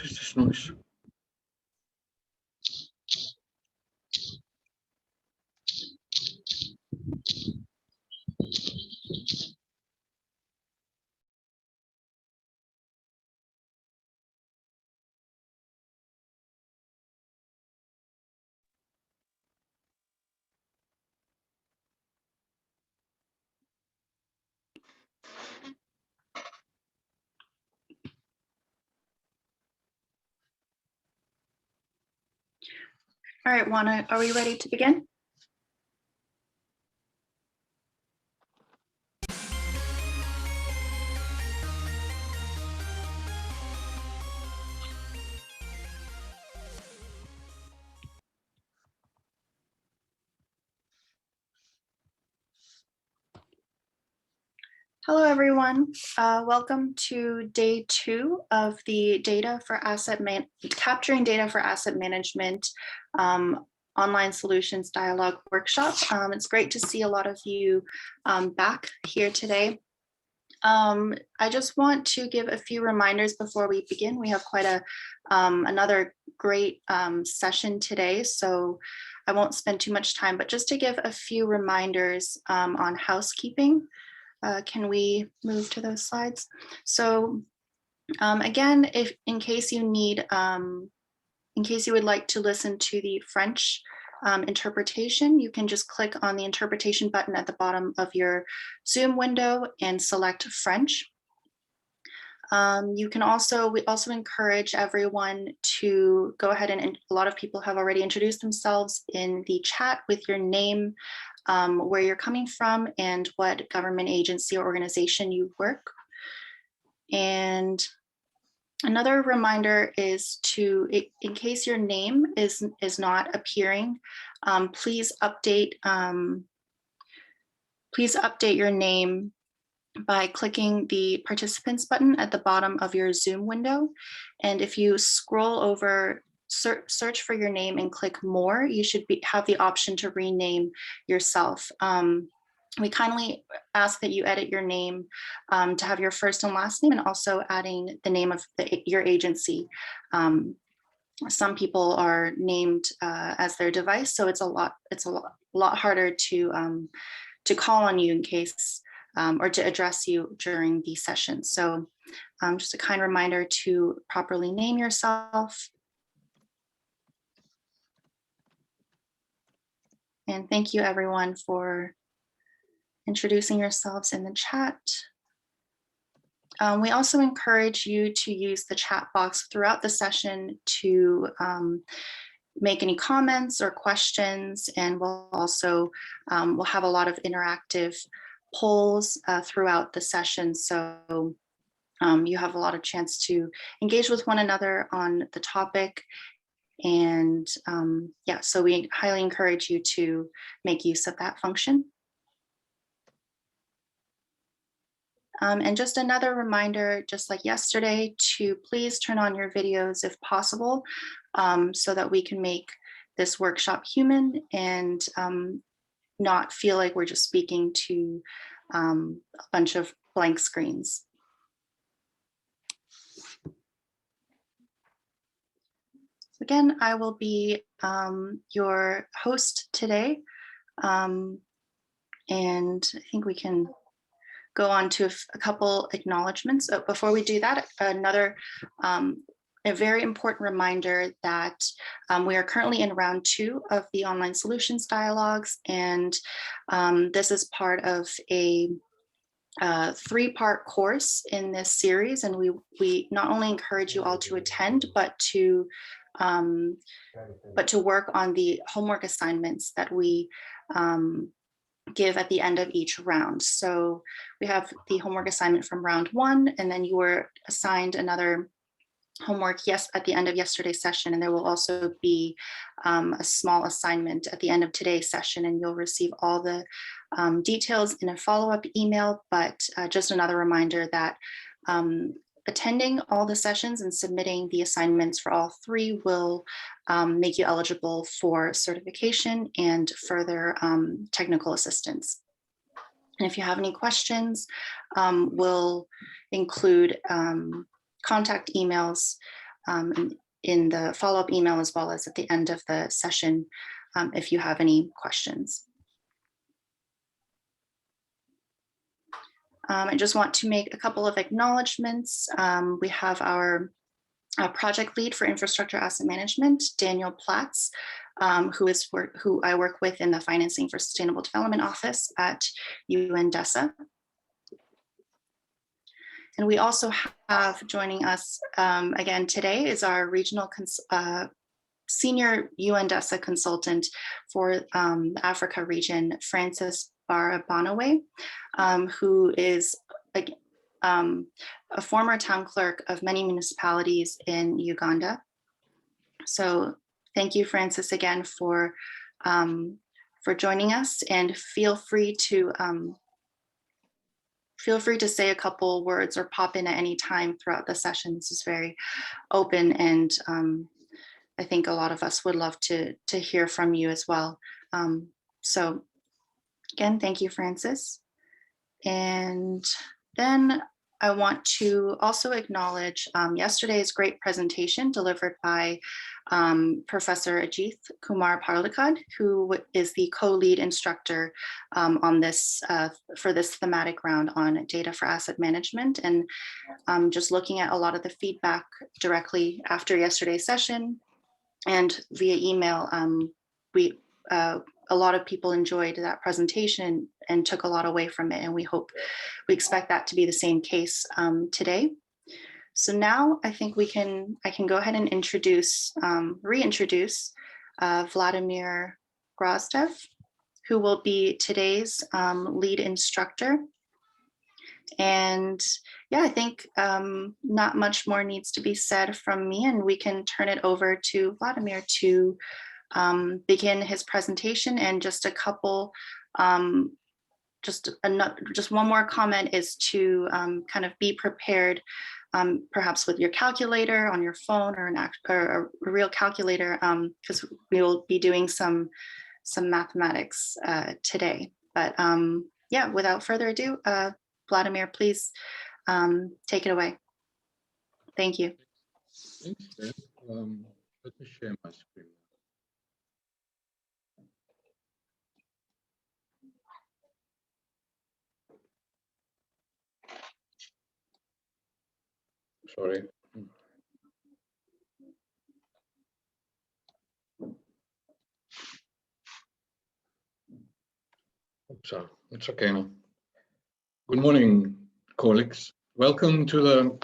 düşmüş. All right, Juana, are we ready to begin? Hello, everyone. Welcome to day 2 of the Capturing Data for Asset Management Online Solutions Dialogue Workshop. It's great to see a lot of you back here today. I just want to give a few reminders before we begin. We have quite another great session today, so I won't spend too much time, but just to give a few reminders on housekeeping. Can we move to those slides? So again, in case you would like to listen to the French interpretation, you can just click on the interpretation button at the bottom of your Zoom window and select French. We also encourage everyone to go ahead and a lot of people have already introduced themselves in the chat with your name, where you're coming from, and what government agency or organization you work. And another reminder is in case your name is not appearing, please update your name by clicking the participants button at the bottom of your Zoom window. And if you scroll over, search for your name and click more, you should have the option to rename yourself. We kindly ask that you edit your name to have your first and last name, and also adding the name of your agency. Some people are named as their device, so it's a lot harder to call on you in case or to address you during the session. So just a kind reminder to properly name yourself. And thank you everyone for introducing yourselves in the chat. We also encourage you to use the chat box throughout the session to make any comments or questions, and we'll have a lot of interactive polls throughout the session. So you have a lot of chance to engage with one another on the topic. And yeah, so we highly encourage you to make use of that function. And just another reminder, just like yesterday, to please turn on your videos if possible, so that we can make this workshop human and not feel like we're just speaking to a bunch of blank screens. Again, I will be your host today. And I think we can go on to a couple acknowledgements. Before we do that, a very important reminder that we are currently in round 2 of the online solutions dialogues, and this is part of a 3-part course in this series, and we not only encourage you all to attend, but to work on the homework assignments that we give at the end of each round. So we have the homework assignment from round 1, and then you were assigned another homework at the end of yesterday's session, and there will also be a small assignment at the end of today's session, and you'll receive all the details in a follow-up email. But just another reminder that attending all the sessions and submitting the assignments for all 3 will make you eligible for certification and further technical assistance. And if you have any questions, we'll include contact emails in the follow-up email, as well as at the end of the session, if you have any questions. I just want to make a couple of acknowledgements. We have our project lead for infrastructure asset management, Daniel Platz, who I work with in the Financing for Sustainable Development Office at UNDESA. And we also have joining us again today is our regional senior UNDESA consultant for the Africa region, Francis Barabanowe, who is a former town clerk of many municipalities in Uganda. So thank you, Francis, again for joining us, and feel free to say a couple words or pop in at any time throughout the session. This is very open, and I think a lot of us would love to hear from you as well. So again, thank you, Francis. And then I want to also acknowledge yesterday's great presentation delivered by Professor Ajith Kumar Parlikad, who is the co-lead instructor on this for this thematic round on data for asset management. And just looking at a lot of the feedback directly after yesterday's session and via email, a lot of people enjoyed that presentation and took a lot away from it, and we expect that to be the same case today. So now I think I can go ahead and reintroduce Vladimir Grozdev, who will be today's lead instructor. And yeah, I think not much more needs to be said from me, and we can turn it over to Vladimir to begin his presentation. And just a couple, just one more comment is to kind of be prepared, perhaps with your calculator on your phone or a real calculator, because we will be doing some mathematics today. But yeah, without further ado, Vladimir, please take it away. Thank you. Thanks, Beth. Let me share my screen. Sorry. So it's okay now. Good morning, colleagues. Welcome to the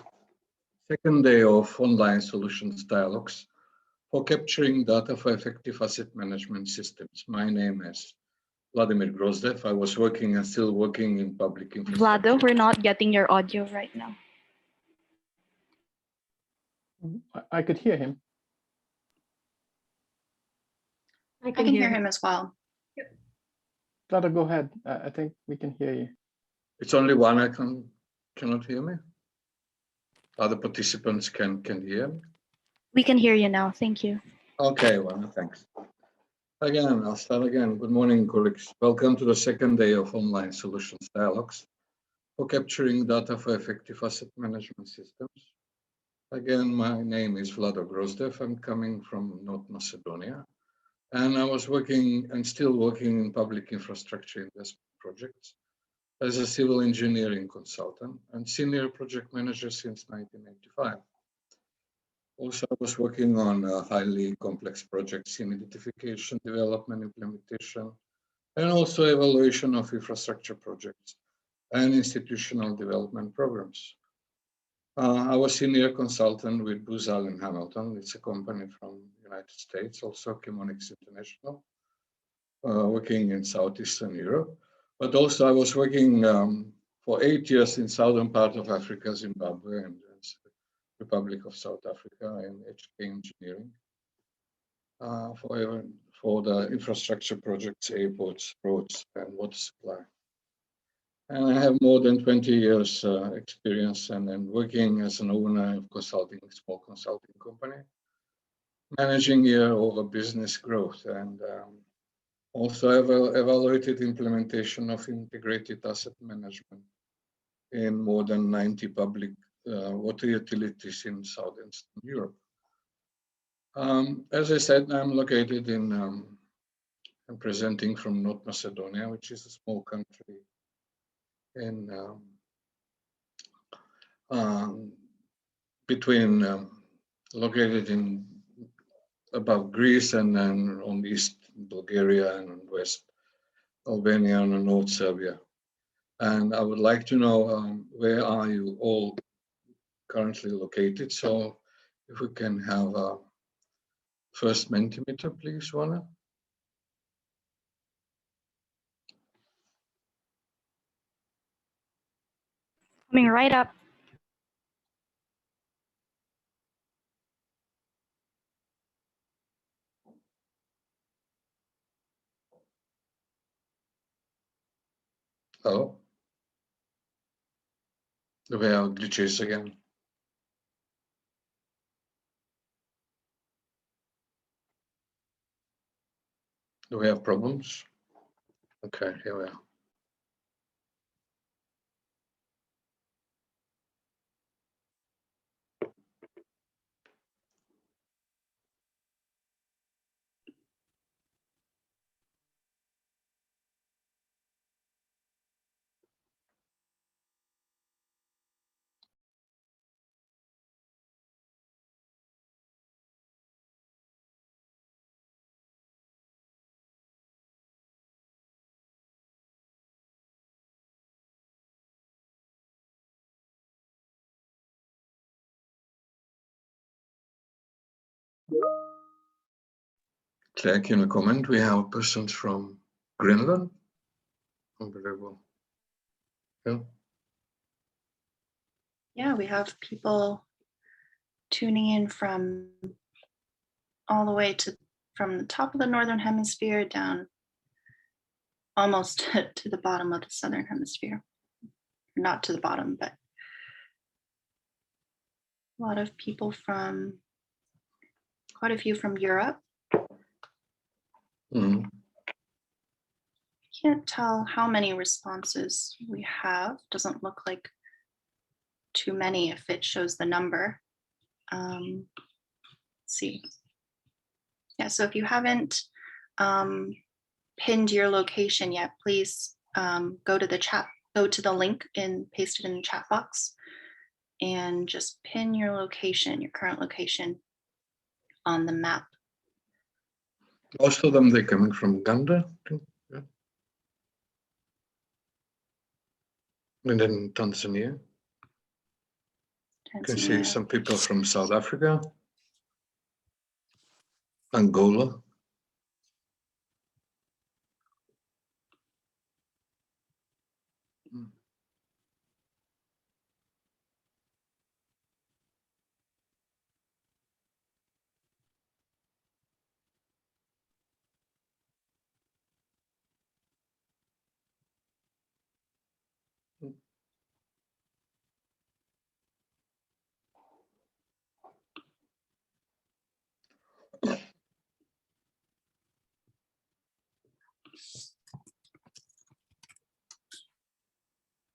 second day of online solutions dialogues for capturing data for effective asset management systems. My name is Vladimir Grozdev. I was working and still working in public infrastructure. Vlado, we're not getting your audio right now. I could hear him. I can hear him as well. Vlado, go ahead. I think we can hear you. It's only one I cannot hear me. Other participants can hear me. We can hear you now. Thank you. Okay, well, thanks. Again, I'll start again. Good morning, colleagues. Welcome to the second day of online solutions dialogues for capturing data for effective asset management systems. Again, my name is Vlado Grozdev. I'm coming from North Macedonia, and I was working and still working in public infrastructure investment projects as a civil engineering consultant and senior project manager since 1995. Also, I was working on highly complex projects in identification, development, implementation, and also evaluation of infrastructure projects and institutional development programs. I was senior consultant with Booz Allen Hamilton. It's a company from the United States, also Chemonix International, working in Southeastern Europe. But also I was working for 8 years in southern part of Africa, Zimbabwe, and Republic of South Africa in HK Engineering for the infrastructure projects, airports, roads, and water supply. And I have more than 20 years experience and then working as an owner of small consulting company, managing year-over business growth, and also evaluated implementation of integrated asset management in more than 90 public water utilities in Southeastern Europe. As I said, I'm located in, I'm presenting from North Macedonia, which is a small country in between, located in above Greece and then on east Bulgaria and on west Albania and on north Serbia. And I would like to know where are you all currently located? So if we can have a first Mentimeter, please, Juana. Coming right up. Hello? Do we have glitches again? Do we have problems? Okay, here we are. Check in a comment, we have persons from Greenland. Unbelievable. Yeah. Yeah, we have people tuning in from all the way from the top of the Northern Hemisphere down almost to the bottom of the Southern Hemisphere. Not to the bottom, but a lot of people from, quite a few from Europe. Mm-hmm. Can't tell how many responses we have. Doesn't look like too many if it shows the number. Let's see. Yeah, so if you haven't pinned your location yet, please go to the chat, go to the link and paste it in the chat box and just pin your location, your current location on the map. Most of them, they're coming from Uganda. Yeah. And then Tanzania. You can see some people from South Africa, Angola.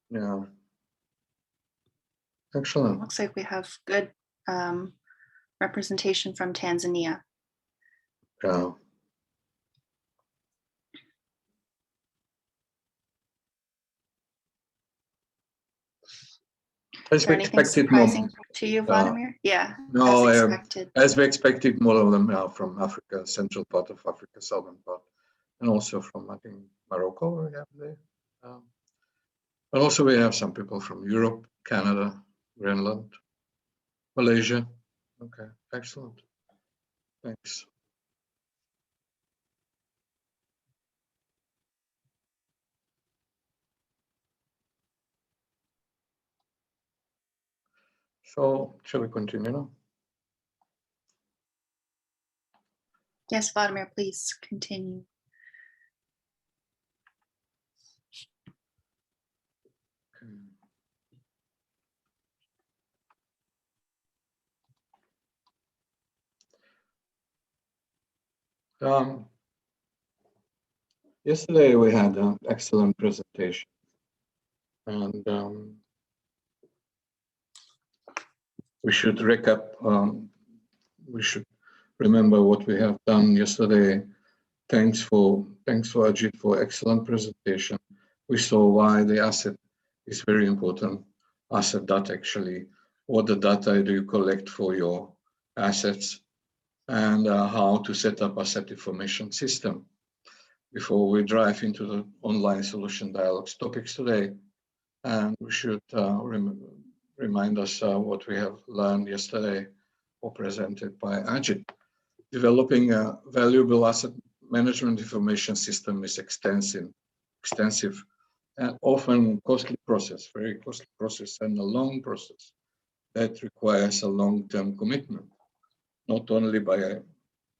Yeah. Excellent. Looks like we have good representation from Tanzania. Yeah. Is there anything surprising to you, Vladimir? Yeah, no, as expected. As we expected, more of them are from Africa, central part of Africa, southern part, and also from, I think, Morocco we have there. But also we have some people from Europe, Canada, Greenland, Malaysia. Okay, excellent. Thanks. So, shall we continue now? Yes, Vladimir, please continue. Yesterday we had an excellent presentation, and we should recap. We should remember what we have done yesterday. Thanks for Ajit for excellent presentation. We saw why the asset is very important. Asset data actually, what the data do you collect for your assets, and how to set up asset information system. Before we dive into the online solution dialogues topics today, and we should remind us what we have learned yesterday or presented by Ajit. Developing a valuable asset management information system is extensive and often costly process, very costly process, and a long process that requires a long-term commitment, not only by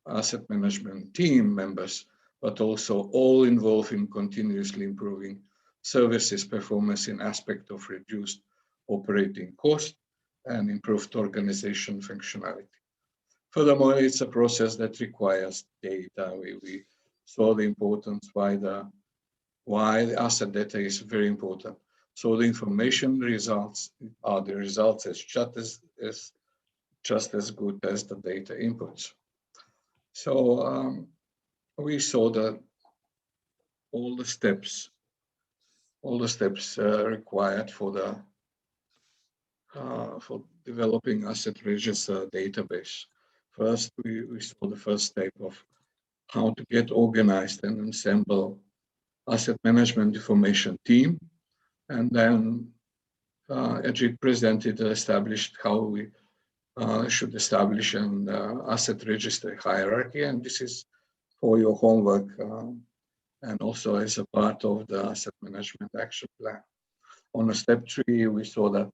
asset management team members, but also all involved in continuously improving services performance in aspect of reduced operating cost and improved organization functionality. Furthermore, it's a process that requires data. We saw the importance why the asset data is very important. So the information results are the results as just as good as the data inputs. So we saw that all the steps required for developing asset register database. First, we saw the first step of how to get organized and assemble asset management information team, and then Ajit presented established how we should establish an asset register hierarchy, and this is for your homework and also as a part of the asset management action plan. On a step 3, we saw that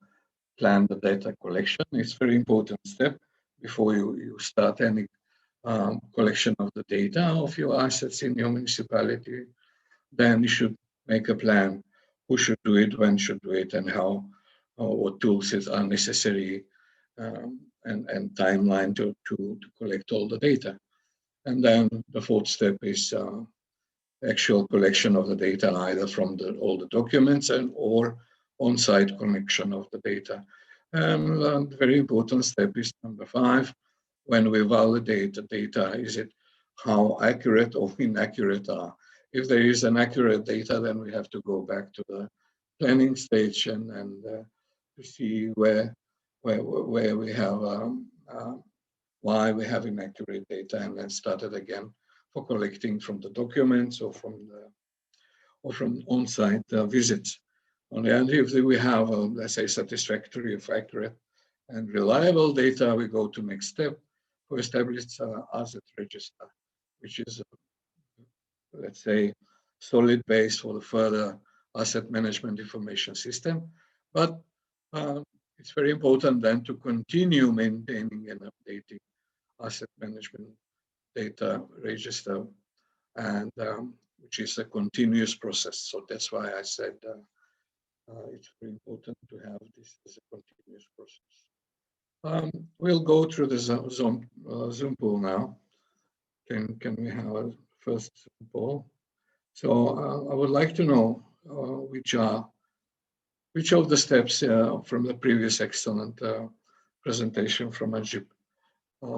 plan the data collection. It's a very important step before you start any collection of the data of your assets in your municipality. Then you should make a plan who should do it, when should do it, and how, what tools are necessary, and timeline to collect all the data. And then the 4th step is actual collection of the data, either from all the documents or on-site connection of the data. And the very important step is number 5. When we validate the data, is it how accurate or inaccurate are? If there is an accurate data, then we have to go back to the planning stage and to see where we have why we have inaccurate data, and then start it again for collecting from the documents or from on-site visits. On the end, if we have, let's say, satisfactory, accurate, and reliable data, we go to next step to establish asset register, which is, let's say, solid base for the further asset management information system. But it's very important then to continue maintaining and updating asset management data register, and which is a continuous process. So that's why I said it's very important to have this as a continuous process. We'll go through the Zoom pool now. Can we have a first Zoom poll? So I would like to know which of the steps from the previous excellent presentation from Ajit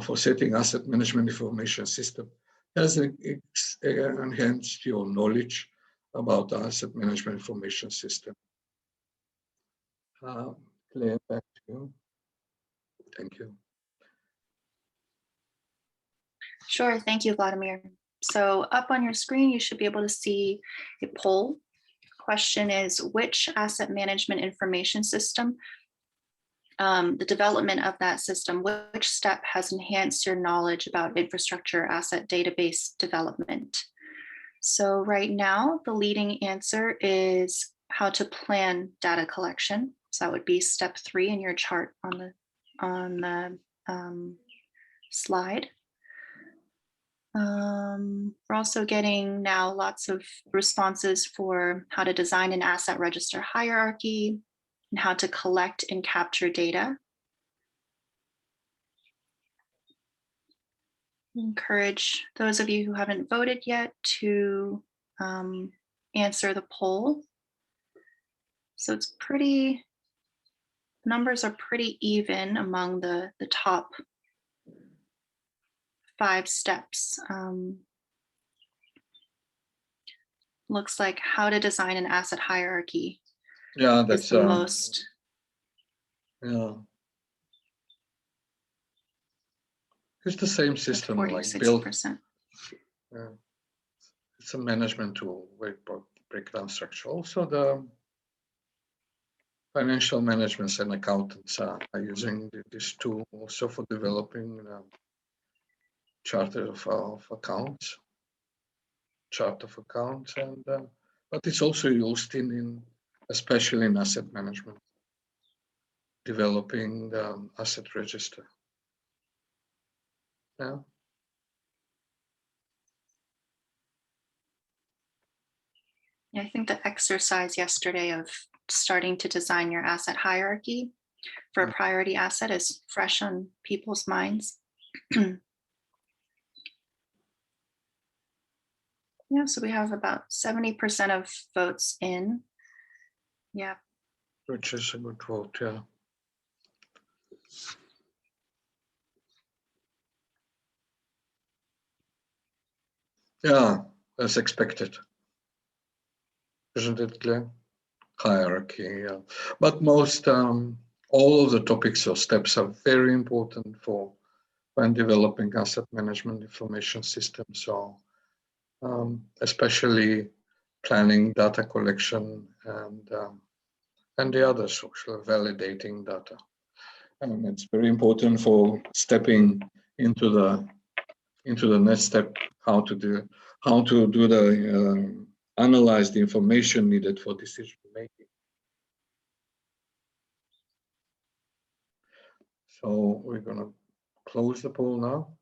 for setting asset management information system has enhanced your knowledge about the asset management information system. Claire, back to you. Thank you. Sure, thank you, Vladimir. So up on your screen, you should be able to see a poll. Question is, which asset management information system, the development of that system, which step has enhanced your knowledge about infrastructure asset database development? So right now, the leading answer is how to plan data collection. So that would be step 3 in your chart on the slide. We're also getting now lots of responses for how to design an asset register hierarchy and how to collect and capture data. Encourage those of you who haven't voted yet to answer the poll. So it's numbers are pretty even among the top 5 steps. Looks like how to design an asset hierarchy Yeah, is that's the most. yeah. It's the same system, like 46%. built. It's a management tool where you break down structure. Also, the financial managements and accountants are using this tool also for developing charter of accounts, chart of accounts, and but it's also used in especially in asset management, developing the asset register. Yeah. I think the exercise yesterday of starting to design your asset hierarchy for a priority asset is fresh on people's minds. Yeah, so we have about 70% of votes in. Yeah. Which is a good vote, yeah. Yeah, as expected. Isn't it clear? Hierarchy, yeah. But most, all of the topics or steps are very important for when developing asset management information systems. So especially planning, data collection, and the other social validating data. And it's very important for stepping into the next step, how to do the analyze the information needed for decision making. So we're going to close the poll now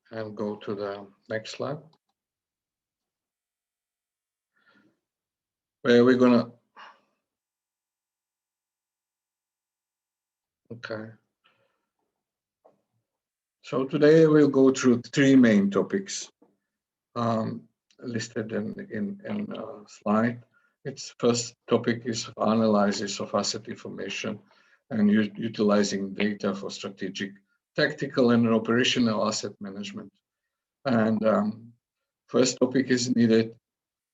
and go to the next slide, where we're going to, okay. So today we'll go through 3 main topics listed in slide. Its first topic is analysis of asset information and utilizing data for strategic, tactical, and operational asset management. And first topic is needed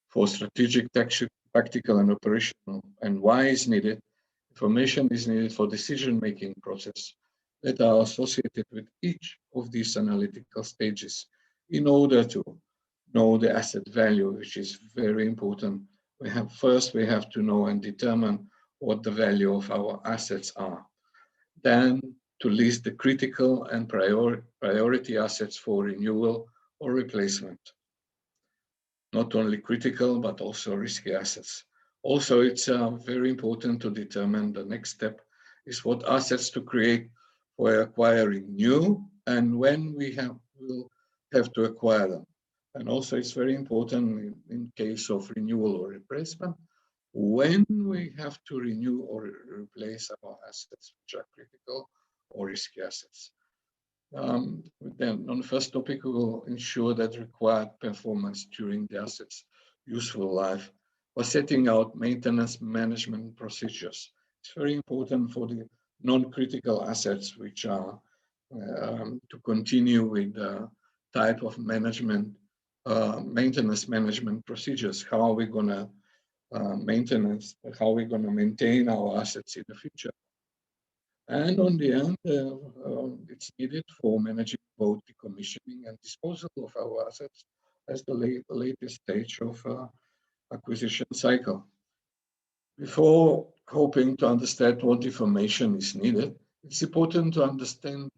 for strategic, tactical, and operational. And why is needed? Information is needed for decision-making process that are associated with each of these analytical stages in order to know the asset value, which is very important. We have to know and determine what the value of our assets are. Then to list the critical and priority assets for renewal or replacement. Not only critical, but also risky assets. Also, it's very important to determine the next step is what assets to create for acquiring new and when will have to acquire them. And also it's very important in case of renewal or replacement, when we have to renew or replace our assets, which are critical or risky assets. Then on the first topic, we will ensure that required performance during the asset's useful life by setting out maintenance management procedures. It's very important for the non-critical assets, which are to continue with the type of management, maintenance management procedures. How are we going to maintain our assets in the future? And on the end, it's needed for managing both decommissioning and disposal of our assets as the latest stage of acquisition cycle. Before hoping to understand what information is needed, it's important to understand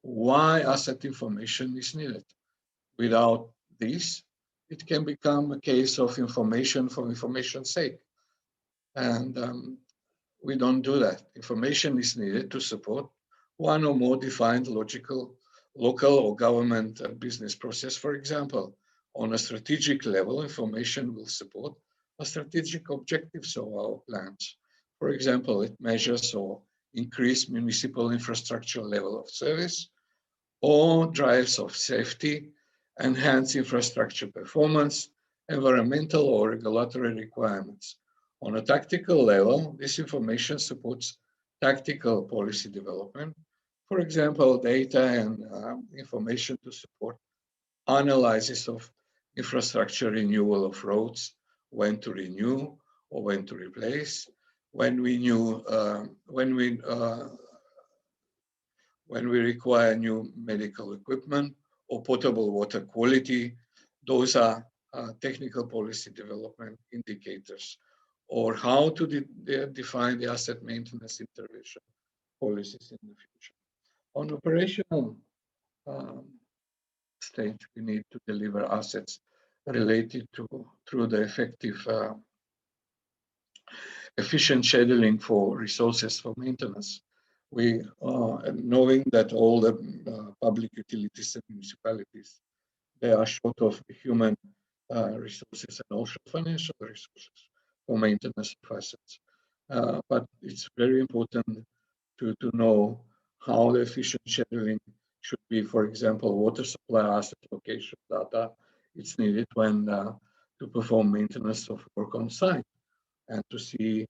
why asset information is needed. Without this, it can become a case of information for information's sake. And we don't do that. Information is needed to support one or more defined logical, local or government business process. For example, on a strategic level, information will support a strategic objectives of our plans. For example, it measures or increase municipal infrastructure level of service or drives of safety, enhance infrastructure performance, environmental or regulatory requirements. On a tactical level, this information supports tactical policy development. For example, data and information to support analysis of infrastructure renewal of roads, when to renew or when to replace, when we require new medical equipment or potable water quality. Those are technical policy development indicators, or how to define the asset maintenance intervention policies in the future. On operational stage, we need to deliver assets related to through the effective efficient scheduling for resources for maintenance. We knowing that all the public utilities and municipalities, they are short of human resources and also financial resources for maintenance of assets. But it's very important to know how the efficient scheduling should be. For example, water supply asset location data. It's needed when to perform maintenance of work on site and to see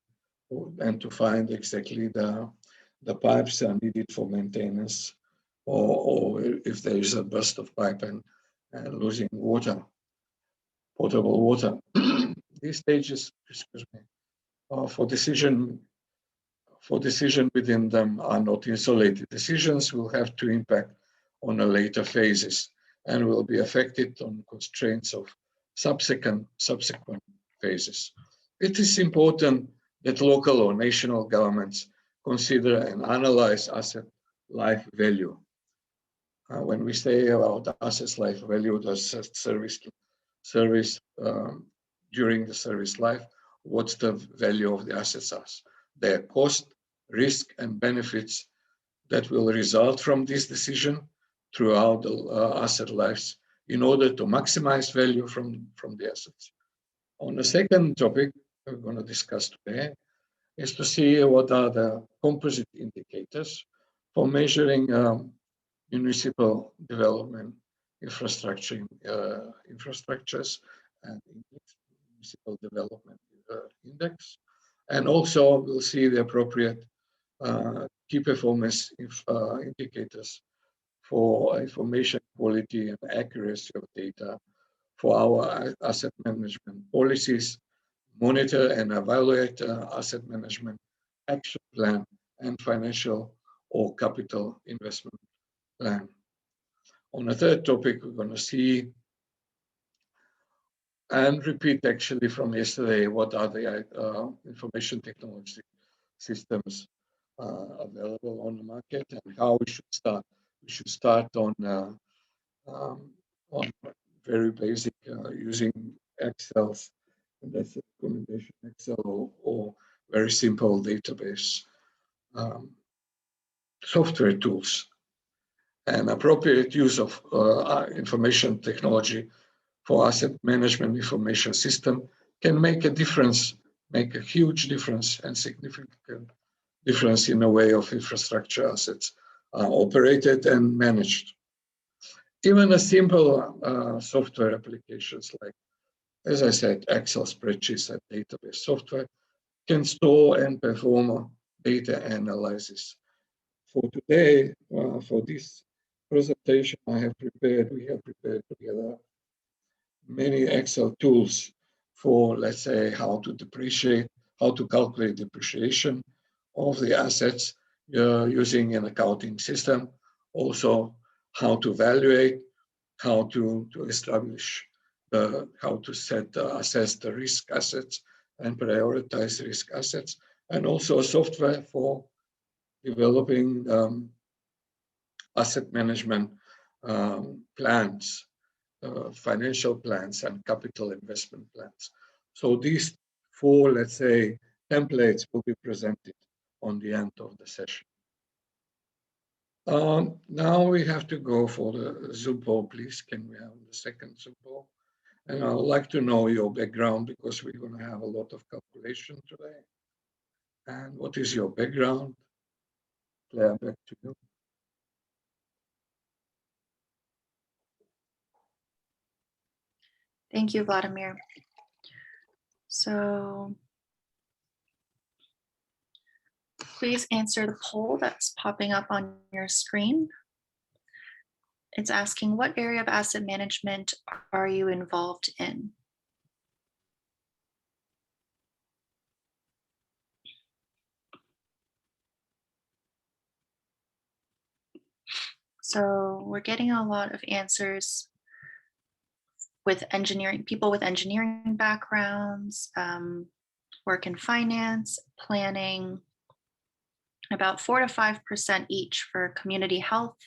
and to find exactly the pipes are needed for maintenance, or if there is a burst of pipe and losing water, potable water. These stages, excuse me, for decision within them are not insulated. Decisions will have to impact on the later phases and will be affected on constraints of subsequent phases. It is important that local or national governments consider and analyze asset life value. When we say about assets life value, the service during the service life, what's the value of the assets as? Their cost, risk, and benefits that will result from this decision throughout the asset lives in order to maximize value from the assets. On the second topic we're going to discuss today is to see what are the composite indicators for measuring municipal development infrastructures and municipal development index. And also we'll see the appropriate key performance indicators for information quality and accuracy of data for our asset management policies, monitor and evaluate asset management action plan and financial or capital investment plan. On the third topic, we're going to see and repeat actually from yesterday what are the information technology systems available on the market and how we should start. We should start on very basic using Excel's, and that's a recommendation, Excel or very simple database software tools. And appropriate use of information technology for asset management information system can make a difference, make a huge difference and significant difference in the way of infrastructure assets are operated and managed. Even a simple software applications like, as I said, Excel spreadsheets and database software can store and perform data analysis. For today, for this presentation we have prepared together many Excel tools for, let's say, how to calculate depreciation of the assets using an accounting system. Also, how to evaluate, how to establish, how to assess the risk assets and prioritize risk assets, and also software for developing asset management plans, financial plans, and capital investment plans. So these four, let's say, templates will be presented on the end of the session. Now we have to go for the Zoom poll, please. Can we have the second Zoom poll? And I would like to know your background because we're going to have a lot of calculation today. And what is your background? Claire, back to you. Thank you, Vladimir. So please answer the poll that's popping up on your screen. It's asking, what area of asset management are you involved in? So we're getting a lot of answers with engineering, people with engineering backgrounds, work in finance, planning, about 4 to 5% each for community health,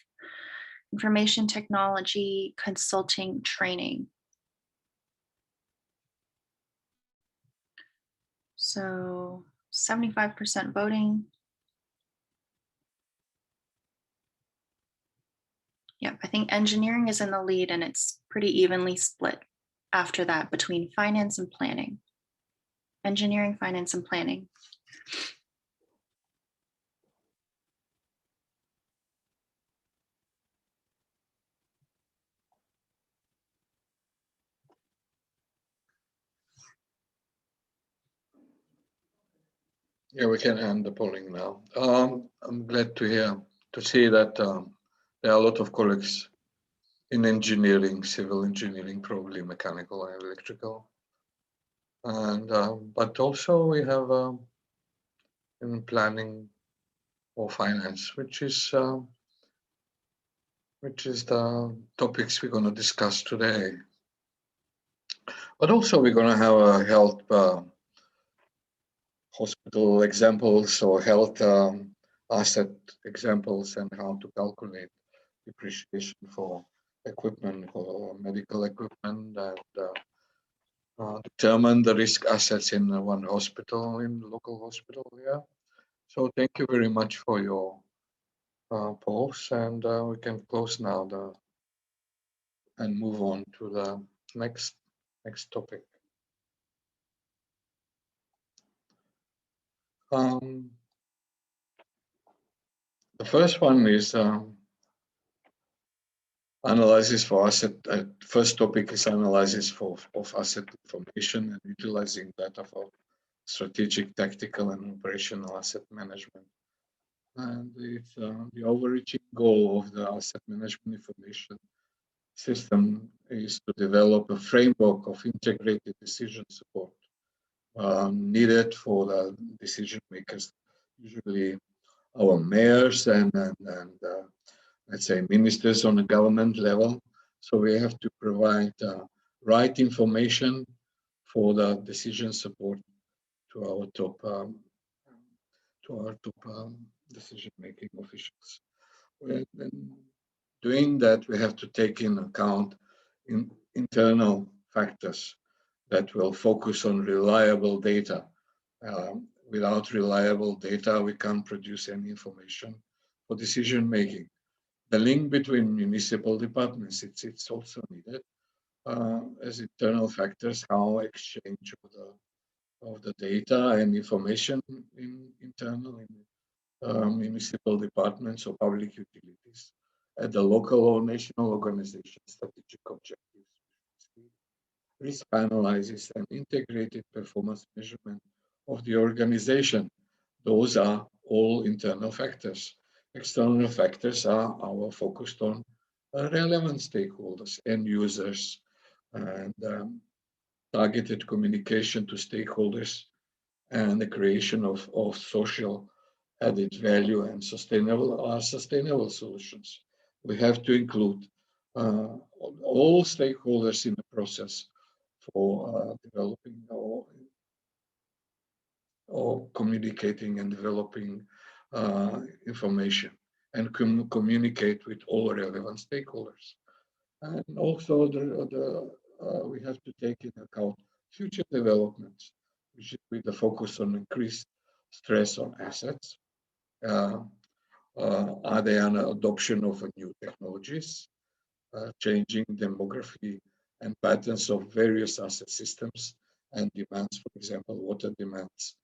information technology, consulting, training. So 75% voting. Yep, I think engineering is in the lead and it's pretty evenly split after that between finance and planning. Engineering, finance, and planning. Yeah, we can end the polling now. I'm glad to see that there are a lot of colleagues in engineering, civil engineering, probably mechanical and electrical, and but also we have in planning or finance, which is the topics we're going to discuss today. But also we're going to have a health hospital examples or health asset examples and how to calculate depreciation for equipment, for medical equipment, and determine the risk assets in one hospital, in local hospital. Yeah. So thank you very much for your polls, and we can close now and move on to the next topic. The first one is analysis for asset. First topic is analysis of asset information and utilizing data for strategic, tactical, and operational asset management. And it's the overreaching goal of the asset management information system is to develop a framework of integrated decision support needed for the decision makers, usually our mayors and let's say ministers on the government level. So we have to provide right information for the decision support to our top decision-making officials. When doing that, we have to take in account internal factors that will focus on reliable data. Without reliable data, we can't produce any information for decision making. The link between municipal departments, it's also needed as internal factors, how exchange of the data and information in internal municipal departments or public utilities at the local or national organization strategic objectives, risk analysis and integrated performance measurement of the organization. Those are all internal factors. External factors are our focused on relevant stakeholders, end users, and targeted communication to stakeholders, and the creation of social added value and sustainable solutions. We have to include all stakeholders in the process for developing or communicating and developing information, and communicate with all relevant stakeholders. And also we have to take into account future developments, which is with the focus on increased stress on assets. Are there an adoption of new technologies, changing demography and patterns of various asset systems and demands, for example, water demands,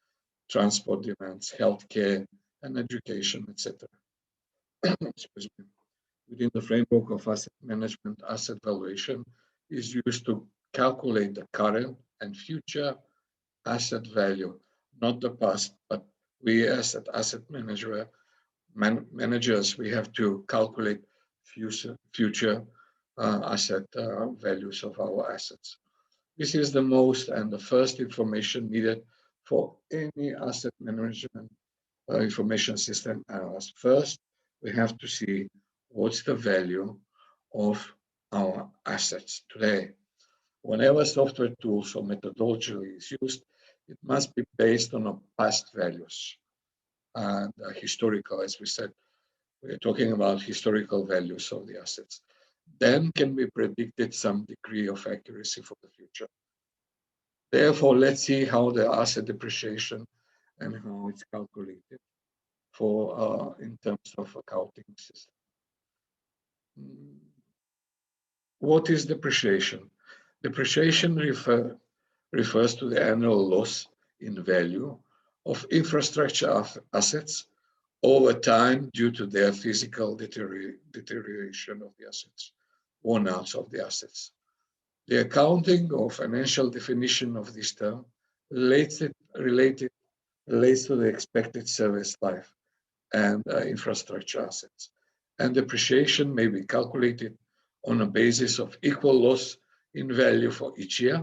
transport demands, healthcare and education, etc. Excuse me. Within the framework of asset management, asset valuation is used to calculate the current and future asset value, not the past, but we as asset managers, we have to calculate future asset values of our assets. This is the most and the first information needed for any asset management information system analyst. First, we have to see what's the value of our assets today. Whenever software tools or methodology is used, it must be based on past values and historical, as we said. We're talking about historical values of the assets. Then can be predicted some degree of accuracy for the future. Therefore, let's see how the asset depreciation and how it's calculated for in terms of accounting system. What is depreciation? Depreciation refers to the annual loss in value of infrastructure assets over time due to their physical deterioration of the assets, worn out of the assets. The accounting or financial definition of this term relates to the expected service life and infrastructure assets. And depreciation may be calculated on a basis of equal loss in value for each year,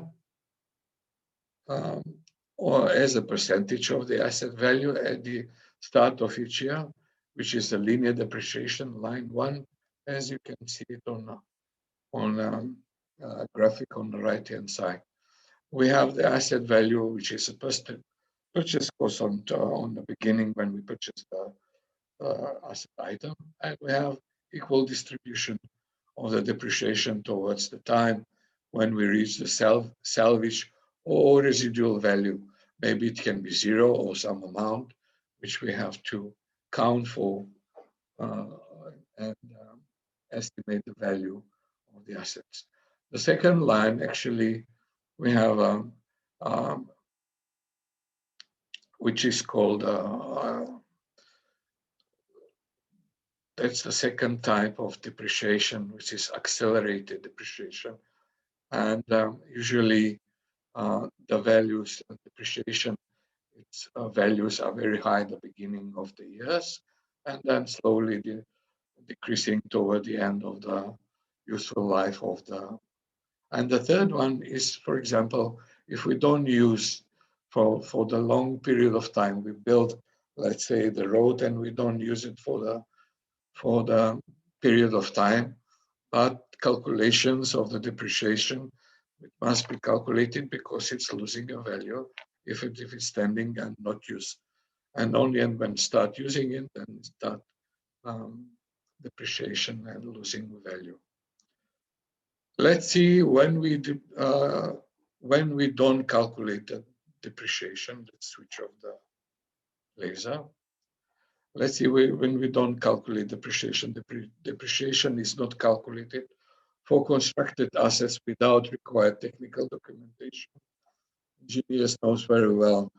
or as a percentage of the asset value at the start of each year, which is a linear depreciation, line 1, as you can see it on a graphic on the right-hand side. We have the asset value, which is a purchase cost on the beginning when we purchase the asset item, and we have equal distribution of the depreciation towards the time when we reach the salvage or residual value. Maybe it can be 0 or some amount, which we have to count for and estimate the value of the assets. The second line, actually, we have which is called that's the second type of depreciation, which is accelerated depreciation. And usually the values of depreciation, its values are very high at the beginning of the years, and then slowly decreasing toward the end of the useful life of the. And the third one is, for example, if we don't use for the long period of time, we build, let's say, the road, and we don't use it for the period of time, but calculations of the depreciation, it must be calculated because it's losing a value if it's standing and not used. And only when start using it, then start depreciation and losing value. Let's see when we don't calculate the depreciation. Let's switch off the laser. Let's see when we don't calculate depreciation. Depreciation is not calculated for constructed assets without required technical documentation. GBS knows very well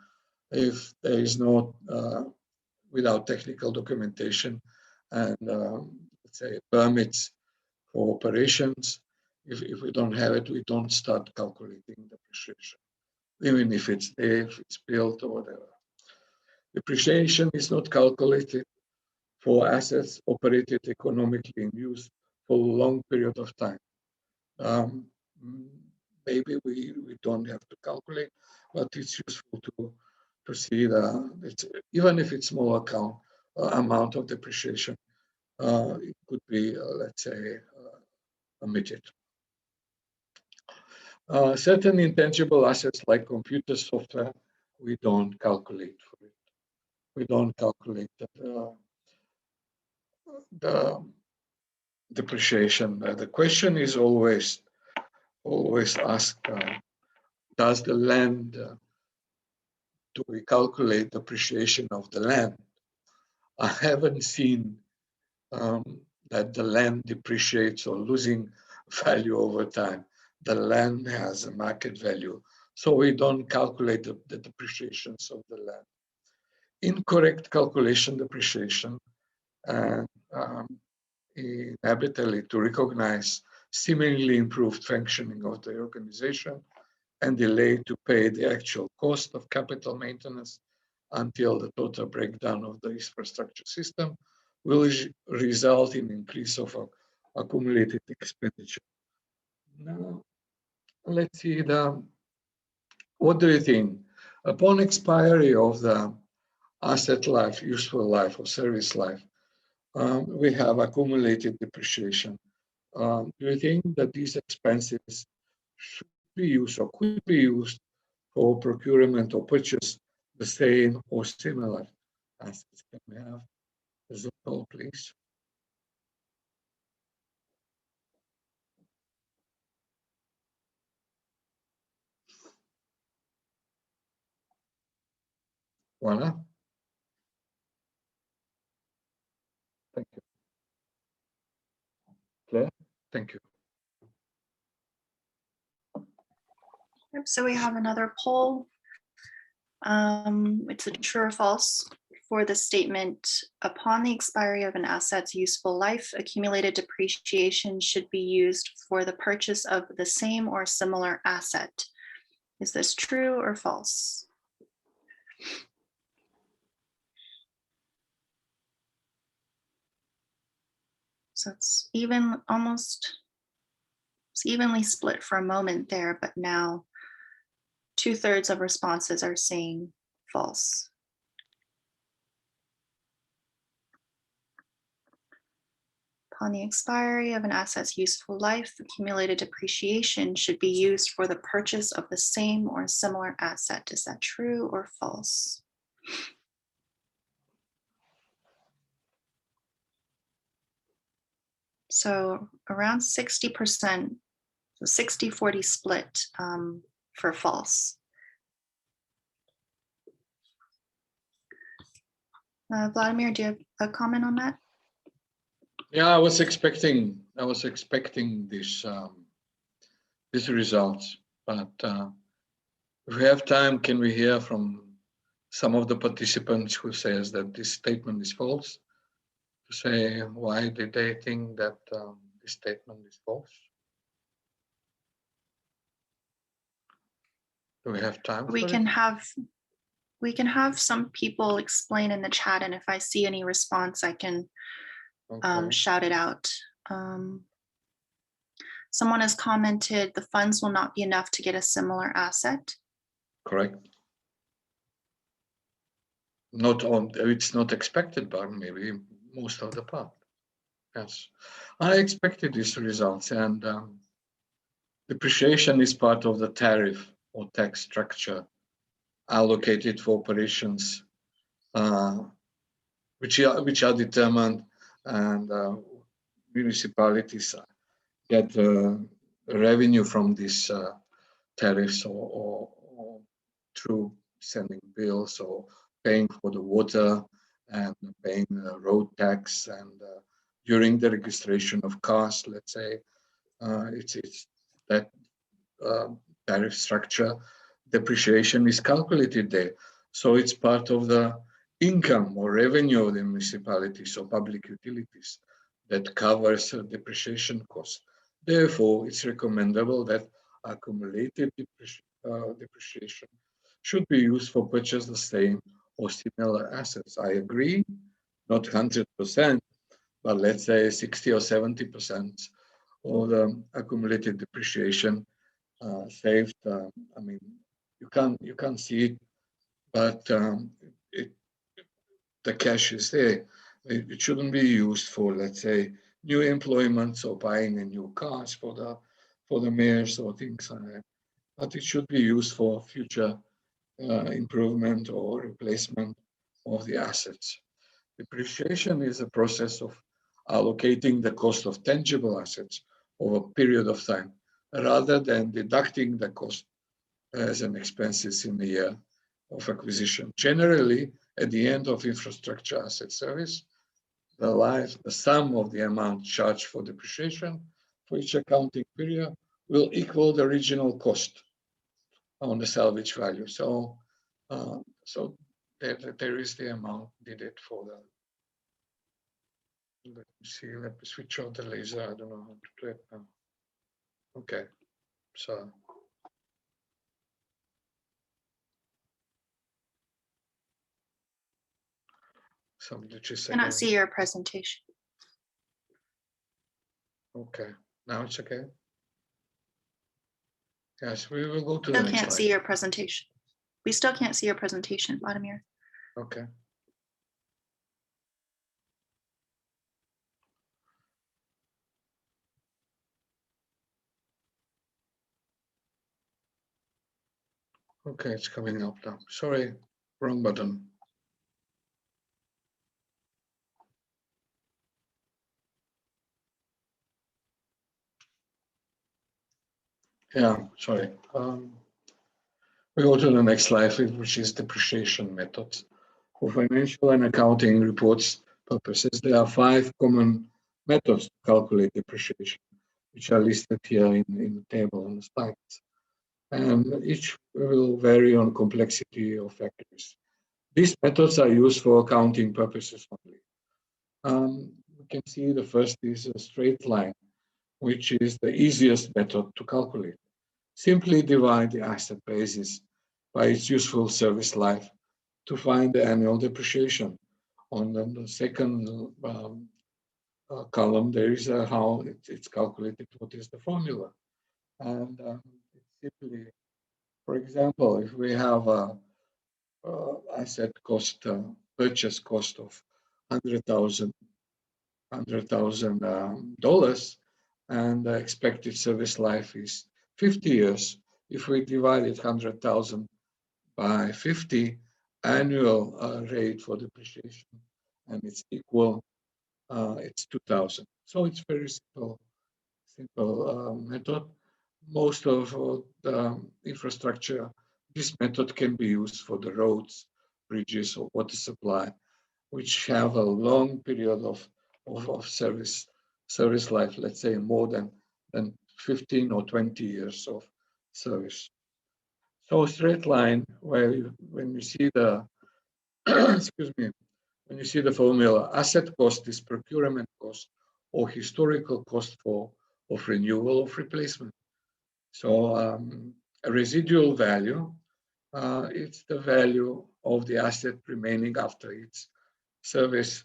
if there is no without technical documentation and let's say permits for operations. If we don't have it, we don't start calculating depreciation, even if it's there, if it's built or whatever. Depreciation is not calculated for assets operated economically in use for a long period of time. Maybe we don't have to calculate, but it's useful to see even if it's small amount of depreciation, it could be, let's say, omitted. Certain intangible assets like computer software, we don't calculate for it. We don't calculate the depreciation. The question is always asked, does the land, do we calculate depreciation of the land? I haven't seen that the land depreciates or losing value over time. The land has a market value, so we don't calculate the depreciations of the land. Incorrect calculation depreciation and inability to recognize seemingly improved functioning of the organization and delay to pay the actual cost of capital maintenance until the total breakdown of the infrastructure system will result in increase of accumulated expenditure. Now, let's see what do you think? Upon expiry of the asset life, useful life, or service life, we have accumulated depreciation. Do you think that these expenses should be used or could be used for procurement or purchase the same or similar assets? Can we have a Zoom call, please? Voila. Thank you. Claire, thank you. Yep, so we have another poll. It's a true or false for the statement, upon the expiry of an asset's useful life, accumulated depreciation should be used for the purchase of the same or similar asset. Is this true or false? So it's it's evenly split for a moment there, but now 2/3 of responses are saying false. Upon the expiry of an asset's useful life, accumulated depreciation should be used for the purchase of the same or similar asset. Is that true or false? So around 60%, so 60-40 split for false. Vladimir, do you have a comment on that? Yeah, I was expecting this these results, but if we have time, can we hear from some of the participants who says that this statement is false? To say why did they think that this statement is false? Do we have time? We can have some people explain in the chat, and if I see any response, I can shout it out. Someone has commented the funds will not be enough to get a similar asset. Correct. Not on, it's not expected, but maybe most of the part. Yes, I expected these results, and depreciation is part of the tariff or tax structure allocated for operations, which are determined, and municipalities get revenue from these tariffs or through sending bills or paying for the water and paying road tax, and during the registration of cars, let's say, it's that tariff structure, depreciation is calculated there. So it's part of the income or revenue of the municipalities or public utilities that covers depreciation costs. Therefore, it's recommendable that accumulated depreciation should be used for purchase the same or similar assets. I agree, not 100%, but let's say 60 or 70% of the accumulated depreciation saved. I mean, you can't see it, but the cash is there. It shouldn't be used for, let's say, new employments or buying a new cars for the mayors or things like that. But it should be used for future improvement or replacement of the assets. Depreciation is a process of allocating the cost of tangible assets over a period of time, rather than deducting the cost as an expenses in the year of acquisition. Generally, at the end of infrastructure asset service, the sum of the amount charged for depreciation for each accounting period will equal the original cost on the salvage value. So, there is the amount needed for the. Let me see. Let me switch on the laser. I don't know how to do it now. Okay, so. some glitches Cannot again. see your presentation. Okay, now it's okay. Yes, we will go to the Still next can't slide. see your presentation. We still can't see your presentation, Vladimir. Okay. Okay, it's coming up now. Sorry, wrong button. Yeah, sorry. We go to the next slide, which is depreciation methods. For financial and accounting reports purposes, there are 5 common methods to calculate depreciation, which are listed here in the table on the slides. And each will vary on complexity of factors. These methods are used for accounting purposes only. We can see the first is a straight line, which is the easiest method to calculate. Simply divide the asset basis by its useful service life to find the annual depreciation. On the second column, there is how it's calculated, what is the formula. And it's simply, for example, if we have a asset cost, purchase cost of $100,000, and the expected service life is 50 years. If we divide it 100,000 by 50, annual rate for depreciation, and it's equal, it's 2,000. So it's very simple method. Most of the infrastructure, this method can be used for the roads, bridges, or water supply, which have a long period of service life, let's say more than 15 or 20 years of service. So straight line, where when you see the excuse me, when you see the formula, asset cost is procurement cost or historical cost of renewal of replacement. So a residual value, it's the value of the asset remaining after its service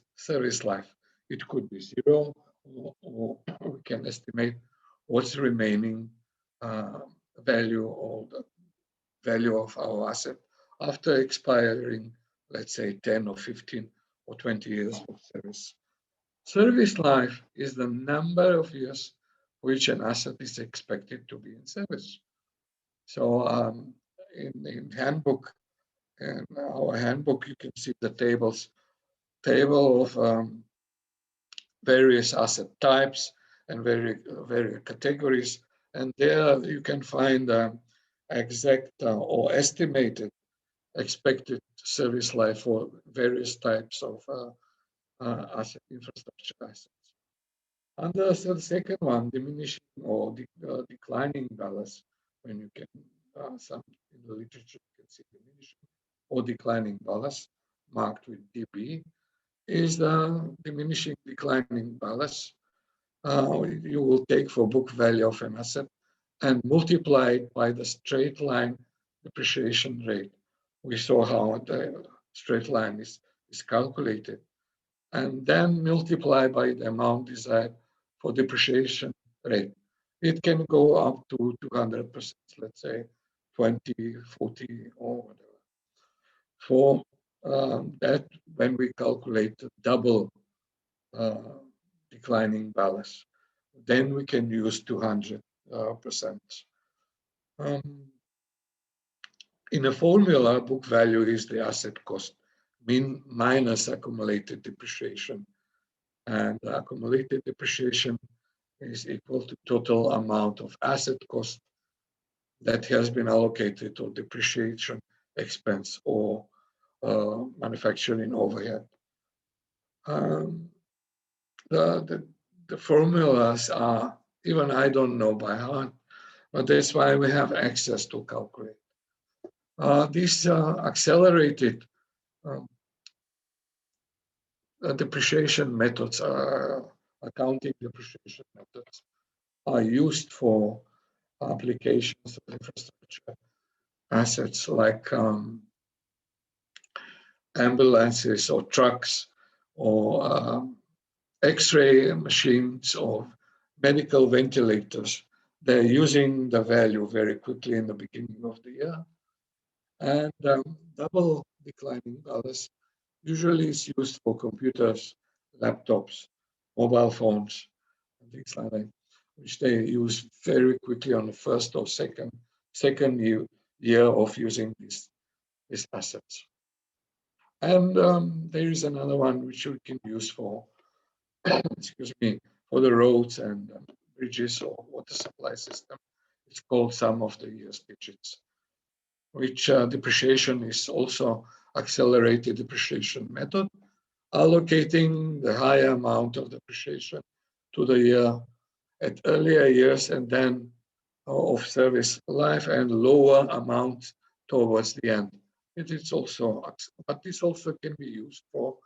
life. It could be 0, or we can estimate what's remaining value, or the value of our asset after expiring, let's say 10 or 15 or 20 years of service. Service life is the number of years which an asset is expected to be in service. So in handbook, in our handbook, you can see the table of various asset types and various categories, and there you can find exact or estimated expected service life for various types of asset infrastructure assets. Under the second one, diminishing or declining ballast, when you can, some in the literature you can see diminishing or declining ballast marked with DB, is the diminishing declining ballast. You will take for book value of an asset and multiply it by the straight line depreciation rate. We saw how the straight line is calculated, and then multiply by the amount desired for depreciation rate. It can go up to 200%, let's say 20, 40, or whatever. For that, when we calculate double declining ballast, then we can use 200%. In a formula, book value is the asset cost minus accumulated depreciation, and accumulated depreciation is equal to total amount of asset cost that has been allocated to depreciation expense or manufacturing overhead. The formulas are, even I don't know by heart, but that's why we have access to calculate. These accelerated depreciation methods, accounting depreciation methods, are used for applications of infrastructure assets like ambulances or trucks, or X-ray machines or medical ventilators. They're using the value very quickly in the beginning of the year. And double declining balance usually is used for computers, laptops, mobile phones, and things like that, which they use very quickly on the first or second year of using these assets. And there is another one which we can use for, excuse me, for the roads and bridges or water supply system. It's called sum of the year's digits, which depreciation is also accelerated depreciation method, allocating the higher amount of depreciation to the year at earlier years and then of service life and lower amount towards the end. It is also, but this also can be used for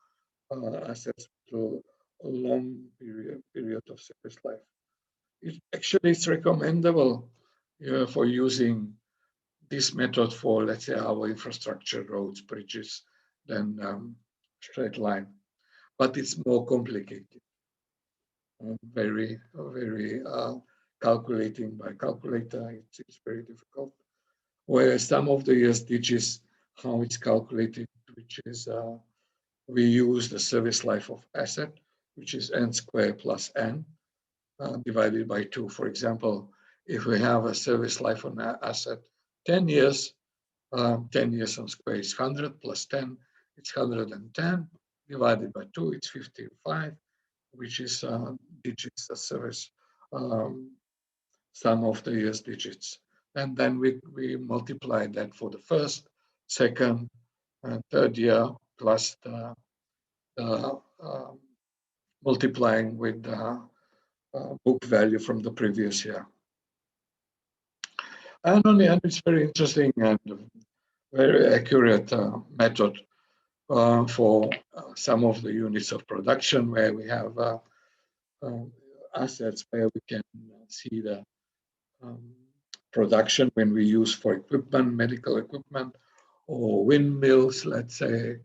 assets to a long period of service life. It's recommendable for using this method for, let's say, our infrastructure, roads, bridges, than straight line. But it's more complicated. Very calculating by calculator, it's very difficult. Whereas some of the year's digits, how it's calculated, which is we use the service life of asset, which is n squared plus n divided by 2. For example, if we have a service life on an asset 10 years, 10 years on square is 100 plus 10, it's 110 divided by 2, it's 55, which is digits, the service sum of the year's digits. And then we multiply that for the first, second, and third year plus the multiplying with the book value from the previous year. And on the end, it's very interesting and very accurate method for some of the units of production where we have assets where we can see the production when we use for equipment, medical equipment, or windmills, let's say,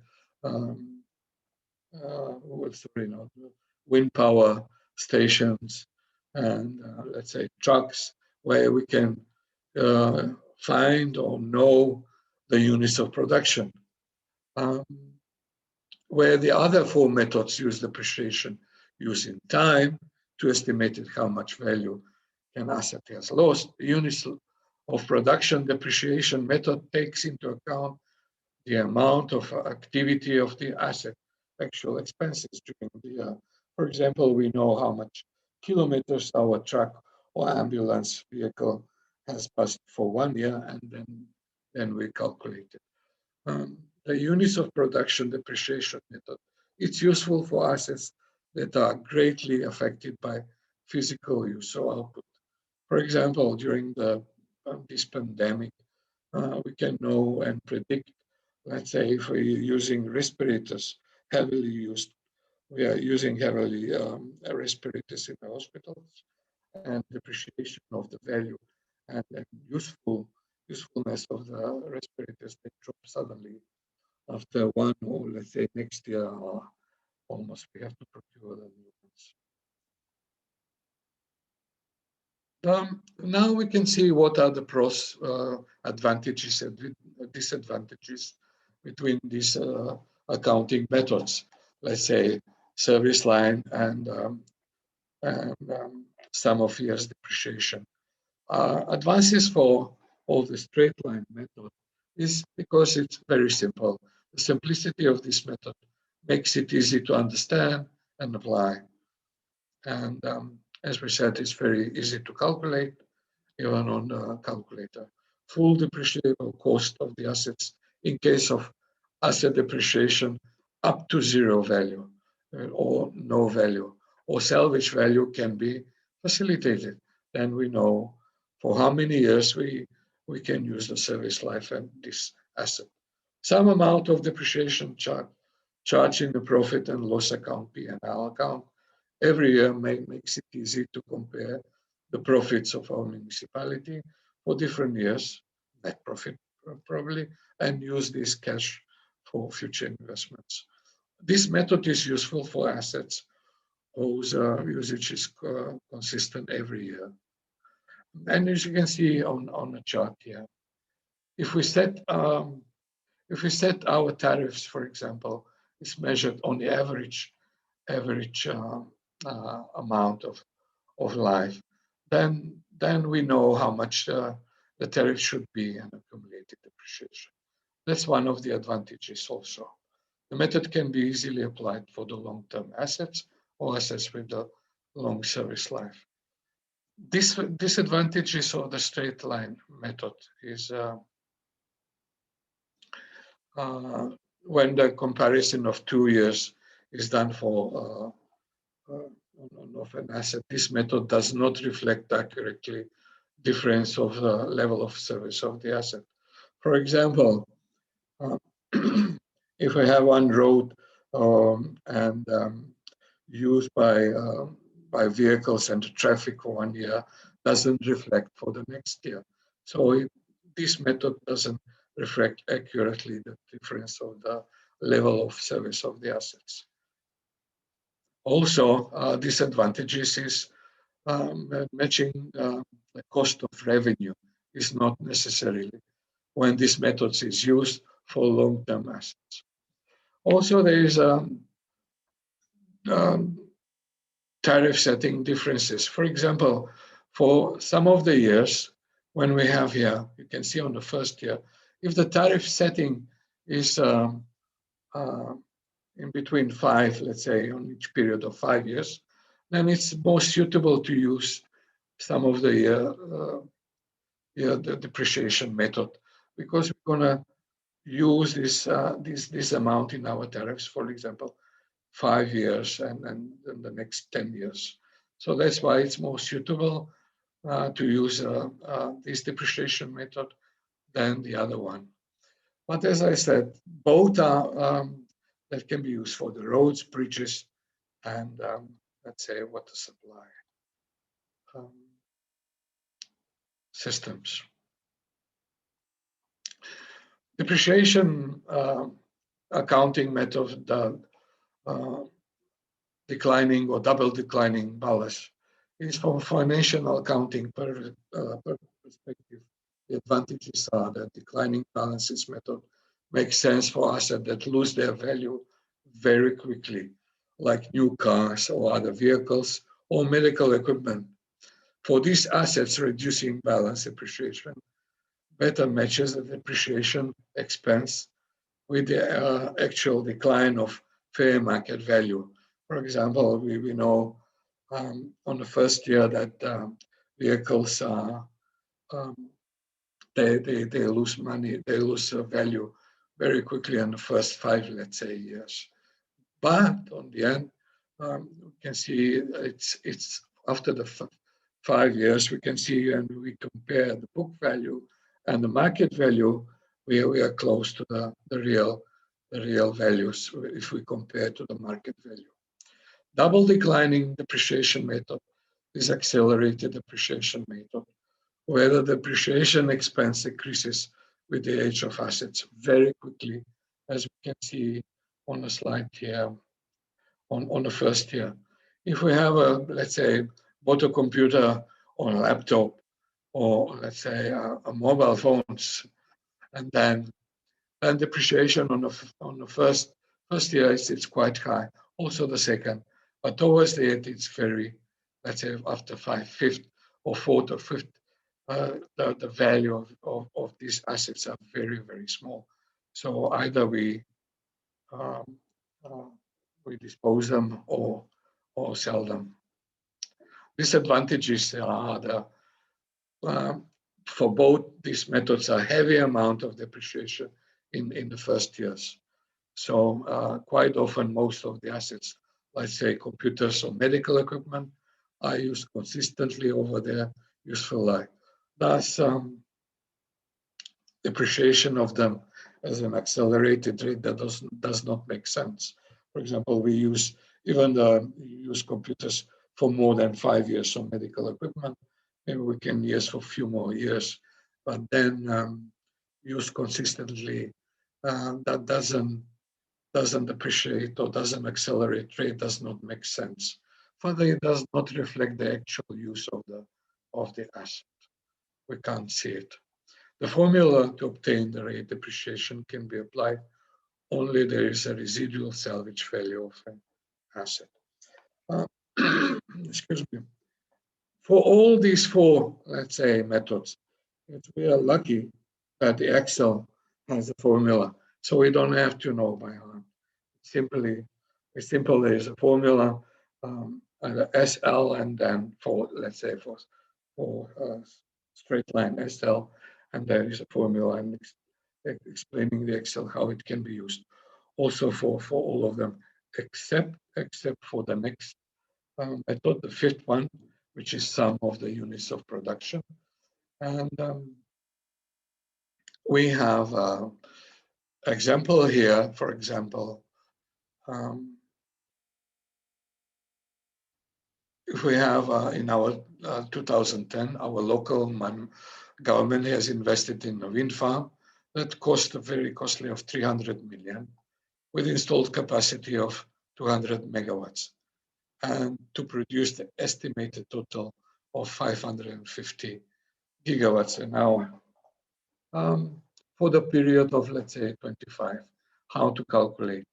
wind power stations, and let's say trucks, where we can find or know the units of production. Where the other 4 methods use depreciation using time to estimate how much value an asset has lost. The units of production depreciation method takes into account the amount of activity of the asset, actual expenses during the year. For example, we know how much kilometers our truck or ambulance vehicle has passed for 1 year, and then we calculate it. The units of production depreciation method, it's useful for assets that are greatly affected by physical use or output. For example, during this pandemic, we can know and predict, let's say, if we're using respirators, heavily used, we are using heavily respirators in the hospitals, and depreciation of the value and usefulness of the respirators, they drop suddenly after 1 or let's say next year, or almost we have to procure the new ones. Now we can see what are the advantages and disadvantages between these accounting methods. Let's say service line and sum of years depreciation. Advances for all the straight line method is because it's very simple. The simplicity of this method makes it easy to understand and apply. And as we said, it's very easy to calculate, even on the calculator. Full depreciable cost of the assets in case of asset depreciation up to 0 value or no value, or salvage value can be facilitated. Then we know for how many years we can use the service life and this asset. Some amount of depreciation charged in the profit and loss account, P&L account, every year makes it easy to compare the profits of our municipality for different years, net profit probably, and use this cash for future investments. This method is useful for assets whose usage is consistent every year. And as you can see on the chart here, if we set our tariffs, for example, is measured on the average amount of life, then we know how much the tariff should be and accumulated depreciation. That's one of the advantages also. The method can be easily applied for the long-term assets or assets with a long service life. This disadvantages of the straight line method is when the comparison of 2 years is done for of an asset. This method does not reflect accurately difference of the level of service of the asset. For example, if I have one road and used by vehicles and traffic for 1 year, doesn't reflect for the next year. So this method doesn't reflect accurately the difference of the level of service of the assets. Also, disadvantages is matching the cost of revenue is not necessarily when this method is used for long-term assets. Also, there is tariff setting differences. For example, for some of the years, when we have here, you can see on the first year, if the tariff setting is in between 5, let's say, on each period of 5 years, then it's more suitable to use some of the the depreciation method, because we're gonna use this amount in our tariffs, for example, 5 years and the next 10 years. So that's why it's more suitable to use this depreciation method than the other one. But as I said, both are that can be used for the roads, bridges, and let's say water supply systems. Depreciation accounting method, declining or double declining balance, is from financial accounting perspective. The advantages are that declining balances method makes sense for assets that lose their value very quickly, like new cars or other vehicles or medical equipment. For these assets, reducing balance depreciation better matches the depreciation expense with the actual decline of fair market value. For example, we know on the first year that vehicles they lose money, they lose value very quickly in the first 5, let's say, years. But on the end, we can see it's after the 5 years, we can see, and we compare the book value and the market value, we are close to the real values if we compare to the market value. Double declining depreciation method is accelerated depreciation method, where the depreciation expense increases with the age of assets very quickly, as we can see on the slide here on the first year. If we have a, let's say, motor computer or a laptop, or let's say a mobile phones, and then depreciation on the first year it's quite high. Also the second, but towards the end it's very, let's say after 5th or 4th or 5th, the value of these assets are very, very small. So either we dispose them or sell them. Disadvantages are the for both these methods a heavy amount of depreciation in the first years. So quite often most of the assets, let's say computers or medical equipment, are used consistently over their useful life. Thus, depreciation of them as an accelerated rate that does not make sense. For example, we use computers for more than 5 years on medical equipment. Maybe we can use for a few more years, but then use consistently, that doesn't doesn't appreciate or doesn't accelerate trade does not make sense. Further, it does not reflect the actual use of the asset. We can't see it. The formula to obtain the rate depreciation can be applied only there is a residual salvage value of an asset. Excuse me. For all these four, let's say, methods, we are lucky that the Excel has a formula, so we don't have to know by heart. Simply, there's a formula, SL, and then for, let's say, for straight line SL, and there is a formula and explaining the Excel how it can be used. Also for all of them, except for the next method, the fifth one, which is sum of the units of production. And we have an example here, for example, if we have in our 2010, our local government has invested in a wind farm that cost very costly of 300 million with installed capacity of 200 megawatts and to produce the estimated total of 550 gigawatts an hour for the period of, let's say, 25. How to calculate?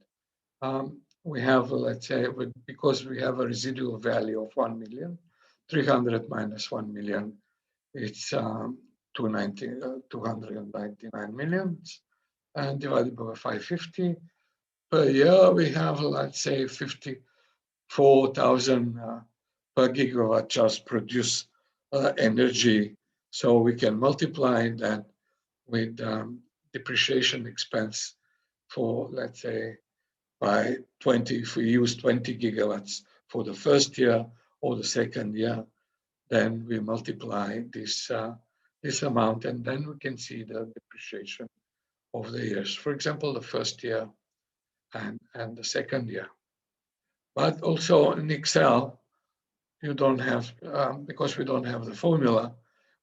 We have, let's say, because we have a residual value of 1 million, 300 minus 1 million, it's 299 millions, and divided by 550. Per year, we have, let's say, 54,000 per gigawatt just produce energy. So we can multiply that with depreciation expense for, let's say, by 20, if we use 20 gigawatts for the first year or the second year, then we multiply this amount, and then we can see the depreciation of the years. For example, the first year and the second year. But also in Excel, you don't have, because we don't have the formula,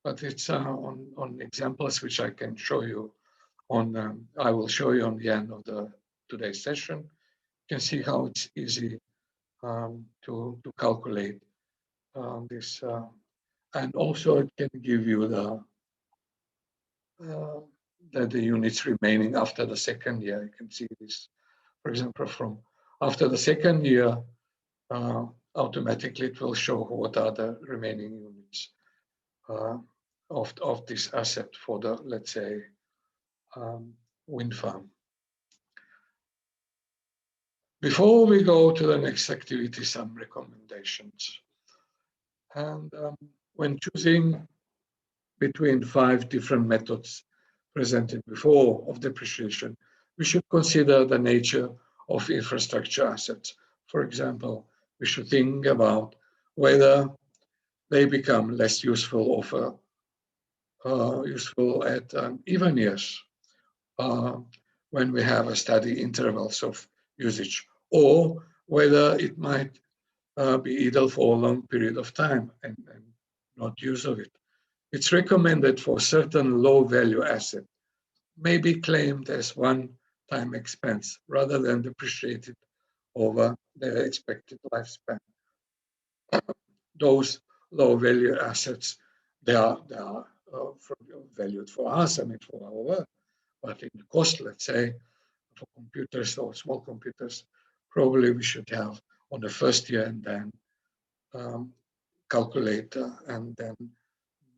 but it's on examples which I can show you on, I will show you on the end of today's session. You can see how it's easy to calculate this. And also it can give you the units remaining after the second year. You can see this, for example, from after the second year, automatically it will show what are the remaining units of this asset for the, let's say, wind farm. Before we go to the next activity, some recommendations. And when choosing between 5 different methods presented before of depreciation, we should consider the nature of infrastructure assets. For example, we should think about whether they become less useful useful at even years when we have a steady intervals of usage, or whether it might be idle for a long period of time and not use of it. It's recommended for certain low value asset may be claimed as one-time expense rather than depreciated over their expected lifespan. Those low value assets, they are valued for us, I mean for our work, but in the cost, let's say, for computers or small computers, probably we should have on the first year and then calculate and then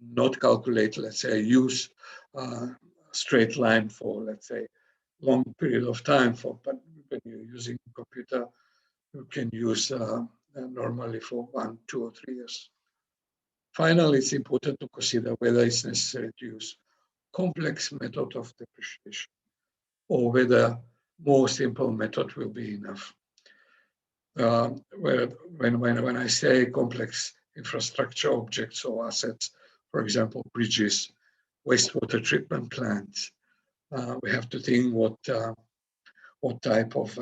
not calculate, let's say, use straight line for, let's say, long period of time. But when you're using a computer, you can use normally for 1, 2, or 3 years. Finally, it's important to consider whether it's necessary to use complex method of depreciation or whether more simple method will be enough. When I say complex infrastructure objects or assets, for example, bridges, wastewater treatment plants, we have to think what type of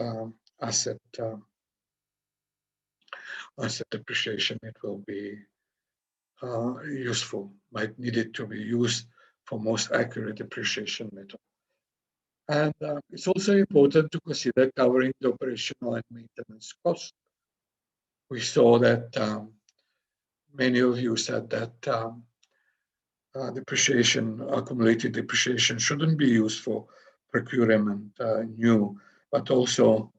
asset depreciation it will be useful, might need it to be used for most accurate depreciation method. And it's also important to consider covering the operational and maintenance costs. We saw that many of you said that depreciation, accumulated depreciation, shouldn't be used for procurement new, but also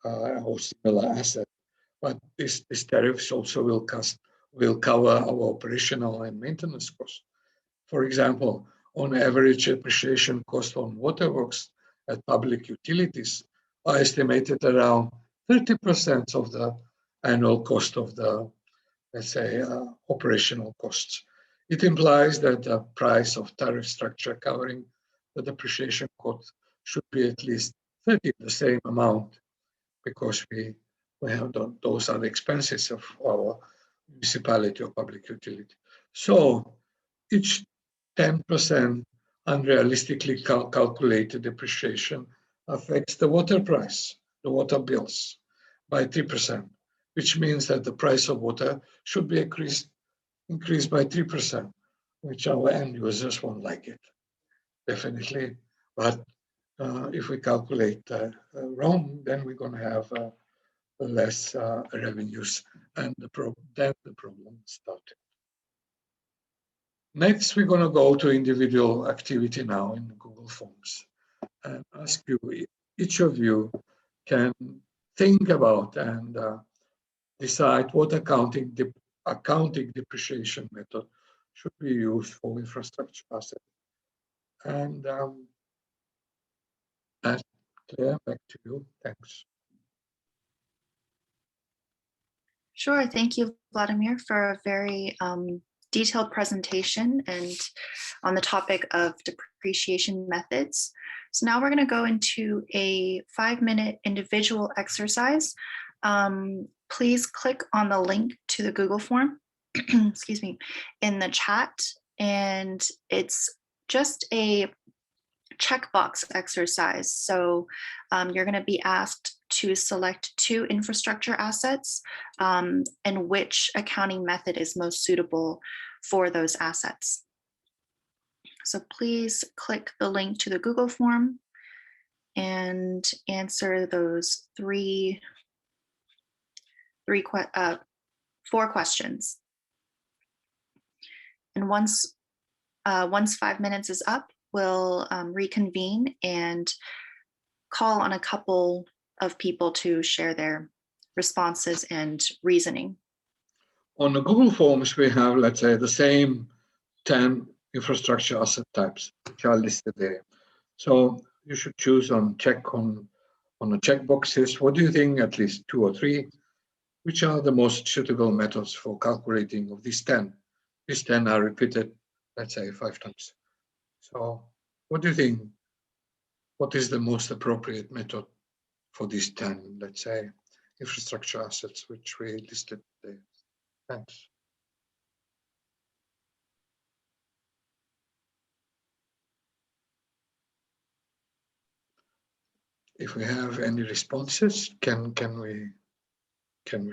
or similar asset. But this tariffs also will cover our operational and maintenance costs. For example, on average, depreciation cost on waterworks at public utilities are estimated around 30% of the annual cost of the, let's say, operational costs. It implies that the price of tariff structure covering the depreciation cost should be at least 30, the same amount, because we have those are the expenses of our municipality or public utility. So each 10% unrealistically calculated depreciation affects the water price, the water bills, by 3%, which means that the price of water should be increased by 3%, which our end users won't like it, definitely. But if we calculate wrong, then we're going to have less revenues, and then the problem started. Next, we're going to go to individual activity now in Google Forms and ask you, each of you can think about and decide what accounting depreciation method should be used for infrastructure assets. And Claire, back to you. Thanks. Sure. Thank you, Vladimir, for a very detailed presentation and on the topic of depreciation methods. So now we're going to go into a 5-minute individual exercise. Please click on the link to the Google form, excuse me, in the chat. And it's just a checkbox exercise. So you're going to be asked to select 2 infrastructure assets and which accounting method is most suitable for those assets. So please click the link to the Google form and answer those 4 questions. And once 5 minutes is up, we'll reconvene and call on a couple of people to share their responses and reasoning. On the Google Forms, we have, let's say, the same 10 infrastructure asset types, which are listed there. So you should choose on the check boxes. What do you think, at least 2 or 3? Which are the most suitable methods for calculating of these 10? These 10 are repeated, let's say, 5 times. So what do you think? What is the most appropriate method for these 10, let's say, infrastructure assets which we listed there? Thanks. If we have any responses, can we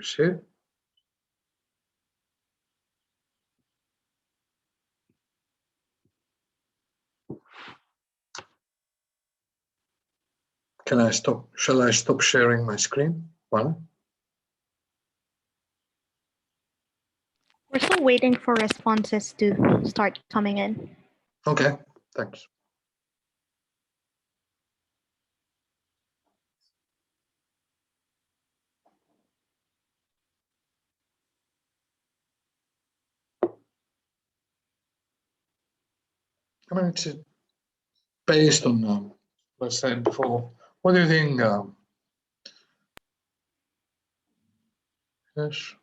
share? Shall I stop sharing my screen? One. We're still waiting for responses to start coming in. Okay, thanks. I mean, it's based on what I said before. What do you think? Yes.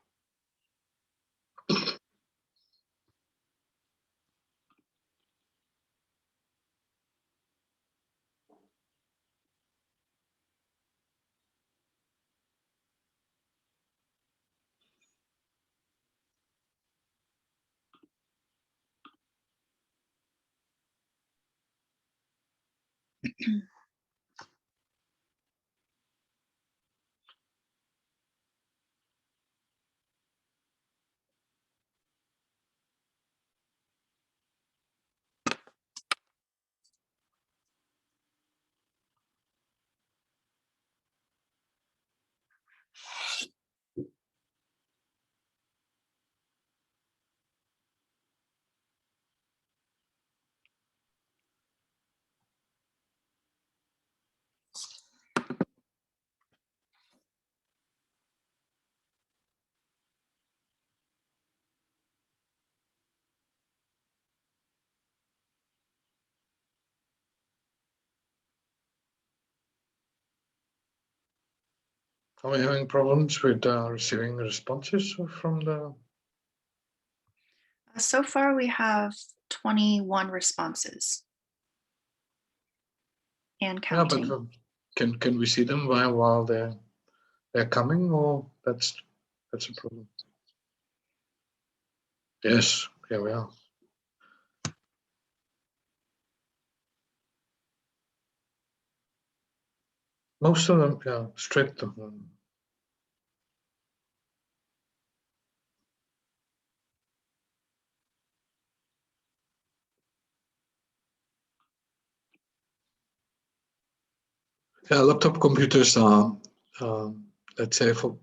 Are we having problems with receiving responses from the? So far, we have 21 responses and Yeah, counting. but can we see them while they're coming, or that's a problem? Yes, here we are. Most of them, yeah, straight to them. Yeah, laptop computers are, let's say, for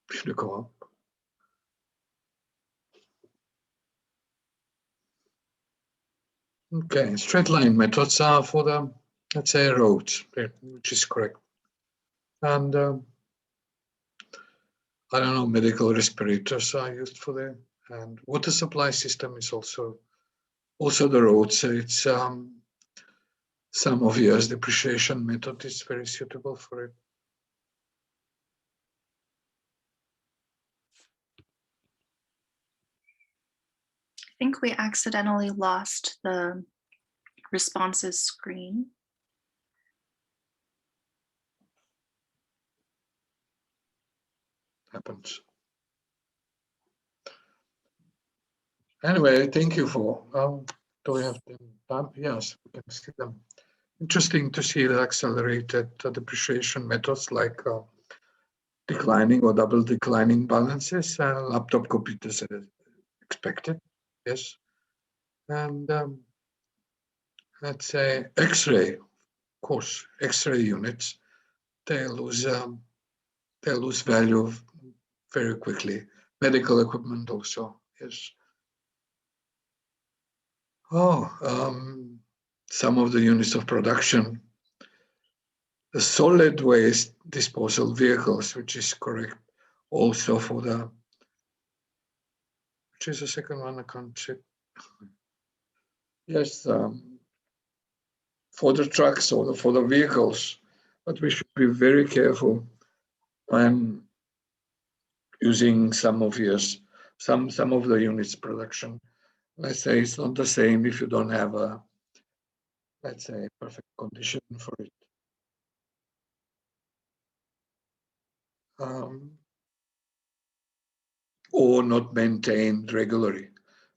if you go up. Okay, straight line methods are for the, let's say, roads, which is correct. And I don't know, medical respirators are used for that. And water supply system is also the roads. So it's some of years depreciation method is very suitable for it. I think we accidentally lost the responses screen. Happens. Anyway, thank you for. Do we have time? Yes, we can see them. Interesting to see the accelerated depreciation methods like declining or double declining balances. Laptop computers are expected, yes. And let's say X-ray, of course, X-ray units, they lose value very quickly. Medical equipment also, yes. Some of the units of production, the solid waste disposal vehicles, which is correct also for the, which is the second one, I can't check. Yes, for the trucks or for the vehicles, but we should be very careful when using some of the units production. Let's say it's not the same if you don't have a, let's say, perfect condition for it. Or not maintained regularly,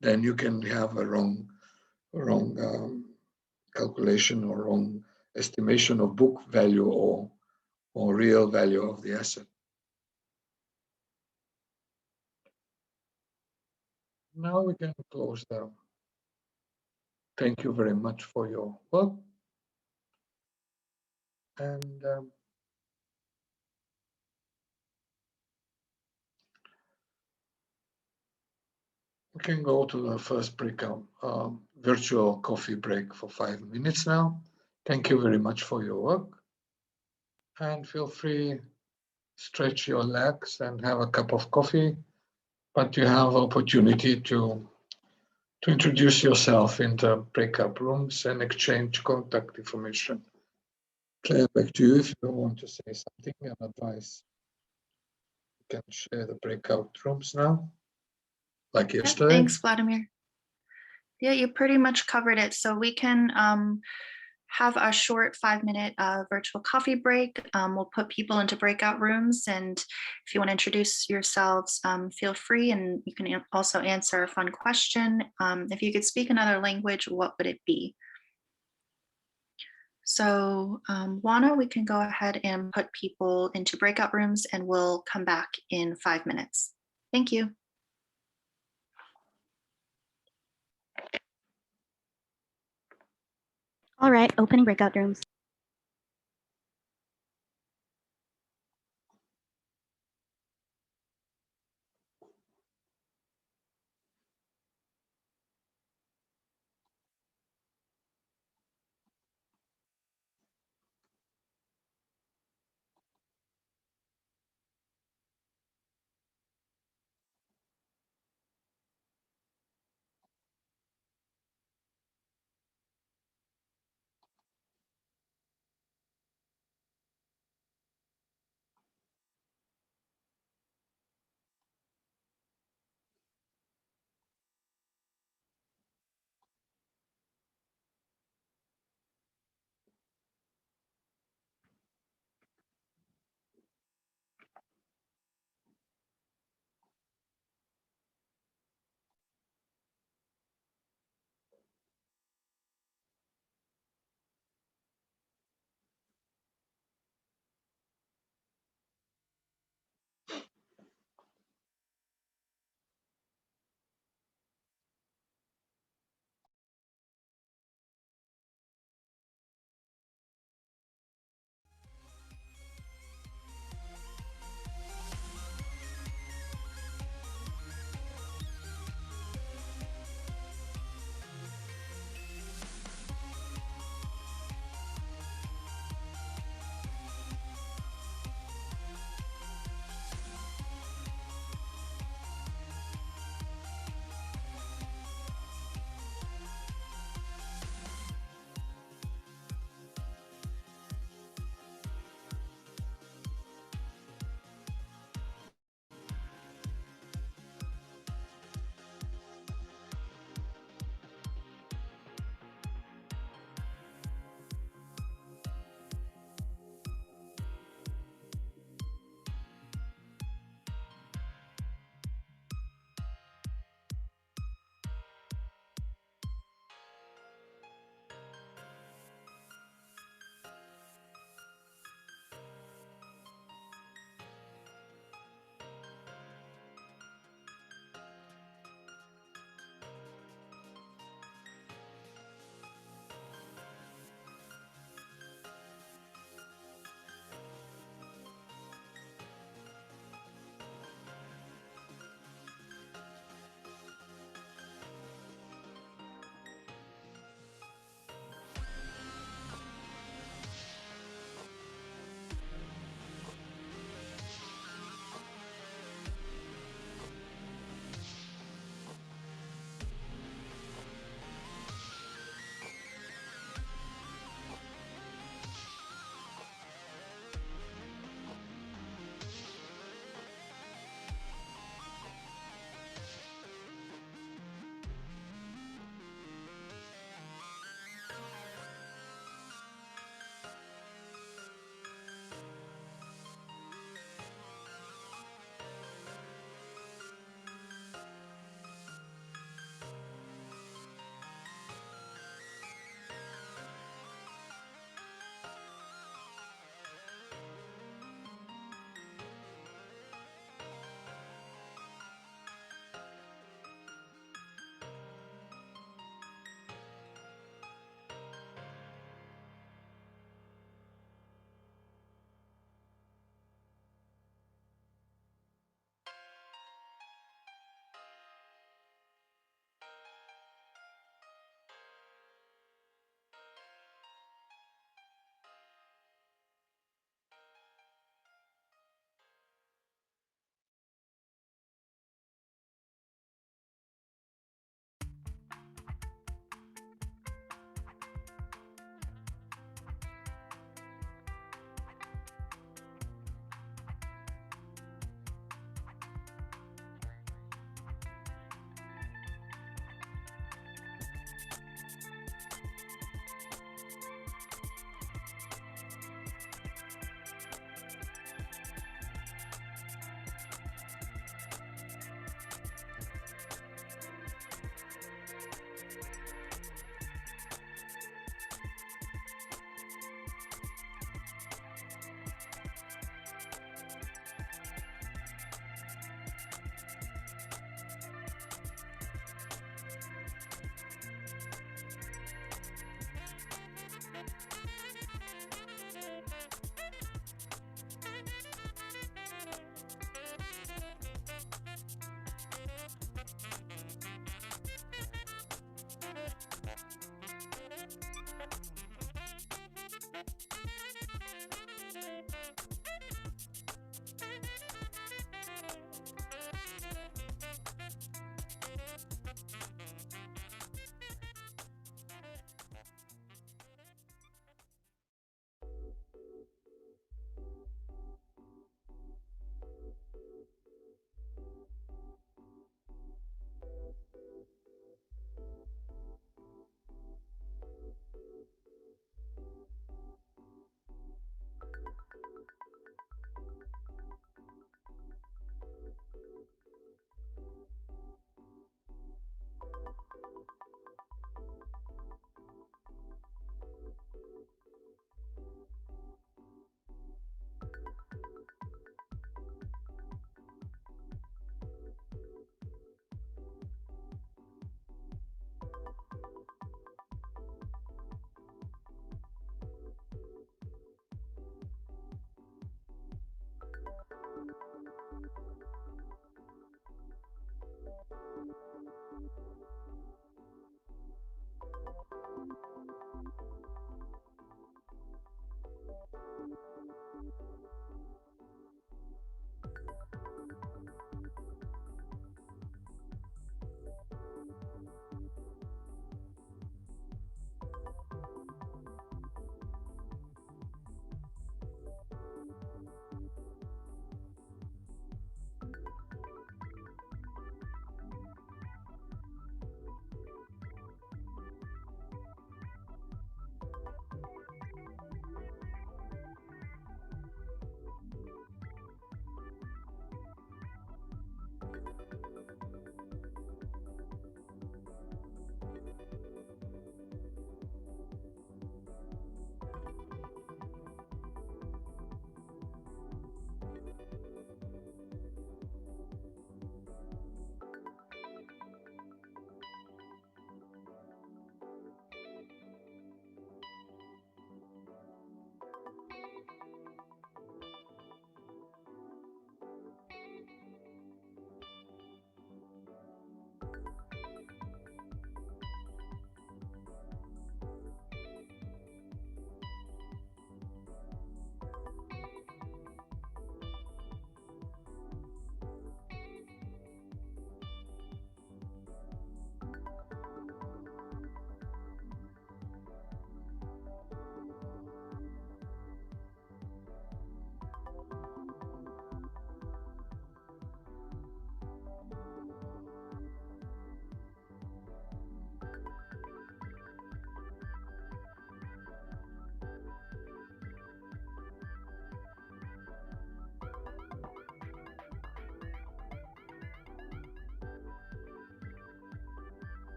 then you can have a wrong calculation or wrong estimation of book value or real value of the asset. Now we can close down. Thank you very much for your work. And we can go to the first breakout, virtual coffee break for 5 minutes now. Thank you very much for your work. And feel free, stretch your legs and have a cup of coffee. But you have opportunity to introduce yourself in the breakout rooms and exchange contact information. Claire, back to you if you want to say something and advice. You can share the breakout rooms now, like yesterday. Thanks, Vladimir. Yeah, you pretty much covered it. So we can have a short 5-minute virtual coffee break. We'll put people into breakout rooms. And if you want to introduce yourselves, feel free. And you can also answer a fun question. If you could speak another language, what would it be? So Juana, we can go ahead and put people into breakout rooms and we'll come back in 5 minutes. Thank you. All right, opening breakout rooms.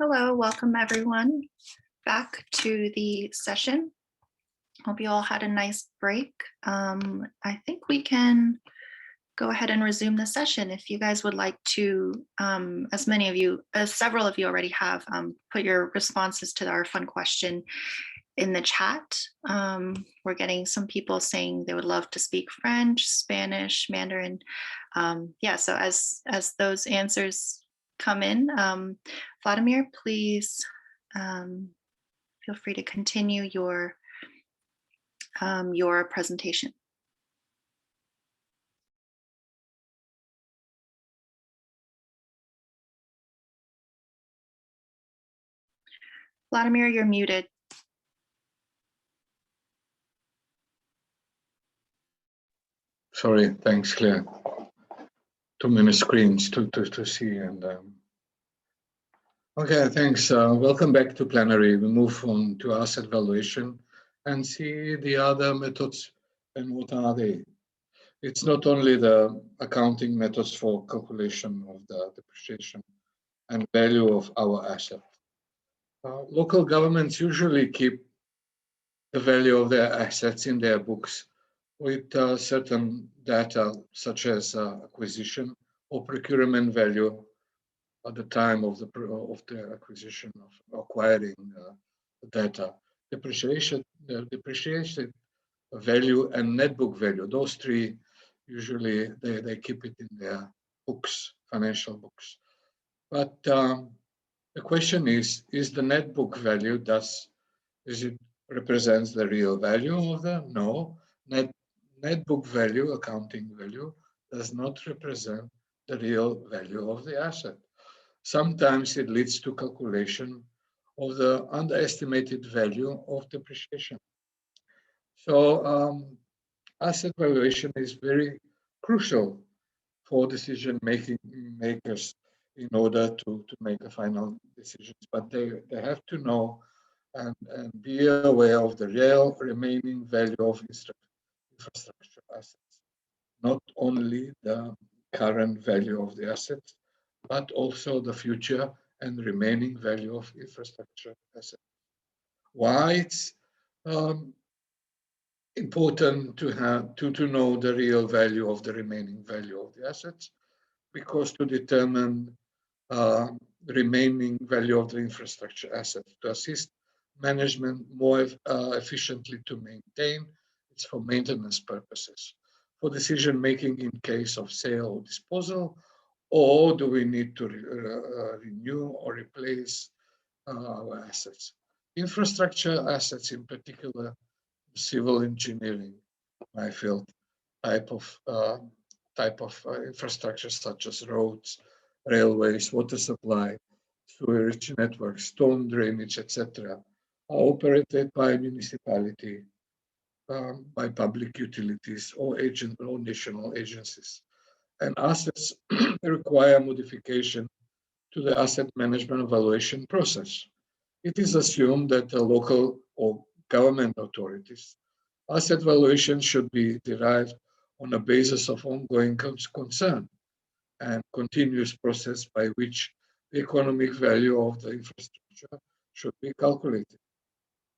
Hello, welcome everyone back to the session. Hope you all had a nice break. I think we can go ahead and resume the session. If you guys would like to, as several of you already have, put your responses to our fun question in the chat. We're getting some people saying they would love to speak French, Spanish, Mandarin. Yeah, so as those answers come in, Vladimir, please feel free to continue your presentation. Vladimir, you're muted. Sorry, thanks, Claire. Too many screens to see. And okay, thanks. Welcome back to plenary. We move on to asset valuation and see the other methods and what are they. It's not only the accounting methods for calculation of the depreciation and value of our asset. Local governments usually keep the value of their assets in their books with certain data such as acquisition or procurement value at the time of the acquisition of acquiring the data, depreciation value and net book value. Those three usually they keep it in their books, financial books. But the question is the net book value represents the real value of the? No, net book value, accounting value, does not represent the real value of the asset. Sometimes it leads to calculation of the underestimated value of depreciation. So asset valuation is very crucial for decision makers in order to make a final decisions, but they have to know and be aware of the real remaining value of infrastructure assets, not only the current value of the assets, but also the future and remaining value of infrastructure assets. Why it's important to know the real value of the remaining value of the assets, because to determine the remaining value of the infrastructure assets to assist management more efficiently to maintain. It's for maintenance purposes, for decision making in case of sale or disposal, or do we need to renew or replace our assets. Infrastructure assets, in particular, civil engineering, my field, type of infrastructure such as roads, railways, water supply, sewerage networks, storm drainage, etc., are operated by municipality, by public utilities or national agencies. And assets require modification to the asset management evaluation process. It is assumed that the local or government authorities asset valuation should be derived on a basis of ongoing concern and continuous process by which the economic value of the infrastructure should be calculated.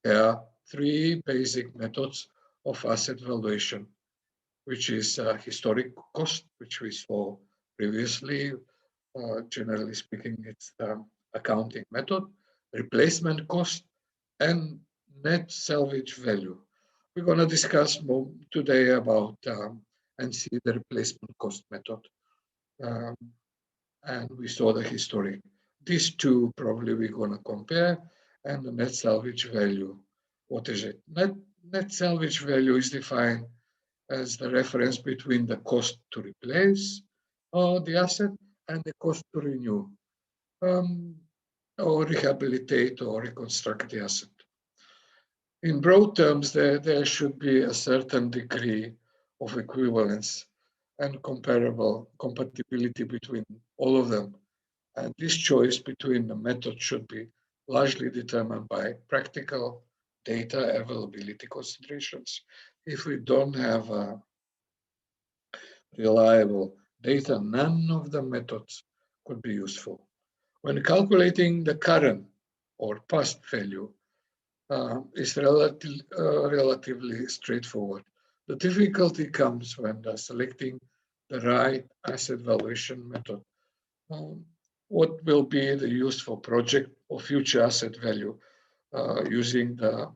There are three basic methods of asset valuation, which is historic cost, which we saw previously. Generally speaking, it's the accounting method, replacement cost, and net salvage value. We're going to discuss more today about and see the replacement cost method. And we saw the historic. These two probably we're going to compare, and the net salvage value. What is it? Net salvage value is defined as the reference between the cost to replace the asset and the cost to renew or rehabilitate or reconstruct the asset. In broad terms, there should be a certain degree of equivalence and compatibility between all of them. And this choice between the methods should be largely determined by practical data availability considerations. If we don't have reliable data, none of the methods could be useful. When calculating the current or past value is relatively straightforward. The difficulty comes when selecting the right asset valuation method. What will be the useful project or future asset value using the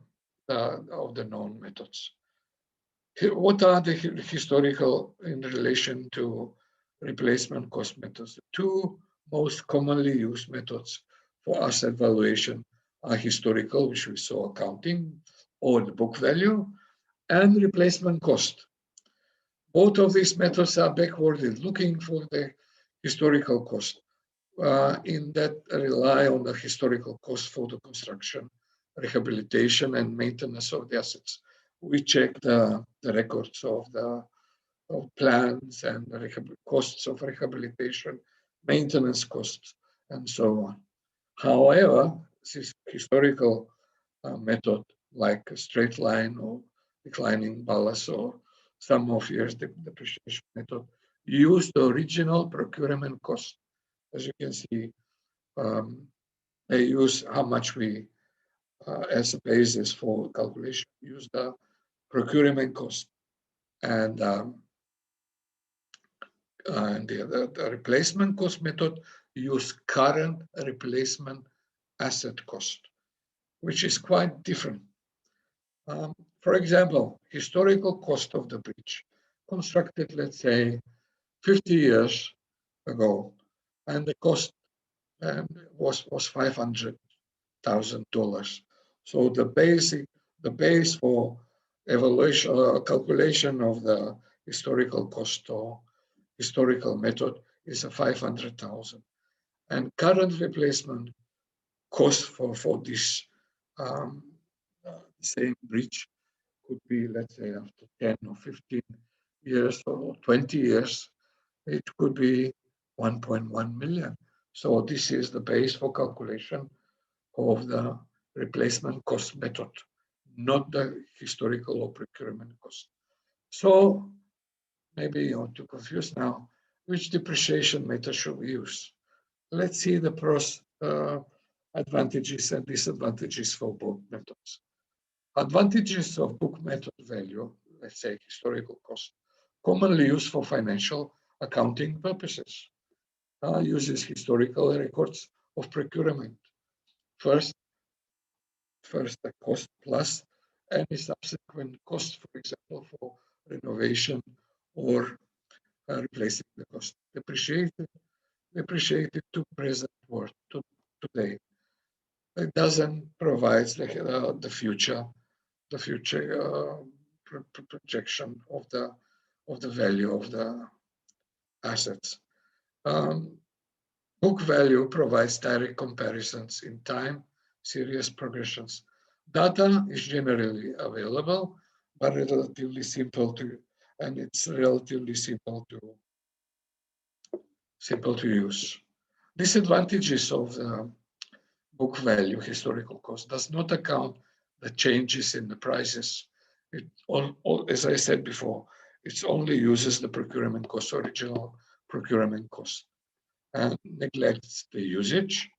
known methods? What are the historical in relation to replacement cost methods? The two most commonly used methods for asset valuation are historical, which we saw accounting, or the book value, and replacement cost. Both of these methods are backward looking for the historical cost, in that rely on the historical cost for the construction, rehabilitation, and maintenance of the assets. We check the records of the plans and the costs of rehabilitation, maintenance costs, and so on. However, this historical method, like a straight line or declining balance or sum of years depreciation method, use the original procurement cost. As you can see, they use how much we, as a basis for calculation, use the procurement cost. And the replacement cost method use current replacement asset cost, which is quite different. For example, historical cost of the bridge, constructed, let's say, 50 years ago, and the cost was $500,000. So the base for evaluation calculation of the historical cost or historical method is a 500,000, and current replacement cost for this same bridge could be, let's say, after 10 or 15 years or 20 years, it could be 1.1 million. So this is the base for calculation of the replacement cost method, not the historical or procurement cost. So maybe you want to confuse now, which depreciation method should we use? Let's see the pros, advantages and disadvantages for both methods. Advantages of book method value, let's say historical cost, commonly used for financial accounting purposes, uses historical records of procurement. First the cost plus any subsequent cost, for example, for renovation or replacing the cost. Depreciated to present worth, to today. It doesn't provide the future projection of the value of the assets. Book value provides direct comparisons in time, series progressions. Data is generally available, but relatively simple to, and it's relatively simple to use. Disadvantages of the book value historical cost does not account the changes in the prices. It as I said before, it only uses the procurement cost, original procurement cost, and neglects the usage,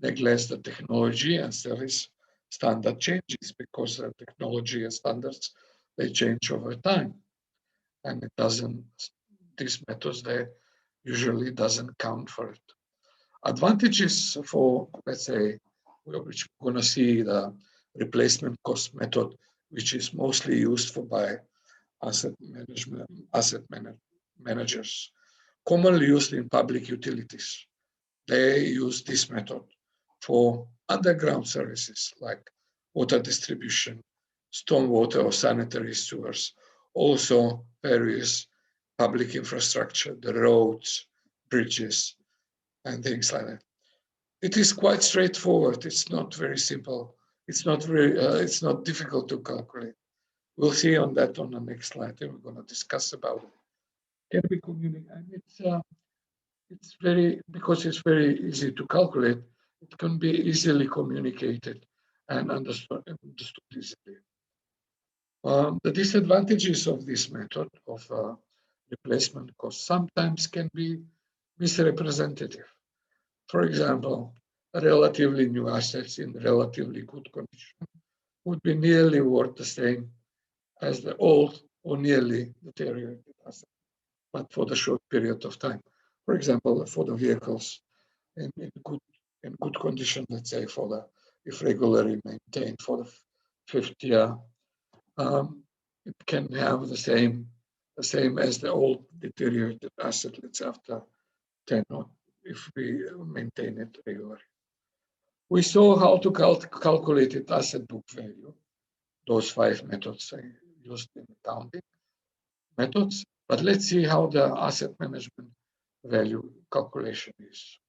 neglects the technology and service standard changes, because the technology and standards, they change over time. And it doesn't, these methods, they usually doesn't count for it. Advantages for, let's say, which we're going to see the replacement cost method, which is mostly used for by asset managers, commonly used in public utilities. They use this method for underground services like water distribution, stormwater or sanitary sewers, also various public infrastructure, the roads, bridges, and things like that. It is quite straightforward. It's not very simple. It's not difficult to calculate. We'll see on that on the next slide, and we're going to discuss about it. Can be communicated. It's very, because it's very easy to calculate, it can be easily communicated and understood easily. The disadvantages of this method of replacement cost sometimes can be misrepresentative. For example, relatively new assets in relatively good condition would be nearly worth the same as the old or nearly deteriorated asset, but for the short period of time. For example, for the vehicles in good condition, let's say if regularly maintained for the 5th year, it can have the same as the old deteriorated asset, let's say after 10 or if we maintain it regularly. We saw how to calculate it asset book value, those 5 methods used in accounting methods, but let's see how the asset management value calculation is.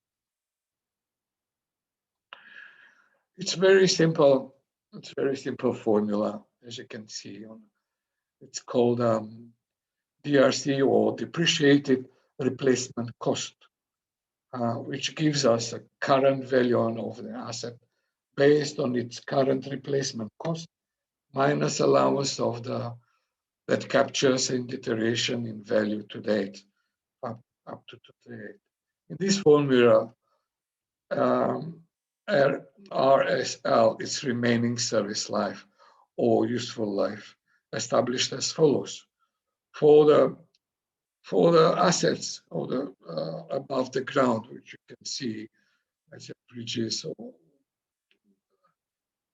It's very simple. It's very simple formula, as you can see. It's called DRC, or depreciated replacement cost, which gives us a current value of the asset based on its current replacement cost minus allowance of that captures in deterioration in value to date, up to today. In this formula, RSL is remaining service life or useful life, established as follows. For the assets or the above the ground, which you can see as bridges or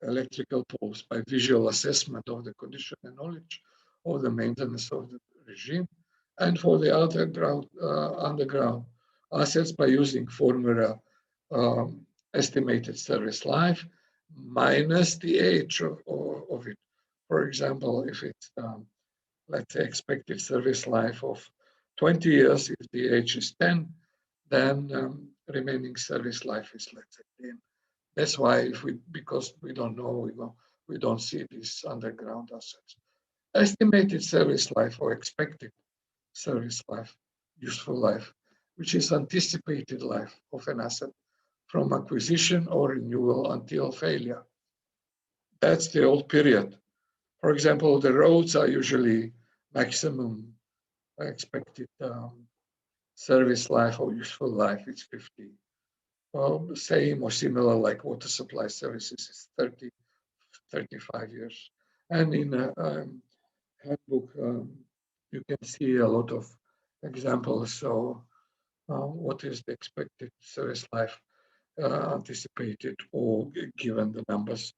electrical poles by visual assessment of the condition and knowledge of the maintenance of the regime, and for the underground assets by using formula estimated service life minus the age of it. For example, if it's let's say expected service life of 20 years, if the age is 10, then remaining service life is, let's say, 10. That's why because we don't know, we don't see these underground assets. Estimated service life or expected service life, useful life, which is anticipated life of an asset from acquisition or renewal until failure. That's the old period. For example, the roads are usually maximum expected service life or useful life is 50. Well, same or similar like water supply services is 30, 35 years. And in a handbook, you can see a lot of examples. So what is the expected service life anticipated or given the numbers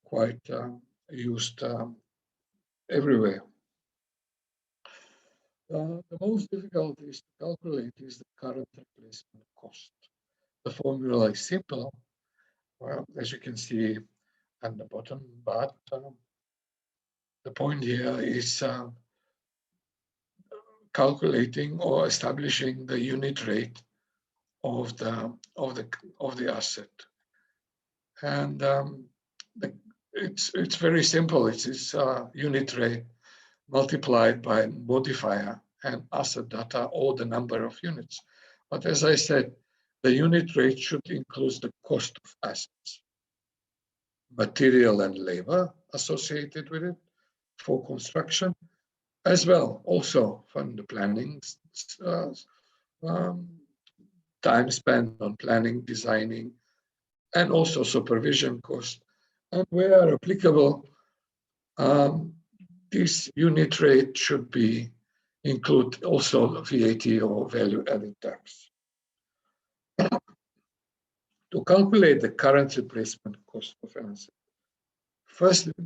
quite used everywhere. The most difficult is to calculate is the current replacement cost. The formula is simple, well, as you can see at the bottom, but the point here is calculating or establishing the unit rate of the asset, and it's very simple. It's unit rate multiplied by modifier and asset data or the number of units. But as I said, the unit rate should include the cost of assets, material and labor associated with it for construction, as well also from the planning, time spent on planning, designing, and also supervision cost. And where applicable, this unit rate should include also VAT or value-added tax. To calculate the current replacement cost of an asset, first we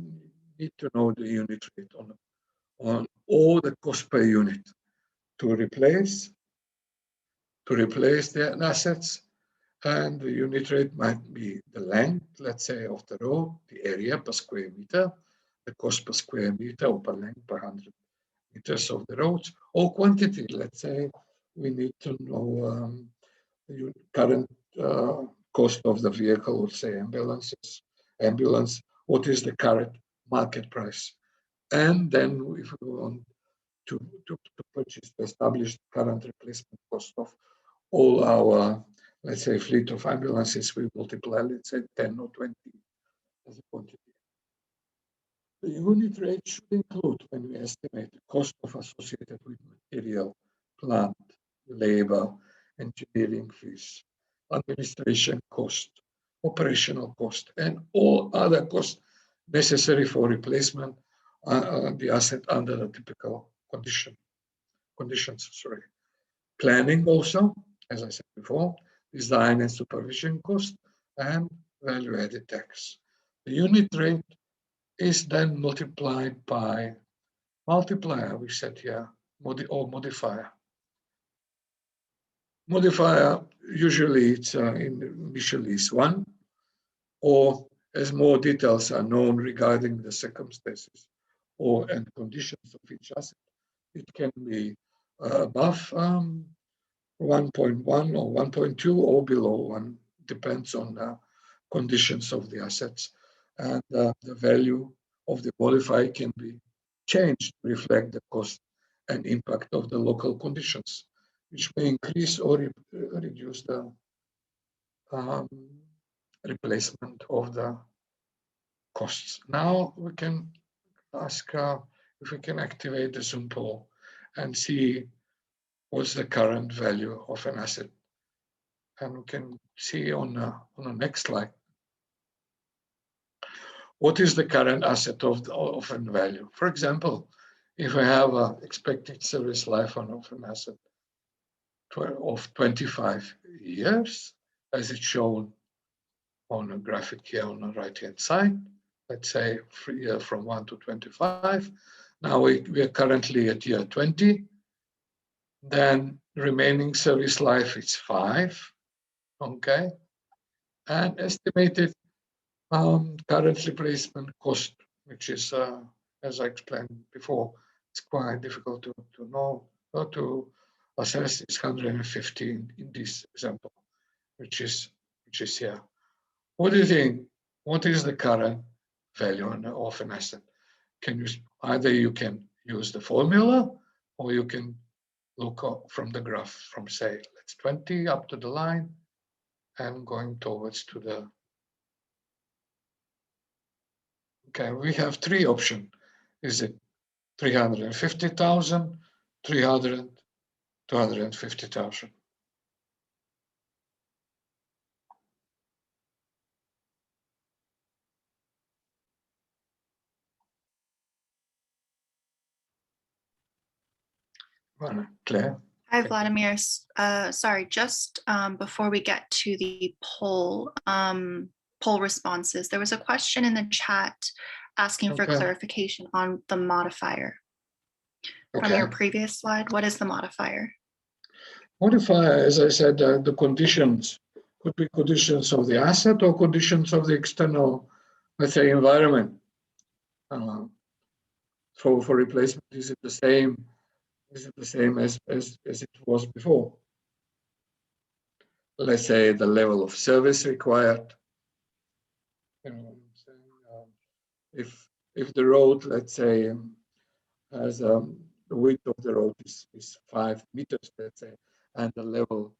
need to know the unit rate on all the cost per unit to replace the assets, and the unit rate might be the length, let's say, of the road, the area per square meter, the cost per square meter or per length per 100 meters of the roads, or quantity. Let's say we need to know the current cost of the vehicle, let's say ambulance, what is the current market price. And then if we want to purchase the established current replacement cost of all our, let's say, fleet of ambulances, we multiply, let's say, 10 or 20 as a quantity. The unit rate should include, when we estimate the cost of associated with material, plant, labor, engineering fees, administration cost, operational cost, and all other costs necessary for replacement the asset under the typical conditions. Sorry. Planning also, as I said before, design and supervision cost, and value-added tax. The unit rate is then multiplied by multiplier, we said here, or modifier. Modifier, usually it's initially is 1, or as more details are known regarding the circumstances and conditions of each asset, it can be above 1.1 or 1.2 or below 1, depends on the conditions of the assets. And the value of the modifier can be changed to reflect the cost and impact of the local conditions, which may increase or reduce the replacement of the costs. Now we can ask if we can activate the Zoom poll and see what's the current value of an asset. And we can see on the next slide, what is the current asset of an value. For example, if I have an expected service life of an asset of 25 years, as it's shown on a graphic here on the right-hand side, let's say from 1 to 25. Now we are currently at year 20. Then remaining service life is 5, okay? And estimated current replacement cost, which is, as I explained before, it's quite difficult to know or to assess. It's 150 in this example, which is here. What do you think? What is the current value of an asset? Either you can use the formula, or you can look up from the graph from, say, let's 20 up to the line and going towards to the. Okay, we have 3 options. Is it 350,000, 300, 250,000? Claire? Hi, Vladimir. Sorry, just before we get to the poll responses, there was a question in the chat asking for clarification on the modifier. From your previous slide, what is the modifier? Modifier, as I said, the conditions could be conditions of the asset or conditions of the external, let's say, environment. For replacement, is it the same? Is it the same as it was before? Let's say the level of service required. You know, if the road, let's say, has the width of the road is 5 meters, let's say, and the level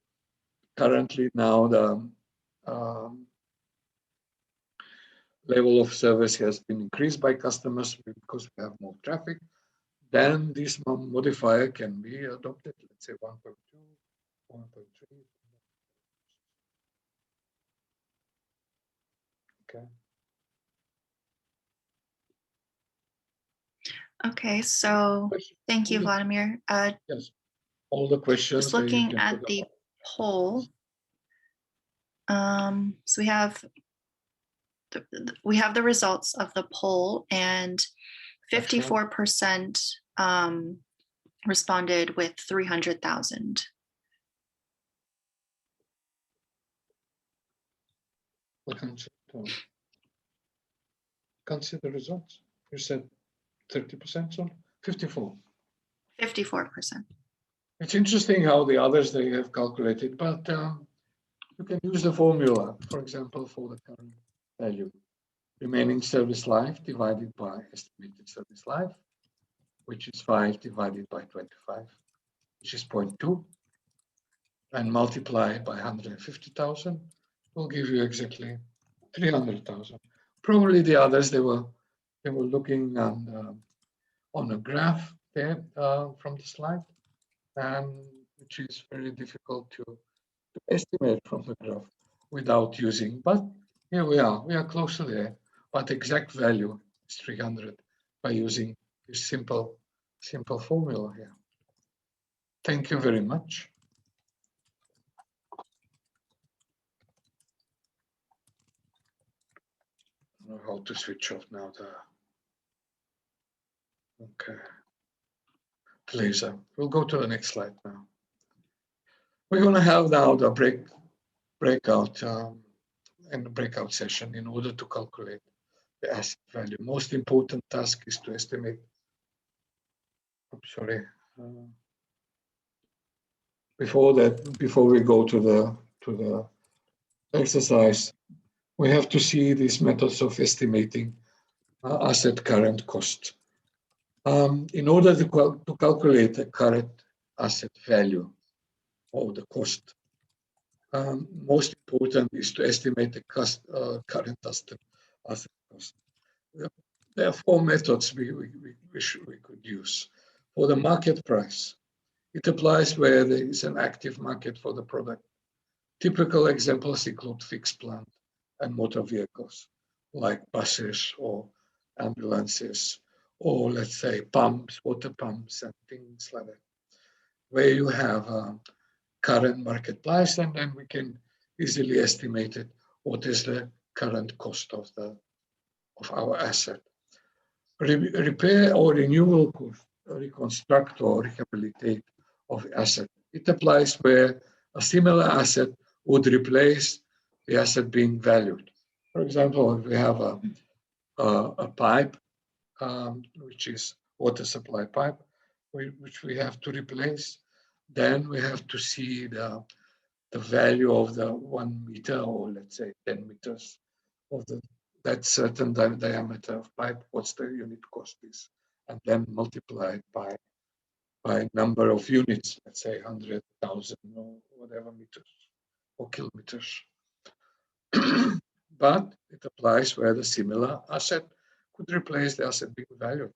currently now the level of service has been increased by customers because we have more traffic, then this modifier can be adopted, let's say 1.2, 1.3. Okay. Okay, so thank you, Vladimir. Yes, all the questions. Just looking at the poll. So we have the results of the poll, and 54% responded with 300,000. Can't see the results. You said 30%, so 54. 54%. It's interesting how the others they have calculated, but you can use the formula, for example, for the current value. Remaining service life divided by estimated service life, which is 5 divided by 25, which is 0.2, and multiply by 150,000 will give you exactly 300,000. Probably the others they were looking on a graph there from the slide, which is very difficult to estimate from the graph without using, but here we are close to there, but exact value is 300 by using this simple formula here. Thank you very much. I don't know how to switch off now the laser. We'll go to the next slide now. We're going to have now the breakout session in order to calculate the asset value. Most important task is to estimate. I'm sorry. Before we go to the exercise, we have to see these methods of estimating asset current cost. In order to calculate the current asset value or the cost, most important is to estimate the current asset cost. There are four methods we could use. For the market price, it applies where there is an active market for the product. Typical examples include fixed plant and motor vehicles, like buses or ambulances, or let's say pumps, water pumps, and things like that, where you have a current market price, and then we can easily estimate it, what is the current cost of our asset. Repair or renewal cost, reconstruct or rehabilitate of asset. It applies where a similar asset would replace the asset being valued. For example, if we have a pipe, which is water supply pipe, which we have to replace, then we have to see the value of the 1 meter, or let's say 10 meters of that certain diameter of pipe, what's the unit cost is, and then multiply it by number of units, let's say 100,000 or whatever meters or kilometers. But it applies where the similar asset could replace the asset being valued.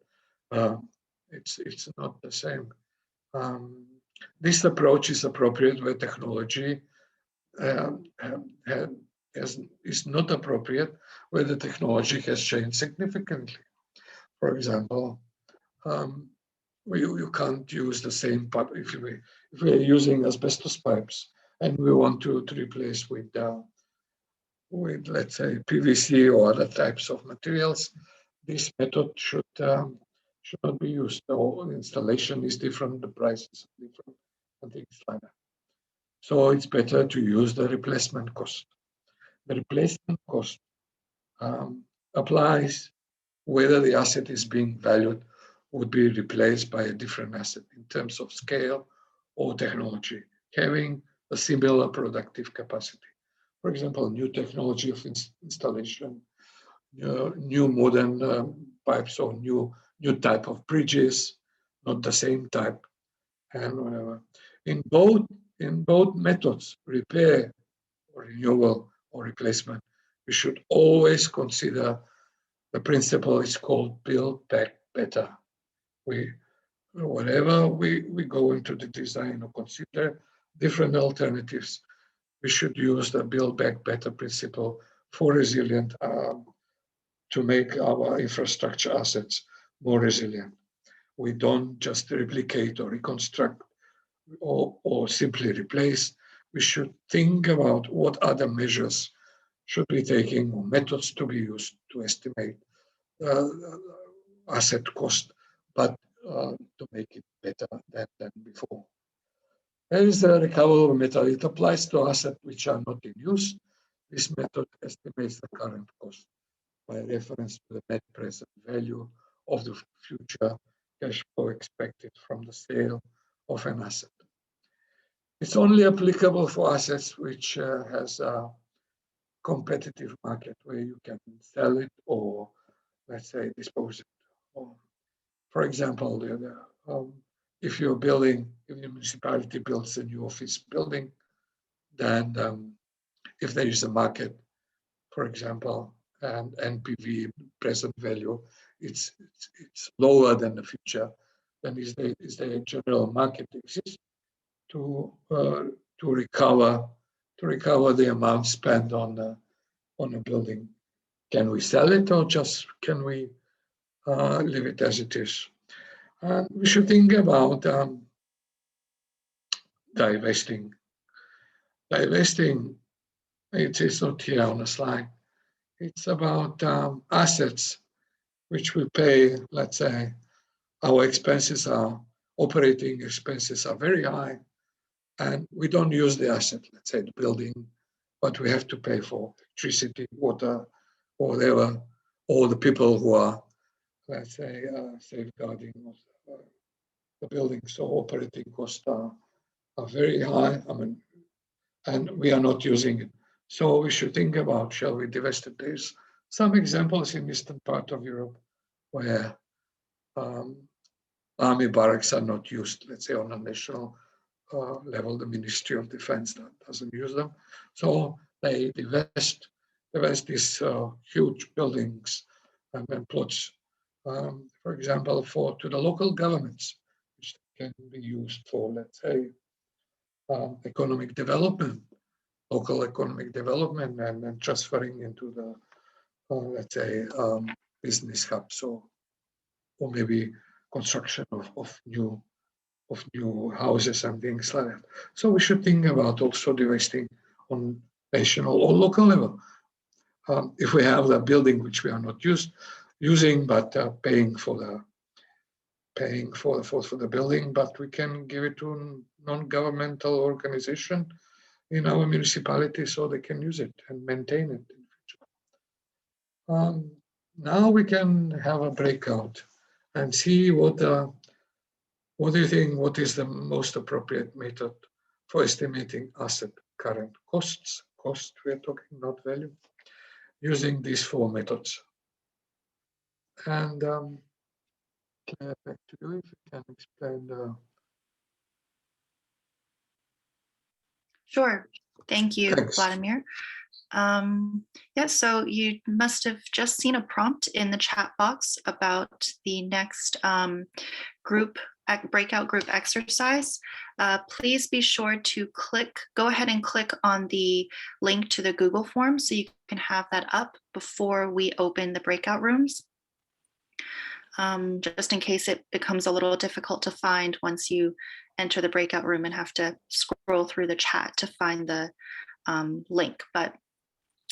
It's not the same. This approach is appropriate where technology is not appropriate where the technology has changed significantly. For example, you can't use the same pipe if we're using asbestos pipes and we want to replace with let's say PVC or other types of materials. This method should not be used. The installation is different, the price is different, and things like that. So it's better to use the replacement cost. The replacement cost applies whether the asset is being valued would be replaced by a different asset in terms of scale or technology, having a similar productive capacity. For example, new technology of installation, new modern pipes or new type of bridges, not the same type, and whatever. In both methods, repair or renewal or replacement, we should always consider the principle is called build back better. Whenever we go into the design or consider different alternatives, we should use the build back better principle for resilient to make our infrastructure assets more resilient. We don't just replicate or reconstruct or simply replace. We should think about what other measures should be taken or methods to be used to estimate asset cost, but to make it better than before. There is a recoverable method. It applies to assets which are not in use. This method estimates the current cost by reference to the net present value of the future cash flow expected from the sale of an asset. It's only applicable for assets which has a competitive market where you can sell it or, let's say, dispose it. For example, if the municipality builds a new office building, then if there is a market, for example, and NPV present value, it's lower than the future, then is there a general market exist to recover to recover the amount spent on a building. Can we sell it, or just can we leave it as it is? And we should think about divesting. Divesting, it is not here on the slide. It's about assets which we pay. Let's say our expenses are, operating expenses are very high, and we don't use the asset, let's say the building, but we have to pay for electricity, water, whatever, all the people who are, let's say, safeguarding the building. So operating costs are very high. I mean, and we are not using it. So we should think about, shall we divest it? There's some examples in eastern part of Europe where army barracks are not used, let's say on a national level, the Ministry of Defense doesn't use them. So they divest these huge buildings and plots, for example, to the local governments, which can be used for, let's say, economic development, local economic development, and transferring into the, let's say, business hubs, or maybe construction of new houses and things like that. So we should think about also divesting on national or local level. If we have a building which we are not using, but paying for the building, but we can give it to a non-governmental organization in our municipality so they can use it and maintain it in the future. Now we can have a breakout and see what do you think, what is the most appropriate method for estimating asset current costs? Cost, we're talking, not value, using these 4 methods. And Claire, back to you if you can explain the. Sure. Thank you, Thanks. Vladimir. Yeah, so you must have just seen a prompt in the chat box about the next breakout group exercise. Please be sure to go ahead and click on the link to the Google form so you can have that up before we open the breakout rooms. Just in case it becomes a little difficult to find once you enter the breakout room and have to scroll through the chat to find the link. But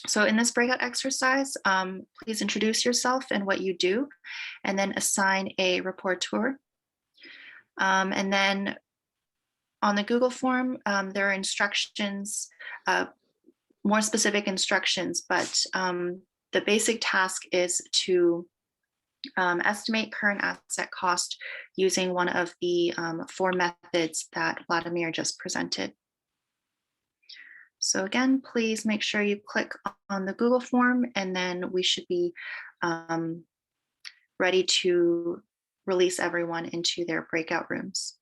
so in this breakout exercise, please introduce yourself and what you do, and then assign a rapporteur. And then on the Google form, there are instructions, more specific instructions, but the basic task is to estimate current asset cost using one of the 4 methods that Vladimir just presented. So again, please make sure you click on the Google form, and then we should be ready to release everyone into their breakout rooms.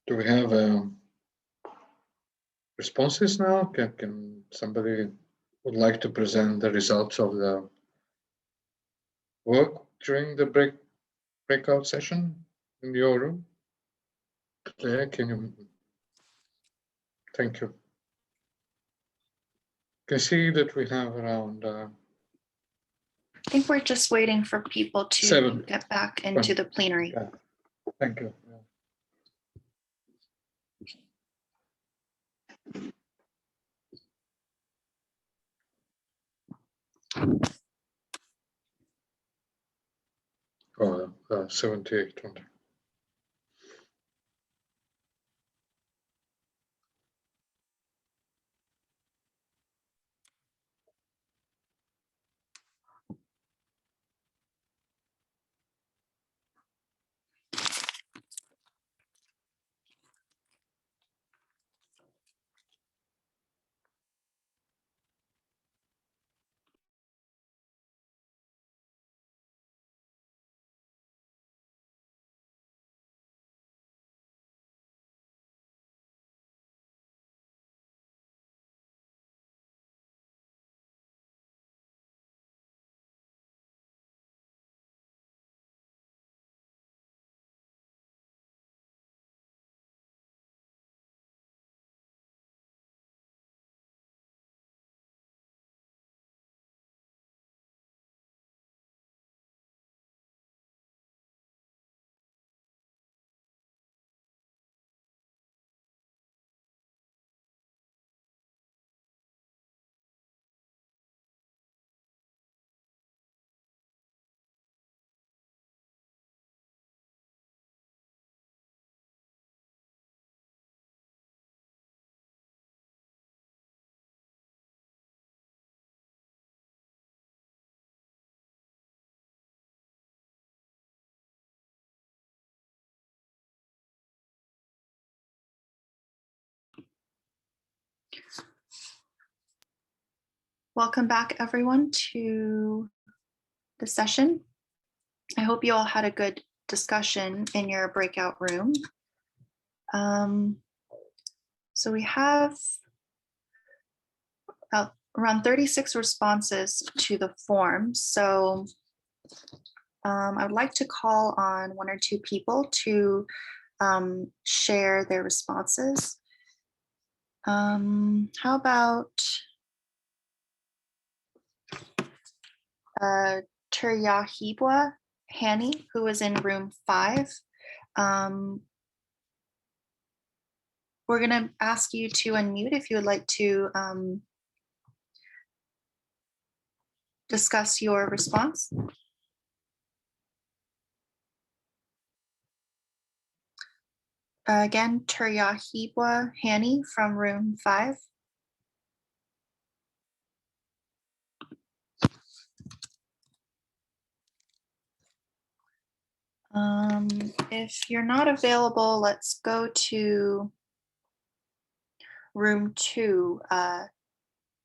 Do we have responses now? Can somebody would like to present the results of the work during the breakout session in your room? Claire, can you? Thank you. Can see that we have around I think we're just waiting for people to 7. get back into the plenary. Yeah. Thank you. Yeah. Oh, 78. Only. Welcome back, everyone, to the session. I hope you all had a good discussion in your breakout room. So we have around 36 responses to the form. So I would like to call on 1 or 2 people to share their responses. How about Turyahibwa Hani, who was in room 5. We're going to ask you to unmute if you would like to discuss your response. Again, Turyahibwa Hani from room 5. If you're not available, let's go to room 2,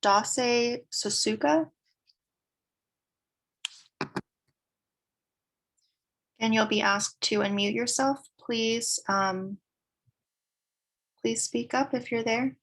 Dase Susuka. And you'll be asked to unmute yourself. Please, please speak up if you're there.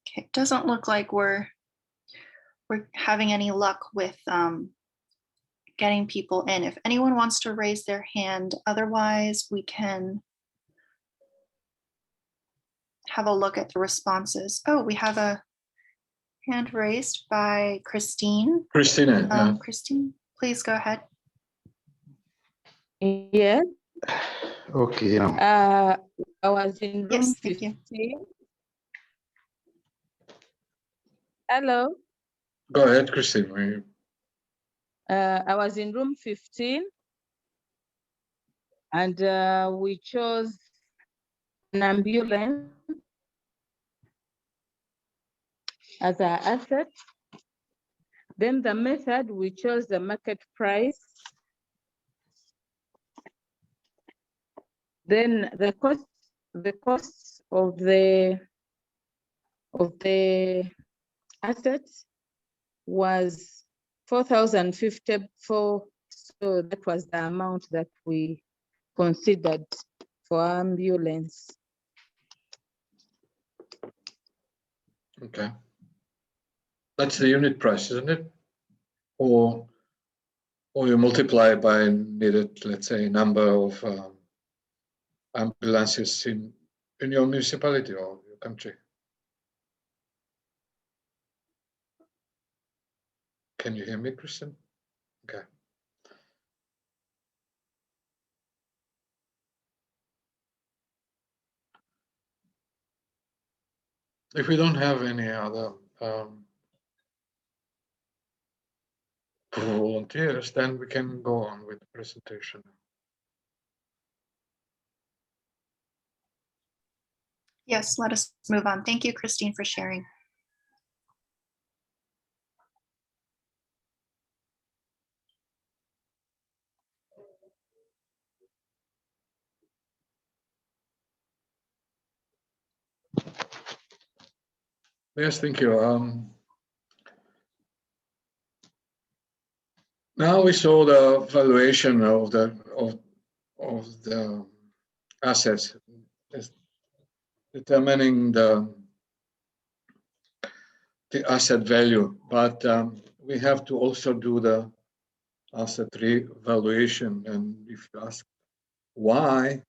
Okay, it doesn't look like we're having any luck with getting people in. If anyone wants to raise their hand, otherwise we can have a look at the responses. Oh, we have a hand raised by Christine. Christina. Yeah. Christine, please go ahead. Yes. Okay. I was in room Yes, thank 15. you. Hello. Go ahead, Christine. I was in room 15, and we chose an ambulance as our asset. Then the method, we chose the market price. Then the costs of the assets was 4,054. So that was the amount that we considered for ambulance. Okay. That's the unit price, isn't it? Or you multiply by needed, let's say, number of ambulances in your municipality or your country. Can you hear me, Kristen? Okay. If we don't have any other volunteers, then we can go on with the presentation. Yes, let us move on. Thank you, Christine, for sharing. Yes, thank you. Now we saw the valuation of the assets, determining the asset value, but we have to also do the asset revaluation. And if you ask why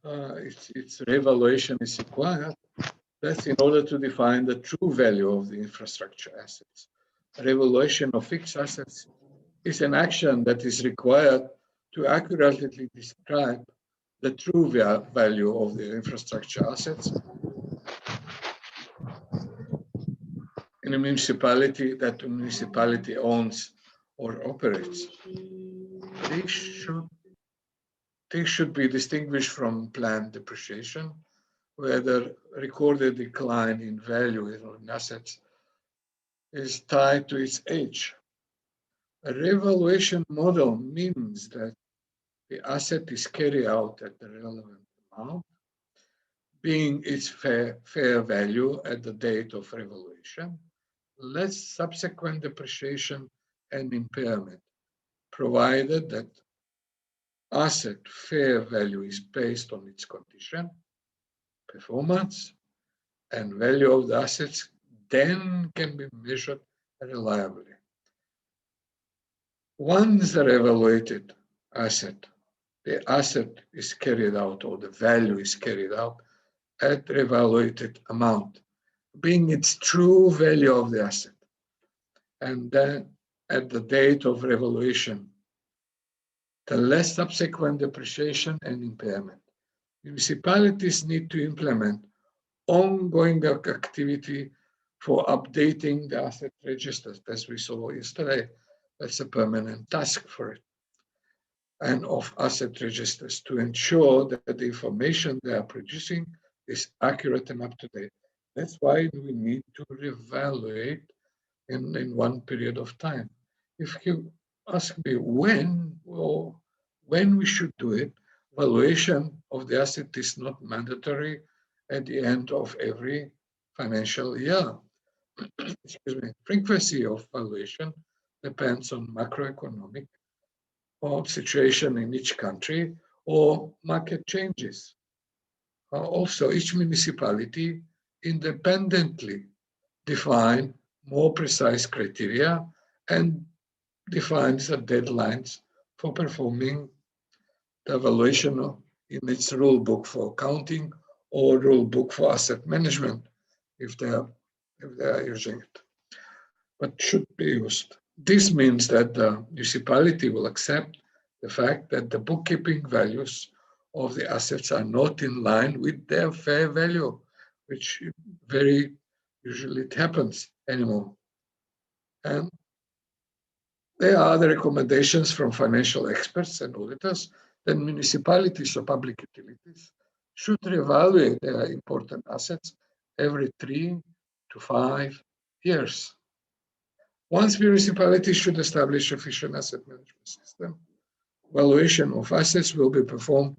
its revaluation is required, that's in order to define the true value of the infrastructure assets. Revaluation of fixed assets is an action that is required to accurately describe the true value of the infrastructure assets in a municipality that the municipality owns or operates. They should be distinguished from planned depreciation, where the recorded decline in value in assets is tied to its age. A revaluation model means that the asset is carried out at the relevant amount, being its fair value at the date of revaluation, less subsequent depreciation and impairment, provided that asset fair value is based on its condition, performance, and value of the assets, then can be measured reliably. Once the revaluated asset, the asset is carried out or the value is carried out at revaluated amount, being its true value of the asset, and then at the date of revaluation, the less subsequent depreciation and impairment. Municipalities need to implement ongoing activity for updating the asset registers, as we saw yesterday. That's a permanent task for it, and of asset registers to ensure that the information they are producing is accurate and up to date. That's why we need to reevaluate in one period of time. If you ask me when we should do it, valuation of the asset is not mandatory at the end of every financial year. Excuse me. Frequency of valuation depends on macroeconomic or situation in each country or market changes. Also, each municipality independently define more precise criteria and defines the deadlines for performing the evaluation in its rule book for accounting or rule book for asset management, if they are using it, but should be used. This means that the municipality will accept the fact that the bookkeeping values of the assets are not in line with their fair value, which very usually it happens anymore. And there are other recommendations from financial experts and auditors that municipalities or public utilities should reevaluate their important assets every 3 to 5 years. Once municipalities should establish efficient asset management system, valuation of assets will be performed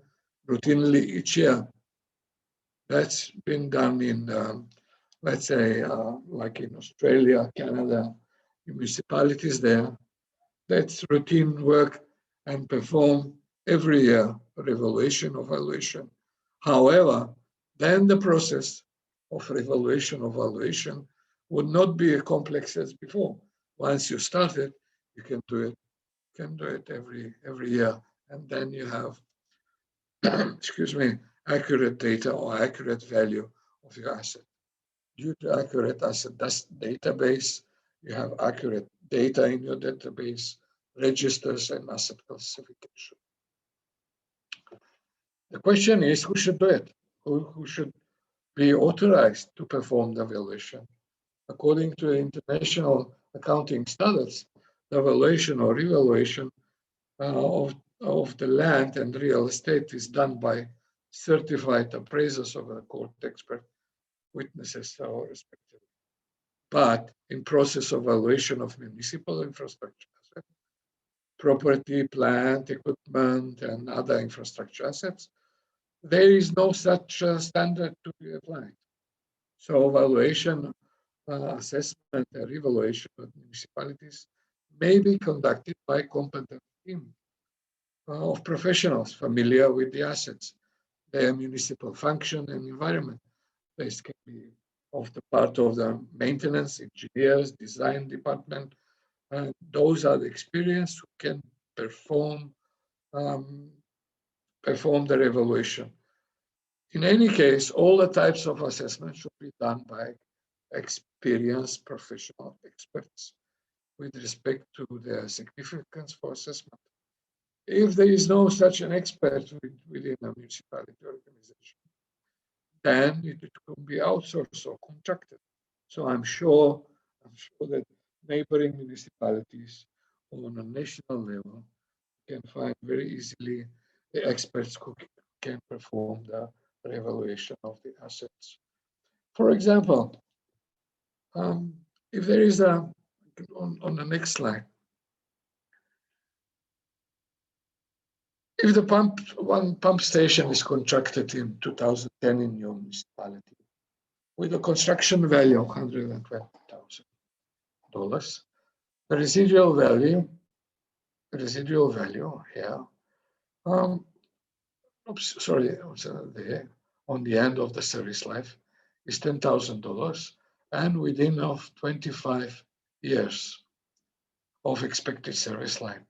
routinely each year. That's been done in, let's say, like in Australia, Canada, municipalities there. That's routine work and perform every year evaluation. However, then the process of evaluation would not be as complex as before. Once you start it, you can do it every year, and then you have excuse me, accurate data or accurate value of your asset. Due to accurate asset database, you have accurate data in your database, registers, and asset classification. The question is, who should do it? Who should be authorized to perform the evaluation? According to international accounting standards, the evaluation or revaluation of the land and real estate is done by certified appraisers of a court expert witnesses or respectively. But in process of evaluation of municipal infrastructure assets, property, plant, equipment, and other infrastructure assets, there is no such standard to be applied. So evaluation, assessment, and evaluation of municipalities may be conducted by competent team of professionals familiar with the assets, their municipal function and environment. This can be of the part of the maintenance, engineers, design department. Those are the experienced who can perform the evaluation. In any case, all the types of assessment should be done by experienced professional experts with respect to their significance for assessment. If there is no such an expert within a municipality organization, then it can be outsourced or contracted. So I'm sure that neighboring municipalities on a national level can find very easily the experts who can perform the evaluation of the assets. For example, if there is on the next slide, if the one pump station is constructed in 2010 in your municipality with a construction value of $120,000, the residual value here, there on the end of the service life is $10,000, and within of 25 years of expected service life.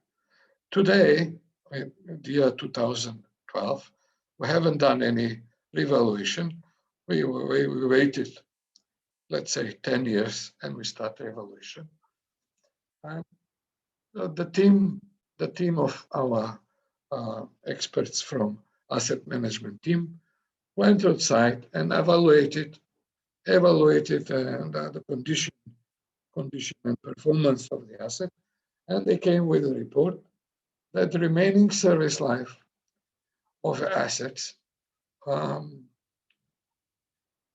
Today, in the year 2012, we haven't done any revaluation. We waited, let's say, 10 years, and we start the evaluation. And the team of our experts from asset management team went outside and evaluated the condition and performance of the asset, and they came with a report that the remaining service life of assets,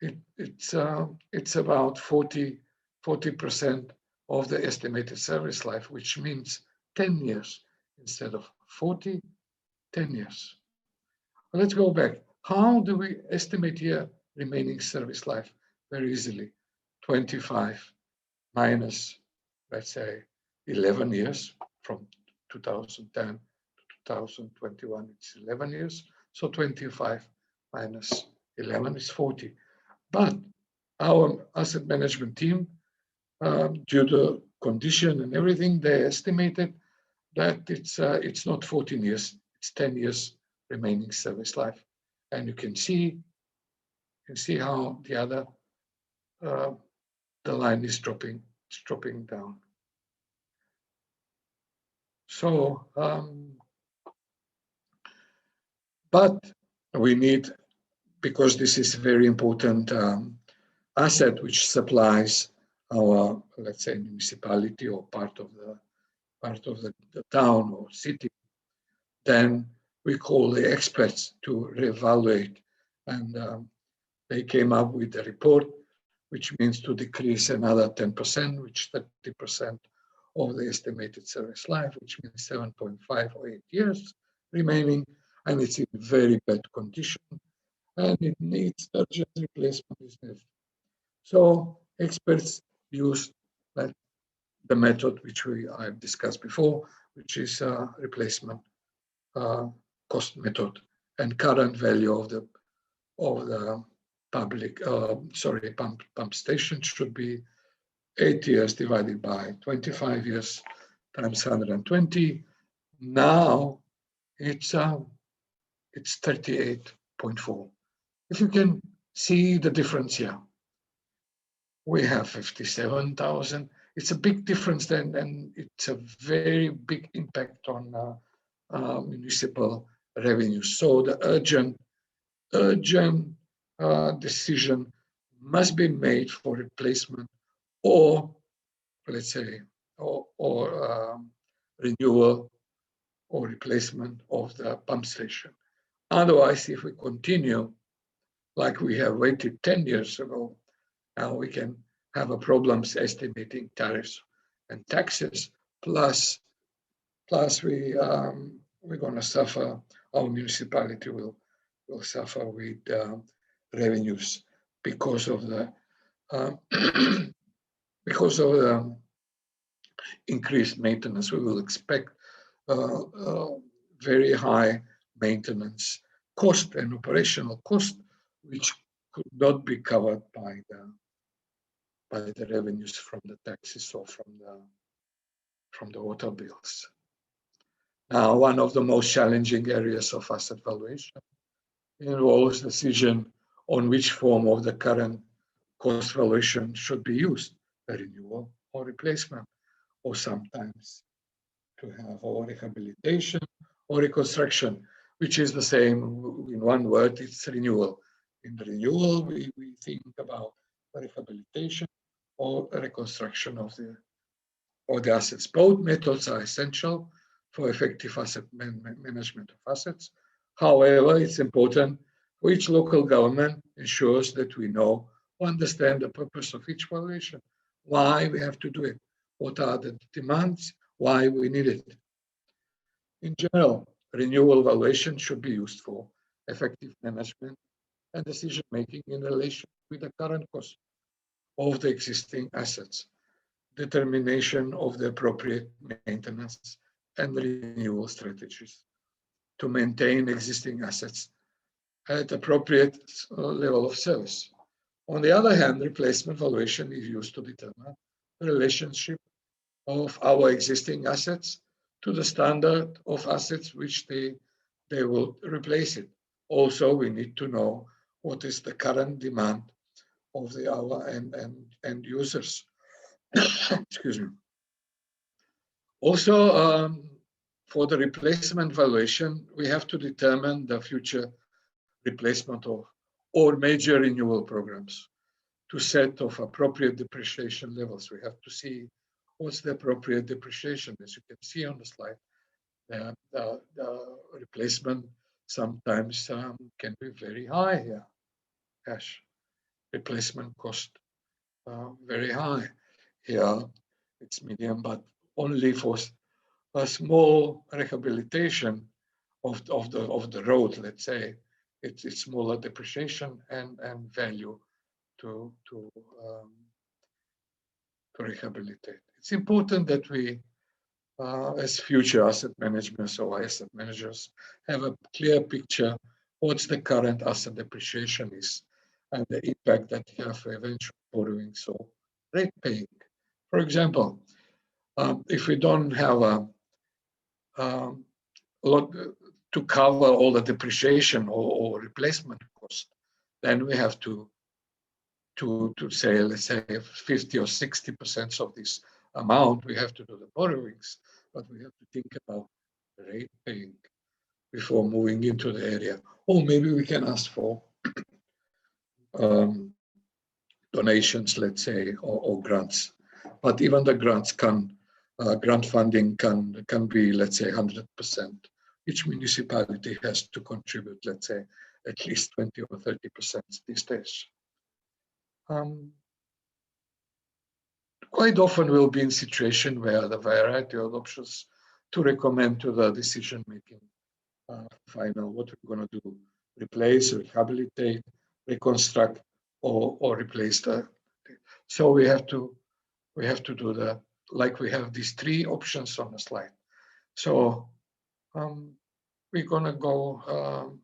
it's about 40% of the estimated service life, which means 10 years instead of 40, 10 years. Let's go back. How do we estimate here remaining service life? Very easily. 25 minus, let's say, 11 years from 2010 to 2021, it's 11 years. So 25 minus 11 is 40. But our asset management team, due to condition and everything, they estimated that it's not 14 years, it's 10 years remaining service life. And you can see how the other, the line is dropping down. So, but we need, because this is a very important asset which supplies our, let's say, municipality or part of the town or city, then we call the experts to reevaluate, and they came up with a report, which means to decrease another 10%, which 30% of the estimated service life, which means 7.5 or 8 years remaining. and it's in very bad condition, and it needs urgent replacement. So experts use the method which I've discussed before, which is replacement cost method, and current value of the pump station should be 8 years divided by 25 years times 120. Now it's 38.4. If you can see the difference here, we have 57,000. It's a big difference then, and it's a very big impact on municipal revenue. So the urgent decision must be made for replacement, or let's say, or renewal or replacement of the pump station. Otherwise, if we continue like we have waited 10 years ago, now we can have a problems estimating tariffs and taxes. Plus we're going to suffer. Our municipality will suffer with revenues because of the increased maintenance. We will expect very high maintenance cost and operational cost, which could not be covered by the revenues from the taxes or from the water bills. Now, one of the most challenging areas of asset valuation involves decision on which form of the current cost valuation should be used, a renewal or replacement, or sometimes to have or rehabilitation or reconstruction, which is the same in one word, it's renewal. In the renewal, we think about rehabilitation or reconstruction of the assets. Both methods are essential for effective asset management of assets. However, it's important for each local government ensures that we know, understand the purpose of each valuation, why we have to do it, what are the demands, why we need it. In general, renewal valuation should be used for effective management and decision-making in relation with the current cost of the existing assets, determination of the appropriate maintenance and renewal strategies to maintain existing assets at appropriate level of service. On the other hand, replacement valuation is used to determine the relationship of our existing assets to the standard of assets which they will replace it. Also, we need to know what is the current demand of our end users. Excuse me. Also, for the replacement valuation, we have to determine the future replacement of or major renewal programs to set of appropriate depreciation levels. We have to see what's the appropriate depreciation. As you can see on the slide, the replacement sometimes can be very high here. Cash replacement cost very high. Here it's medium, but only for a small rehabilitation of the road, let's say, it's smaller depreciation and value to rehabilitate. It's important that we, as future asset managers or asset managers, have a clear picture what's the current asset depreciation is and the impact that you have for eventual borrowing, so rate paying. For example, if we don't have a lot to cover all the depreciation or replacement cost, then we have to say, let's say 50 or 60% of this amount, we have to do the borrowings, but we have to think about rate paying before moving into the area. Or maybe we can ask for donations, let's say, or grants. But even the grants grant funding can be, let's say, 100%. Each municipality has to contribute, let's say, at least 20 or 30% these days. Quite often we'll be in a situation where the variety of options to recommend to the decision-making final, what we're going to do: replace, rehabilitate, reconstruct, or replace the. So we have to do the, like we have these three options on the slide. So we're going to go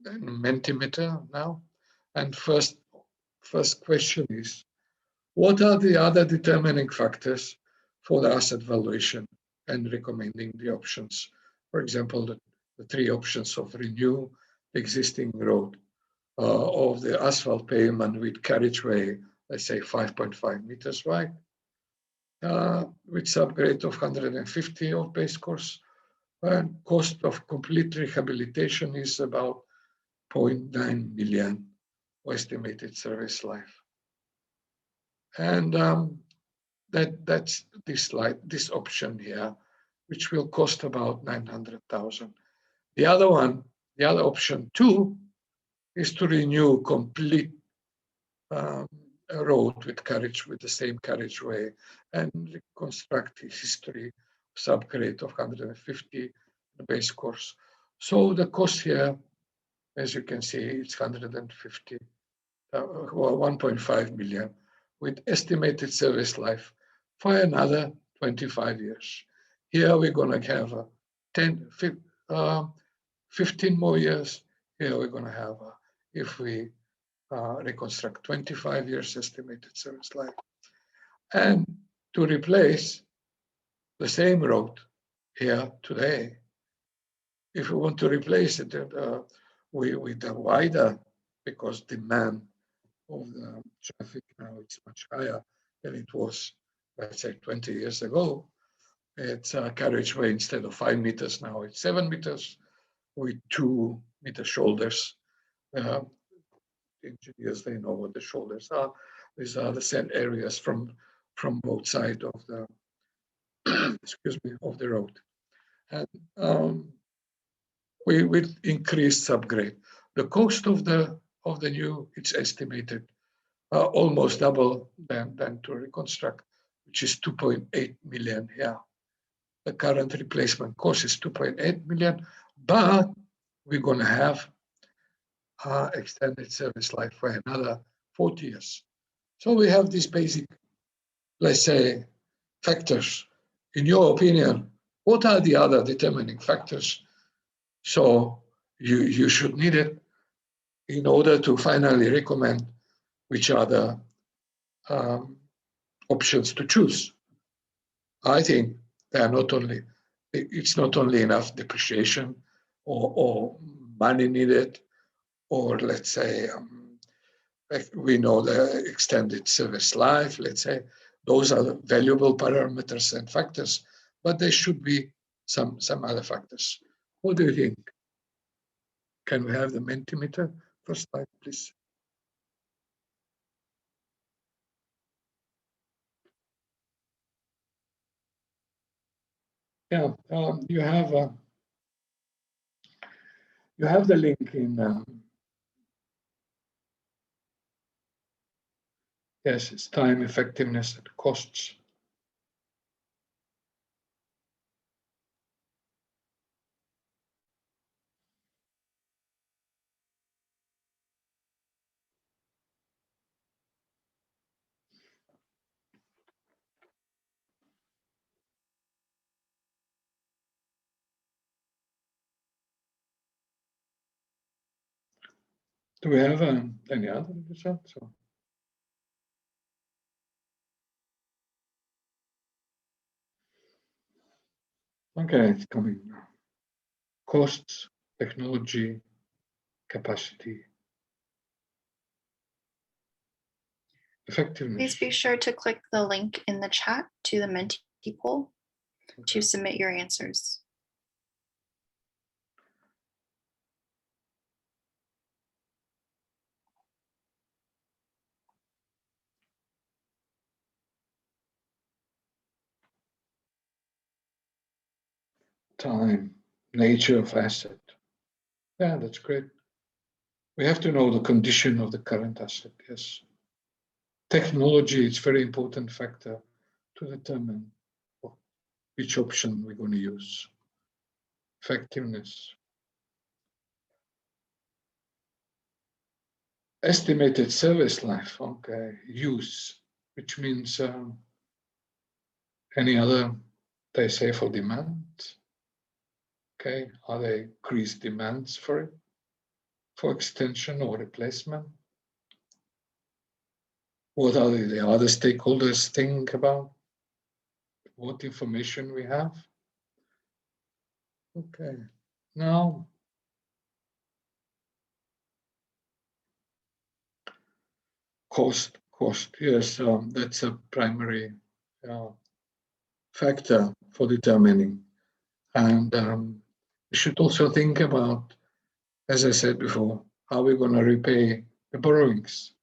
Mentimeter now, and first question is, what are the other determining factors for the asset valuation and recommending the options? For example, the three options of renew existing road, of the asphalt pavement with carriageway, let's say 5.5 meters wide, with subgrade of 150 of base course, and cost of complete rehabilitation is about 0.9 million estimated service life. And that's this option here, which will cost about 900,000. The other option 2 is to renew complete road with the same carriageway and reconstruct the history subgrade of 150 the base course. So the cost here, as you can see, it's 150, 1.5 million, with estimated service life for another 25 years. Here we're going to have 15 more years. Here we're going to have, if we reconstruct, 25 years estimated service life. And to replace the same road here today, if we want to replace it with a wider, because demand of the traffic now it's much higher than it was, let's say, 20 years ago. It's a carriageway, instead of 5 meters, now it's 7 meters with 2 meter shoulders. Engineers, they know what the shoulders are. These are the sand areas from both sides of the excuse me, of the road. And we will increase subgrade. The cost of the new, it's estimated almost double than to reconstruct, which is 2.8 million here. The current replacement cost is 2.8 million, but we're going to have extended service life for another 40 years. So we have these basic, let's say, factors. In your opinion, what are the other determining factors? So you should need it in order to finally recommend which are the options to choose. I think they are it's not only enough depreciation or money needed, or let's say, we know the extended service life, let's say, those are the valuable parameters and factors, but there should be some other factors. What do you think? Can we have the Mentimeter first slide, please? Yeah, you have the link in. Yes, it's time, effectiveness, and costs. Do we have any other results? Okay, it's coming now. Costs, technology, capacity, effectiveness. Please be sure to click the link in the chat to the Menti poll to submit your answers. Time, nature of asset. Yeah, that's great. We have to know the condition of the current asset, yes. Technology is a very important factor to determine which option we're going to use. effectiveness. Estimated service life, okay, use, which means any other, they say, for demand. Okay, are there increased demands for it, for extension or replacement? What are the other stakeholders think about? What information we have? Okay, now cost, yes, that's a primary factor for determining. And we should also think about, as I said before, how we're going to repay the borrowings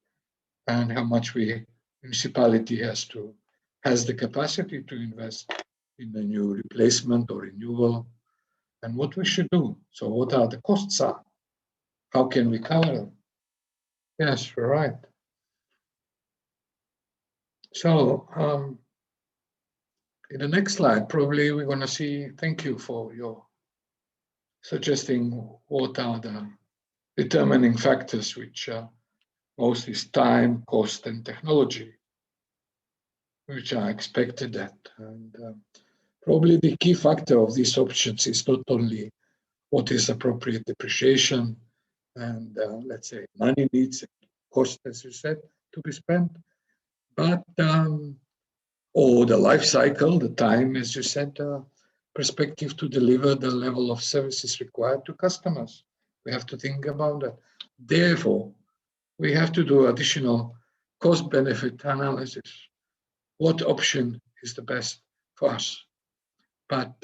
and how much municipality has the capacity to invest in a new replacement or renewal, and what we should do. So what are the costs are? How can we cover them? Yes, you're right. So in the next slide, probably we're going to see, thank you for your suggesting what are the determining factors, which most is time, cost, and technology, which are expected that. And probably the key factor of these options is not only what is appropriate depreciation and let's say money needs, cost, as you said, to be spent, but or the life cycle, the time, as you said, perspective to deliver the level of services required to customers. We have to think about that. Therefore, we have to do additional cost-benefit analysis. What option is the best for us? But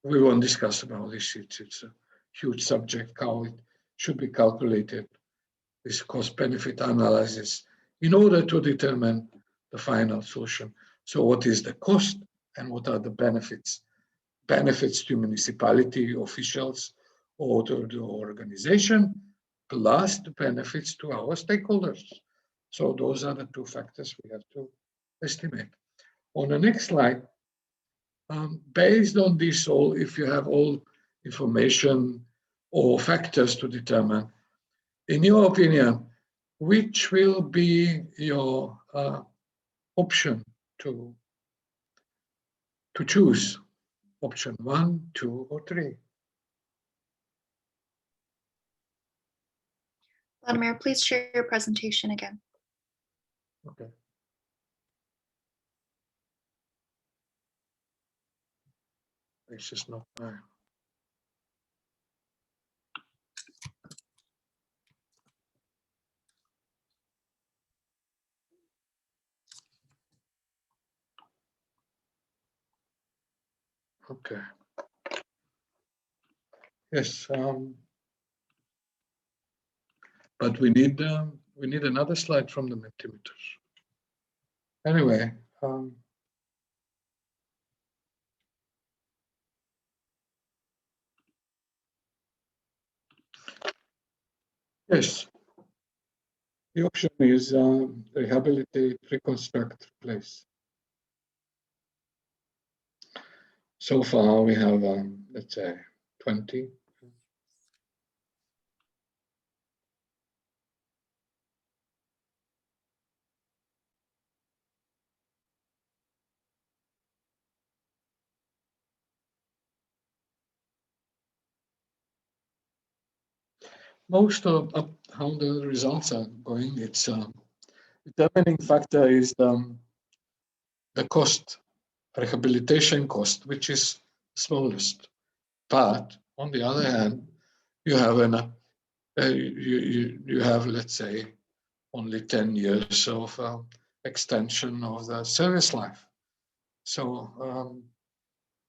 we won't discuss about this. It's a huge subject, how it should be calculated, this cost-benefit analysis, in order to determine the final solution. So what is the cost and what are the benefits? Benefits to municipality officials or to the organization, plus the benefits to our stakeholders. So those are the two factors we have to estimate. On the next slide, based on this all, if you have all information or factors to determine, in your opinion, which will be your option to choose? Option 1, 2, or 3? Vladimir, please share your presentation again. Okay. This is not mine. Okay. Yes, but we need another slide from the Mentimeters. Anyway, yes, the option is rehabilitate, reconstruct, replace. So far, we have, let's say, 20. Most of how the results are going, it's determining factor is the cost, rehabilitation cost, which is smallest. But on the other hand, you have you have, let's say, only 10 years of extension of the service life. So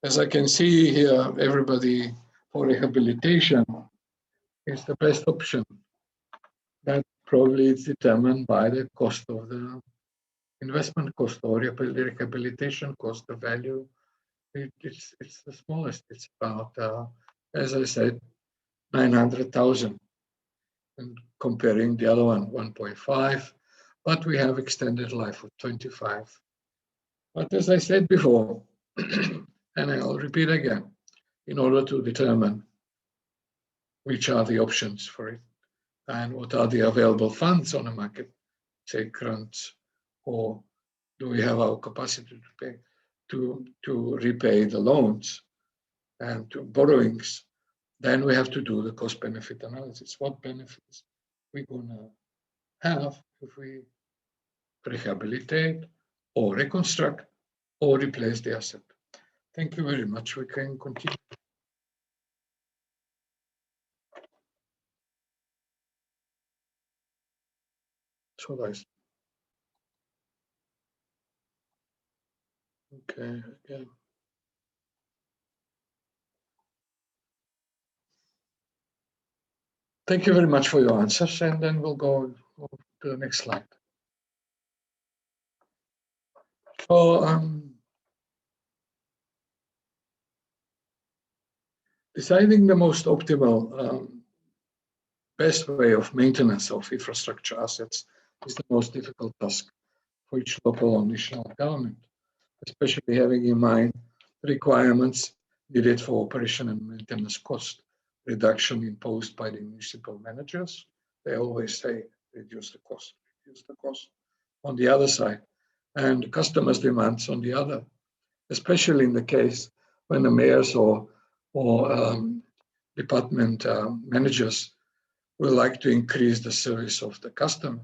as I can see here, everybody for rehabilitation is the best option. That probably is determined by the cost of the investment cost or rehabilitation cost, the value. It's the smallest. It's about, as I said, 900,000. And comparing the other one, 1.5, but we have extended life of 25. But as I said before, and I'll repeat again, in order to determine which are the options for it and what are the available funds on the market, say grants, or do we have our capacity to pay to repay the loans and to borrowings. Then we have to do the cost benefit analysis. What benefits we're gonna have if we rehabilitate or reconstruct or replace the asset. Thank you very much. We can continue. So nice. Okay, again. Thank you very much for your answers, and then we'll go to the next slide. So, deciding the most optimal best way of maintenance of infrastructure assets is the most difficult task for each local or national government, especially having in mind requirements needed for operation and maintenance cost reduction imposed by the municipal managers. They always say, reduce the cost on the other side, and customers' demands on the other, especially in the case when the mayors or department managers will like to increase the service of the customer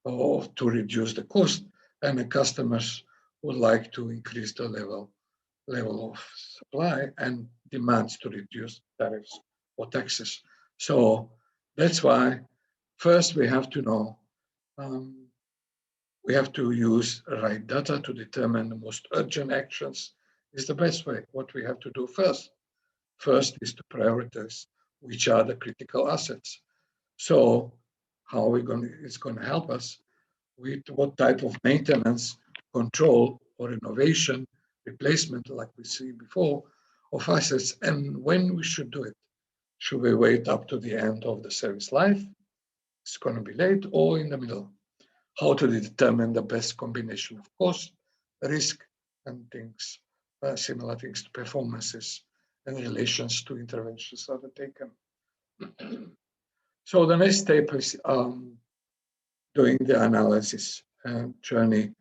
or to reduce the cost, and the customers would like to increase the level of supply and demands to reduce tariffs or taxes. So that's why first we have to know, we have to use right data to determine the most urgent actions is the best way. What we have to do first is to prioritize which are the critical assets. So how it's going to help us with what type of maintenance, control, or innovation, replacement, like we see before, of assets, and when we should do it. Should we wait up to the end of the service life? It's going to be late, or in the middle. How to determine the best combination of cost, risk, and things, similar things to performances and relations to interventions that are taken. So the next step is doing the analysis journey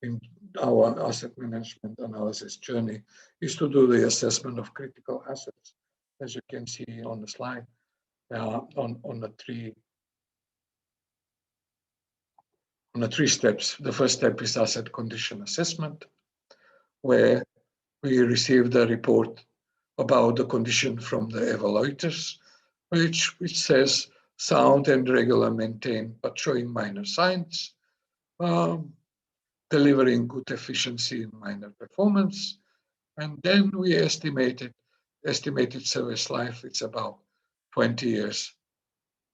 in our asset management analysis journey is to do the assessment of critical assets, as you can see on the slide, on the three steps. The first step is asset condition assessment, where we receive the report about the condition from the evaluators, which says sound and regular maintained, but showing minor signs, delivering good efficiency in minor performance. And then we estimated service life, it's about 20 years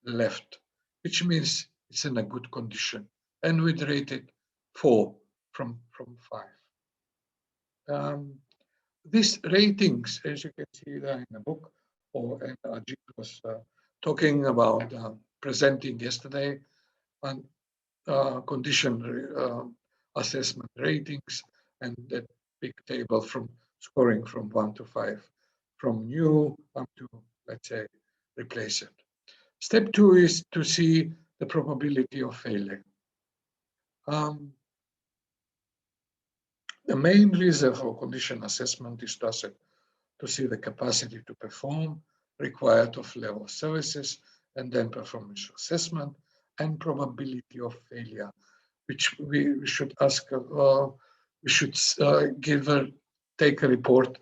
left, which means it's in a good condition. And we'd rate it 4 from 5. These ratings, as you can see there in the book, and Ajit was talking about presenting yesterday on condition assessment ratings, and that big table from scoring from 1 to 5, from new up to, let's say, replace it. Step 2 is to see the probability of failure. The main reason for condition assessment is to see the capacity to perform required of level of services, and then performance assessment and probability of failure, which we should ask, we should take a report.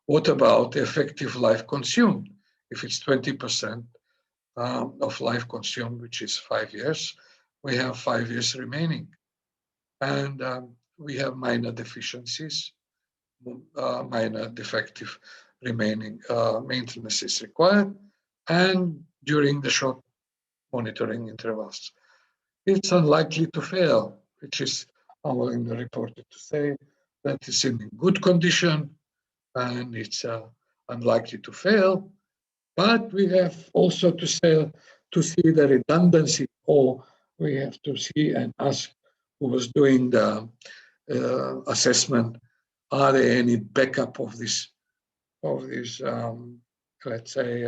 What about effective life consumed? If it's 20% of life consumed, which is 5 years, we have 5 years remaining. And we have minor deficiencies, minor defective remaining maintenance is required, and during the short monitoring intervals. It's unlikely to fail, which is our in the report to say that it's in good condition and it's unlikely to fail. But we have also to see the redundancy, or we have to see and ask who was doing the assessment, are there any backup of this these, let's say,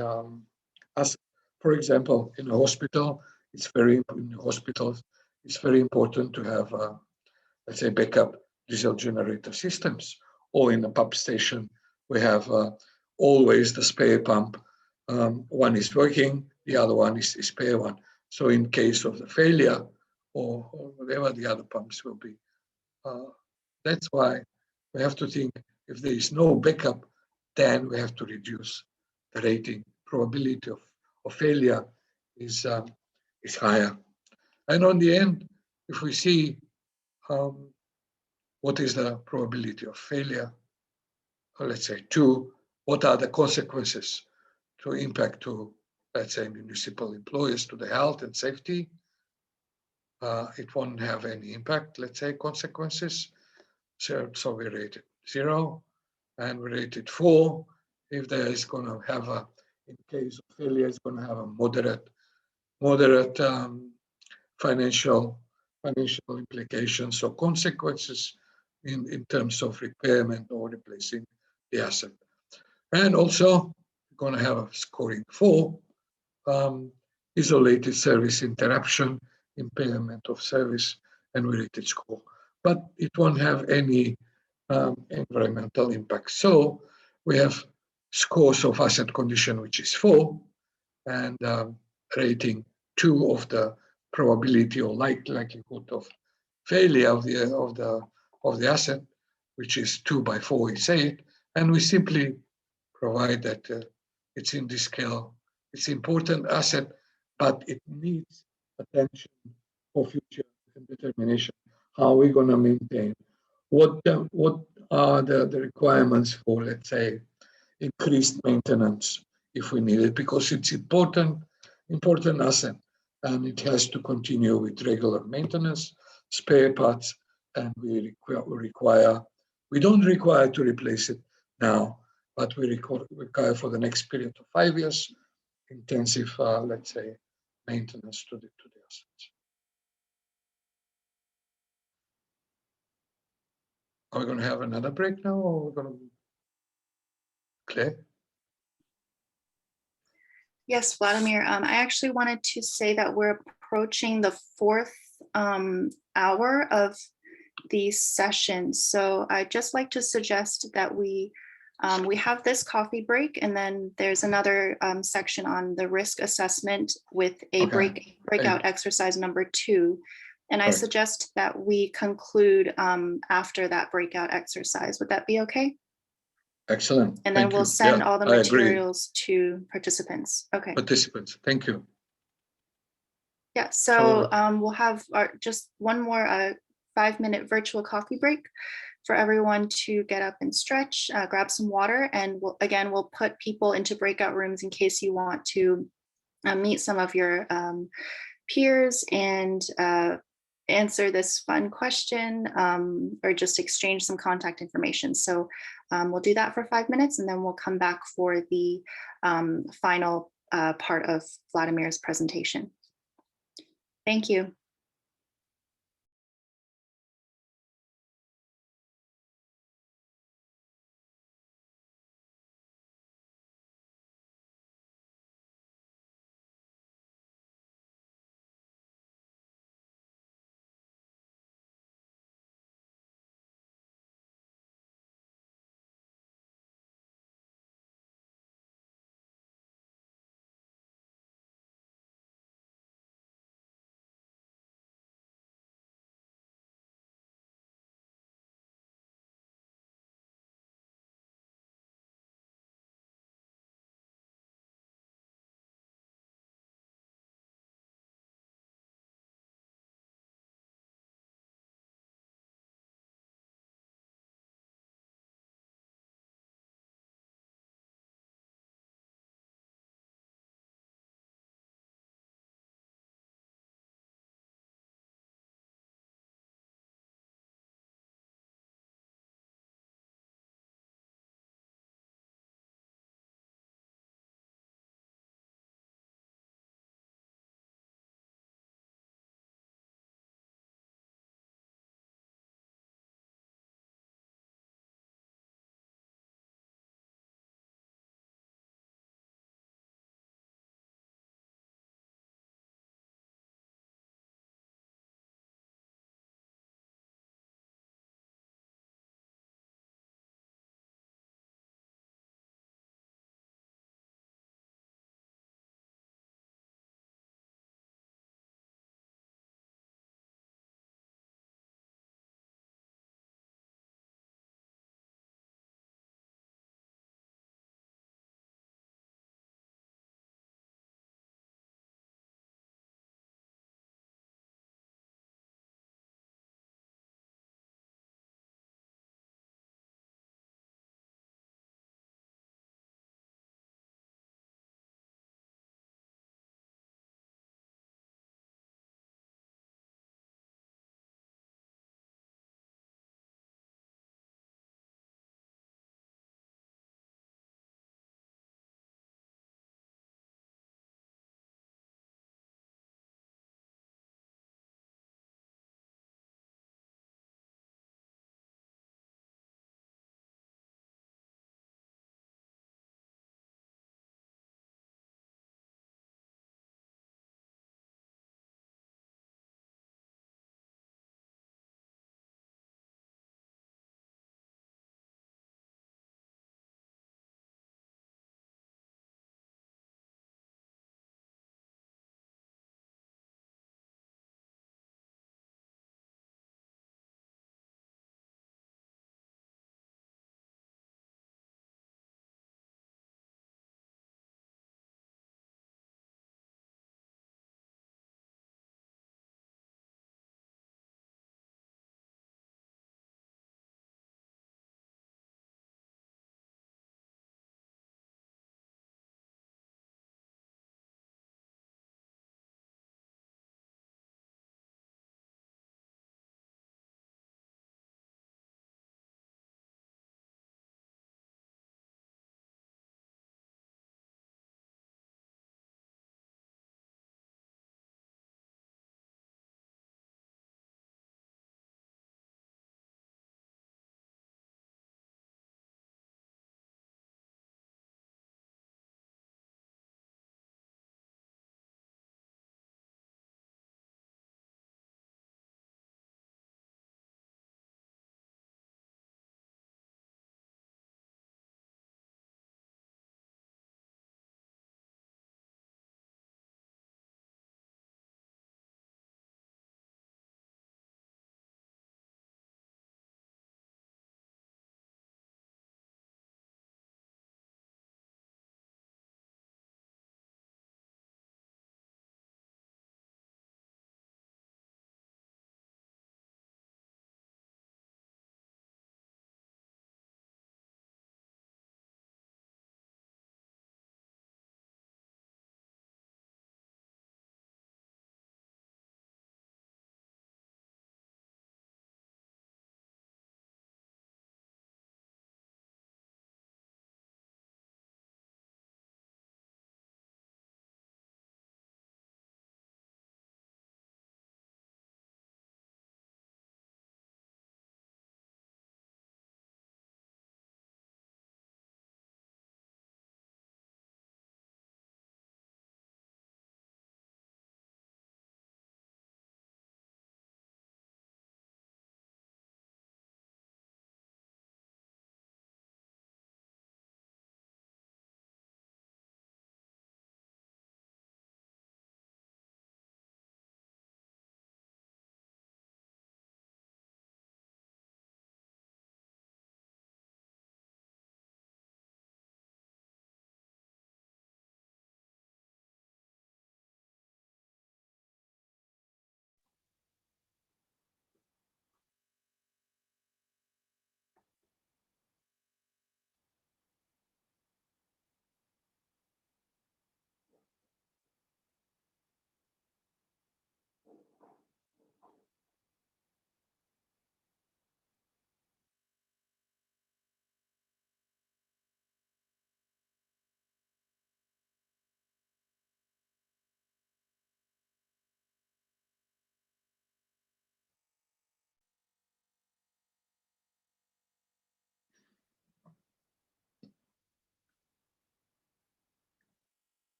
as for example, in a hospital, in hospitals, it's very important to have, let's say, backup diesel generator systems. Or in a pump station, we have always the spare pump. One is working, the other one is spare one. So in case of the failure or whatever, the other pumps will be. That's why we have to think, if there is no backup, then we have to reduce the rating. Probability of failure is higher. And on the end, if we see what is the probability of failure, or let's say 2, what are the consequences to impact to, let's say, municipal employees, to the health and safety, it won't have any impact, let's say, consequences. So we rated 0, and we rated 4 if there is going to have in case of failure, it's going to have a moderate financial implications or consequences in terms of repairment or replacing the asset. And also, we're going to have a scoring 4, isolated service interruption, impairment of service, and we rated score. But it won't have any environmental impact. So we have scores of asset condition, which is 4, and rating 2 of the probability or likelihood of failure of the asset, which is 2 by 4 is 8, and we simply provide that it's in this scale. It's important asset, but it needs attention for future determination. How are we going to maintain? What are the requirements for, let's say, increased maintenance if we need it? Because it's important asset, and it has to continue with regular maintenance, spare parts, and we don't require to replace it now, but we require for the next period of 5 years intensive, let's say, maintenance to the assets. Are we going to have another break now, or we're going to Claire? Yes, Vladimir, I actually wanted to say that we're approaching the 4th hour of the session. So I'd just like to suggest that we have this coffee break, and then there's another section on the risk assessment with a breakout exercise number 2. And I suggest that we conclude after that breakout exercise. Would that be okay? Excellent. And then we'll send all the materials to participants. Okay. Participants, thank you. Yeah, so we'll have just one more 5-minute virtual coffee break for everyone to get up and stretch, grab some water, and we'll put people into breakout rooms in case you want to meet some of your peers and answer this fun question or just exchange some contact information. So we'll do that for 5 minutes, and then we'll come back for the final part of Vladimir's presentation. Thank you.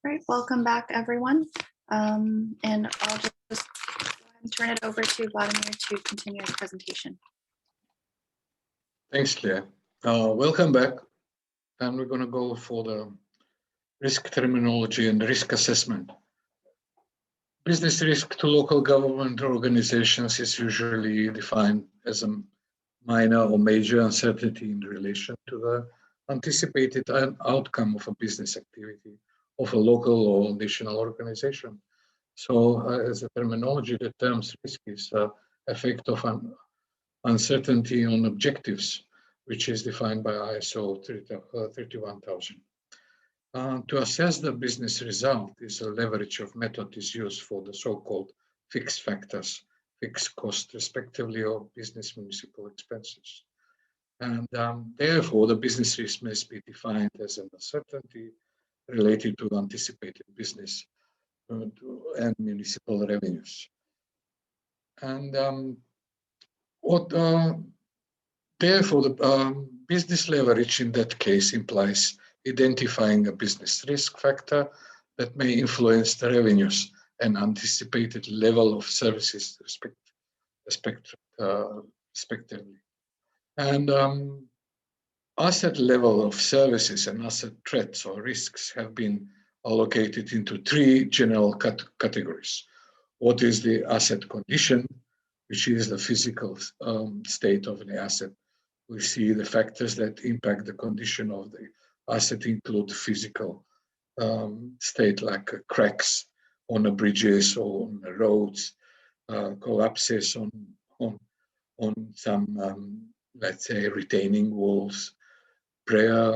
Right, welcome back, everyone. And I'll just go ahead and turn it over to Vladimir to continue the presentation. Thanks, Claire. Welcome back. And we're going to go for the risk terminology and risk assessment. Business risk to local government organizations is usually defined as a minor or major uncertainty in relation to the anticipated outcome of a business activity of a local or national organization. So as a terminology, the terms risk is effect of an uncertainty on objectives, which is defined by ISO 31000. To assess the business result is a leverage of method is used for the so-called fixed factors, fixed cost respectively of business municipal expenses. And therefore the business risk must be defined as an uncertainty related to anticipated business and municipal revenues. And therefore the business leverage in that case implies identifying a business risk factor that may influence the revenues and anticipated level of services respectively. And asset level of services and asset threats or risks have been allocated into three general categories. What is the asset condition, which is the physical state of the asset. We see the factors that impact the condition of the asset include physical state like cracks on the bridges or on the roads, collapses on some, let's say, retaining walls, wear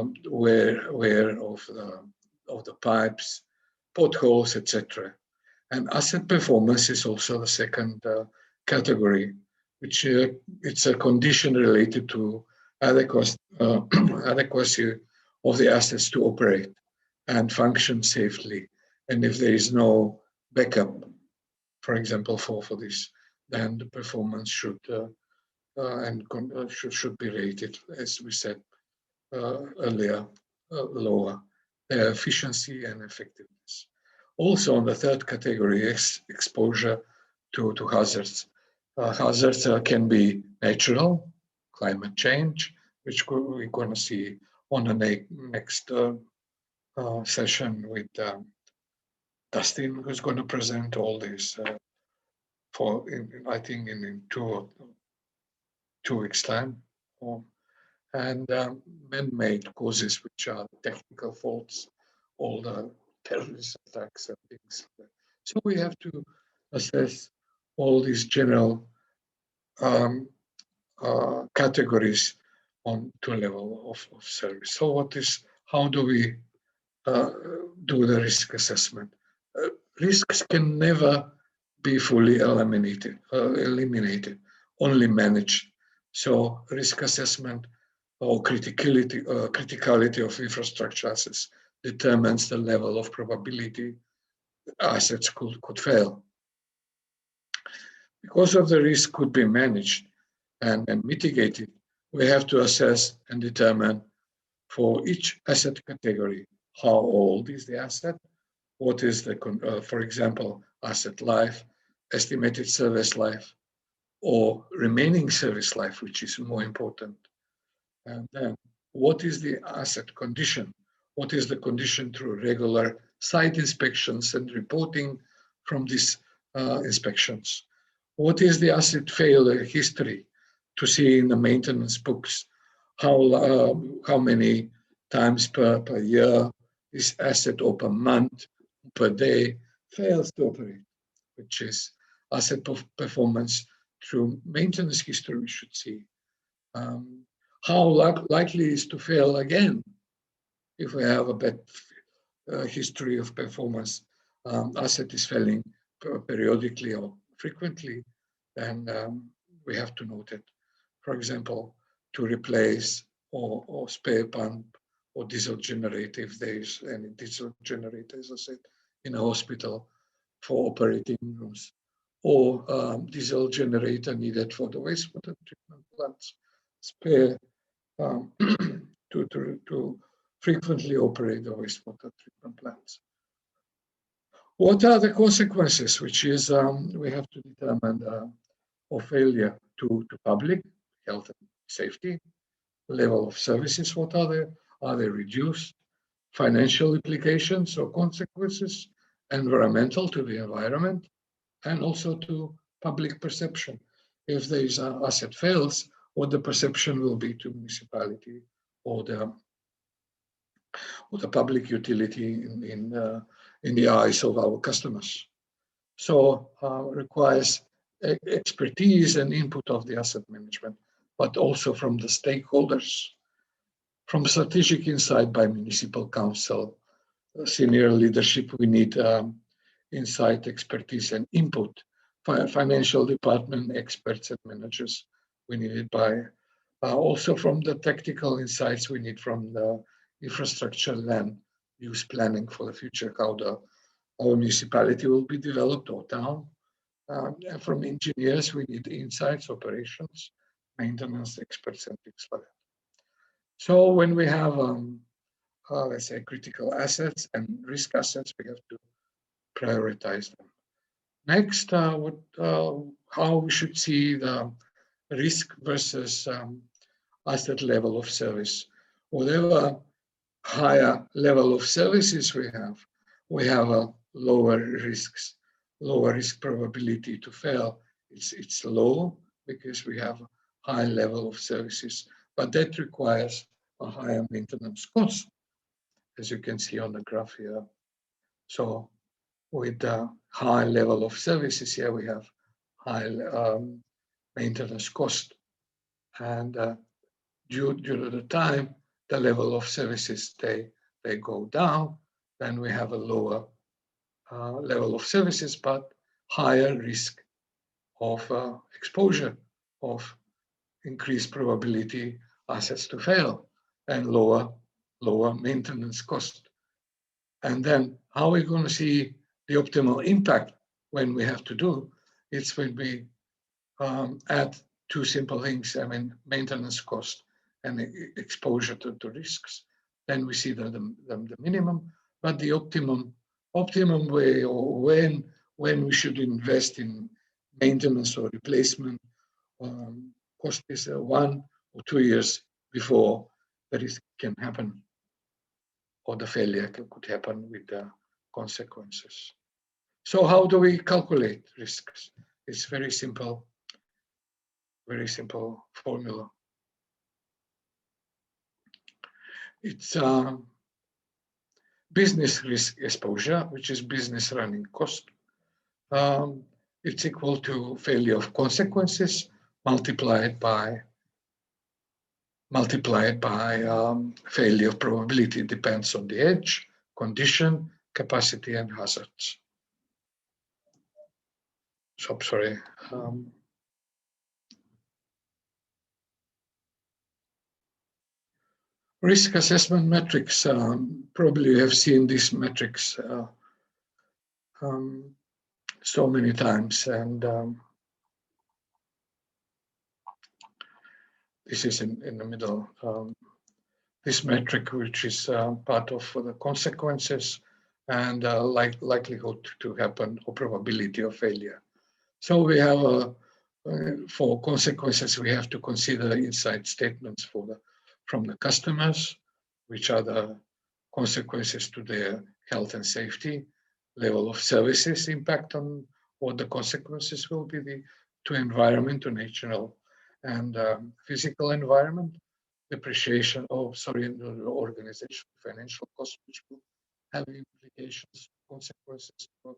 of the pipes, potholes, etc. And asset performance is also the second category, which it's a condition related to adequacy of the assets to operate and function safely. And if there is no backup, for example, for this, then the performance should be rated, as we said earlier, lower efficiency and effectiveness. Also, on the third category, exposure to hazards. Hazards can be natural, climate change, which we're going to see on the next session with Dustin, who's going to present all this I think in 2 weeks' time. And man-made causes, which are technical faults, all the terrorist attacks and things like that. So we have to assess all these general categories on to level of service. So how do we do the risk assessment? Risks can never be fully eliminated, only managed. So risk assessment or criticality of infrastructure assets determines the level of probability assets could fail. Because of the risk could be managed and mitigated, we have to assess and determine for each asset category how old is the asset, what is the, for example, asset life, estimated service life, or remaining service life, which is more important. And then what is the asset condition? What is the condition through regular site inspections and reporting from these inspections? What is the asset failure history to see in the maintenance books? How many times per year this asset or per month, per day fails to operate, which is asset performance through maintenance history we should see. How likely is to fail again if we have a bad history of performance, asset is failing periodically or frequently, then we have to note it. For example, to replace or spare pump or diesel generator, if there is any diesel generator, as I said, in a hospital for operating rooms, or diesel generator needed for the wastewater treatment plants, spare to frequently operate the wastewater treatment plants. What are the consequences, which is we have to determine of failure to public health and safety, level of services, what are they reduced, financial implications or consequences, environmental to the environment, and also to public perception. If this asset fails, what the perception will be to municipality or the public utility in the eyes of our customers. So requires expertise and input of the asset management, but also from the stakeholders, from strategic insight by municipal council, senior leadership. We need insight, expertise, and input. Financial department experts and managers, we need it by also from the tactical insights we need from the infrastructure land use planning for the future, how our municipality will be developed or town. And from engineers, we need insights, operations, maintenance experts, and things like that. So when we have, let's say, critical assets and risk assets, we have to prioritize them. Next, how we should see the risk versus asset level of service. Whatever higher level of services we have a lower risks, lower risk probability to fail. It's low because we have a high level of services, but that requires a higher maintenance cost, as you can see on the graph here. So with the high level of services here, we have high maintenance cost, and due to the time, the level of services they go down, then we have a lower level of services, but higher risk of exposure, of increased probability assets to fail, and lower maintenance cost. And then how are we going to see the optimal impact when we have to do? It's when we add two simple things, I mean, maintenance cost and exposure to risks. Then we see the minimum, but the optimum way, or when we should invest in maintenance or replacement cost is 1 or 2 years before the risk can happen, or the failure could happen with the consequences. So how do we calculate risks? It's very simple formula. It's business risk exposure, which is business running cost. It's equal to failure of consequences multiplied by failure of probability. Depends on the age, condition, capacity, and hazards. So sorry. Risk assessment metrics. Probably you have seen these metrics so many times, and this is in the middle. This metric, which is part of the consequences and likelihood to happen or probability of failure. So we have for consequences, we have to consider insight statements from the customers, which are the consequences to their health and safety, level of services impact on what the consequences will be to environment, to natural and physical environment, depreciation, the organization, financial cost, which will have implications, consequences to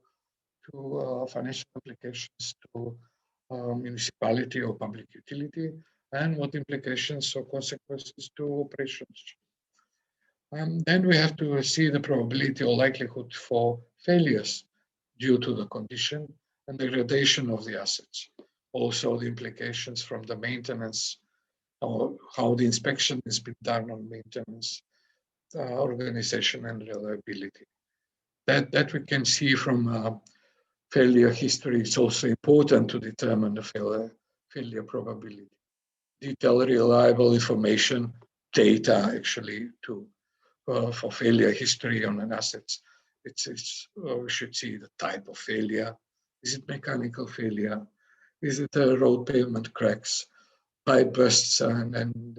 financial implications to municipality or public utility, and what implications or consequences to operations. Then we have to see the probability or likelihood for failures due to the condition and degradation of the assets. Also the implications from the maintenance, or how the inspection has been done on maintenance, organization and reliability. That we can see from failure history. It's also important to determine the failure probability. Detailed, reliable information, data actually for failure history on an assets we should see the type of failure. Is it mechanical failure? Is it road pavement cracks, pipe bursts, and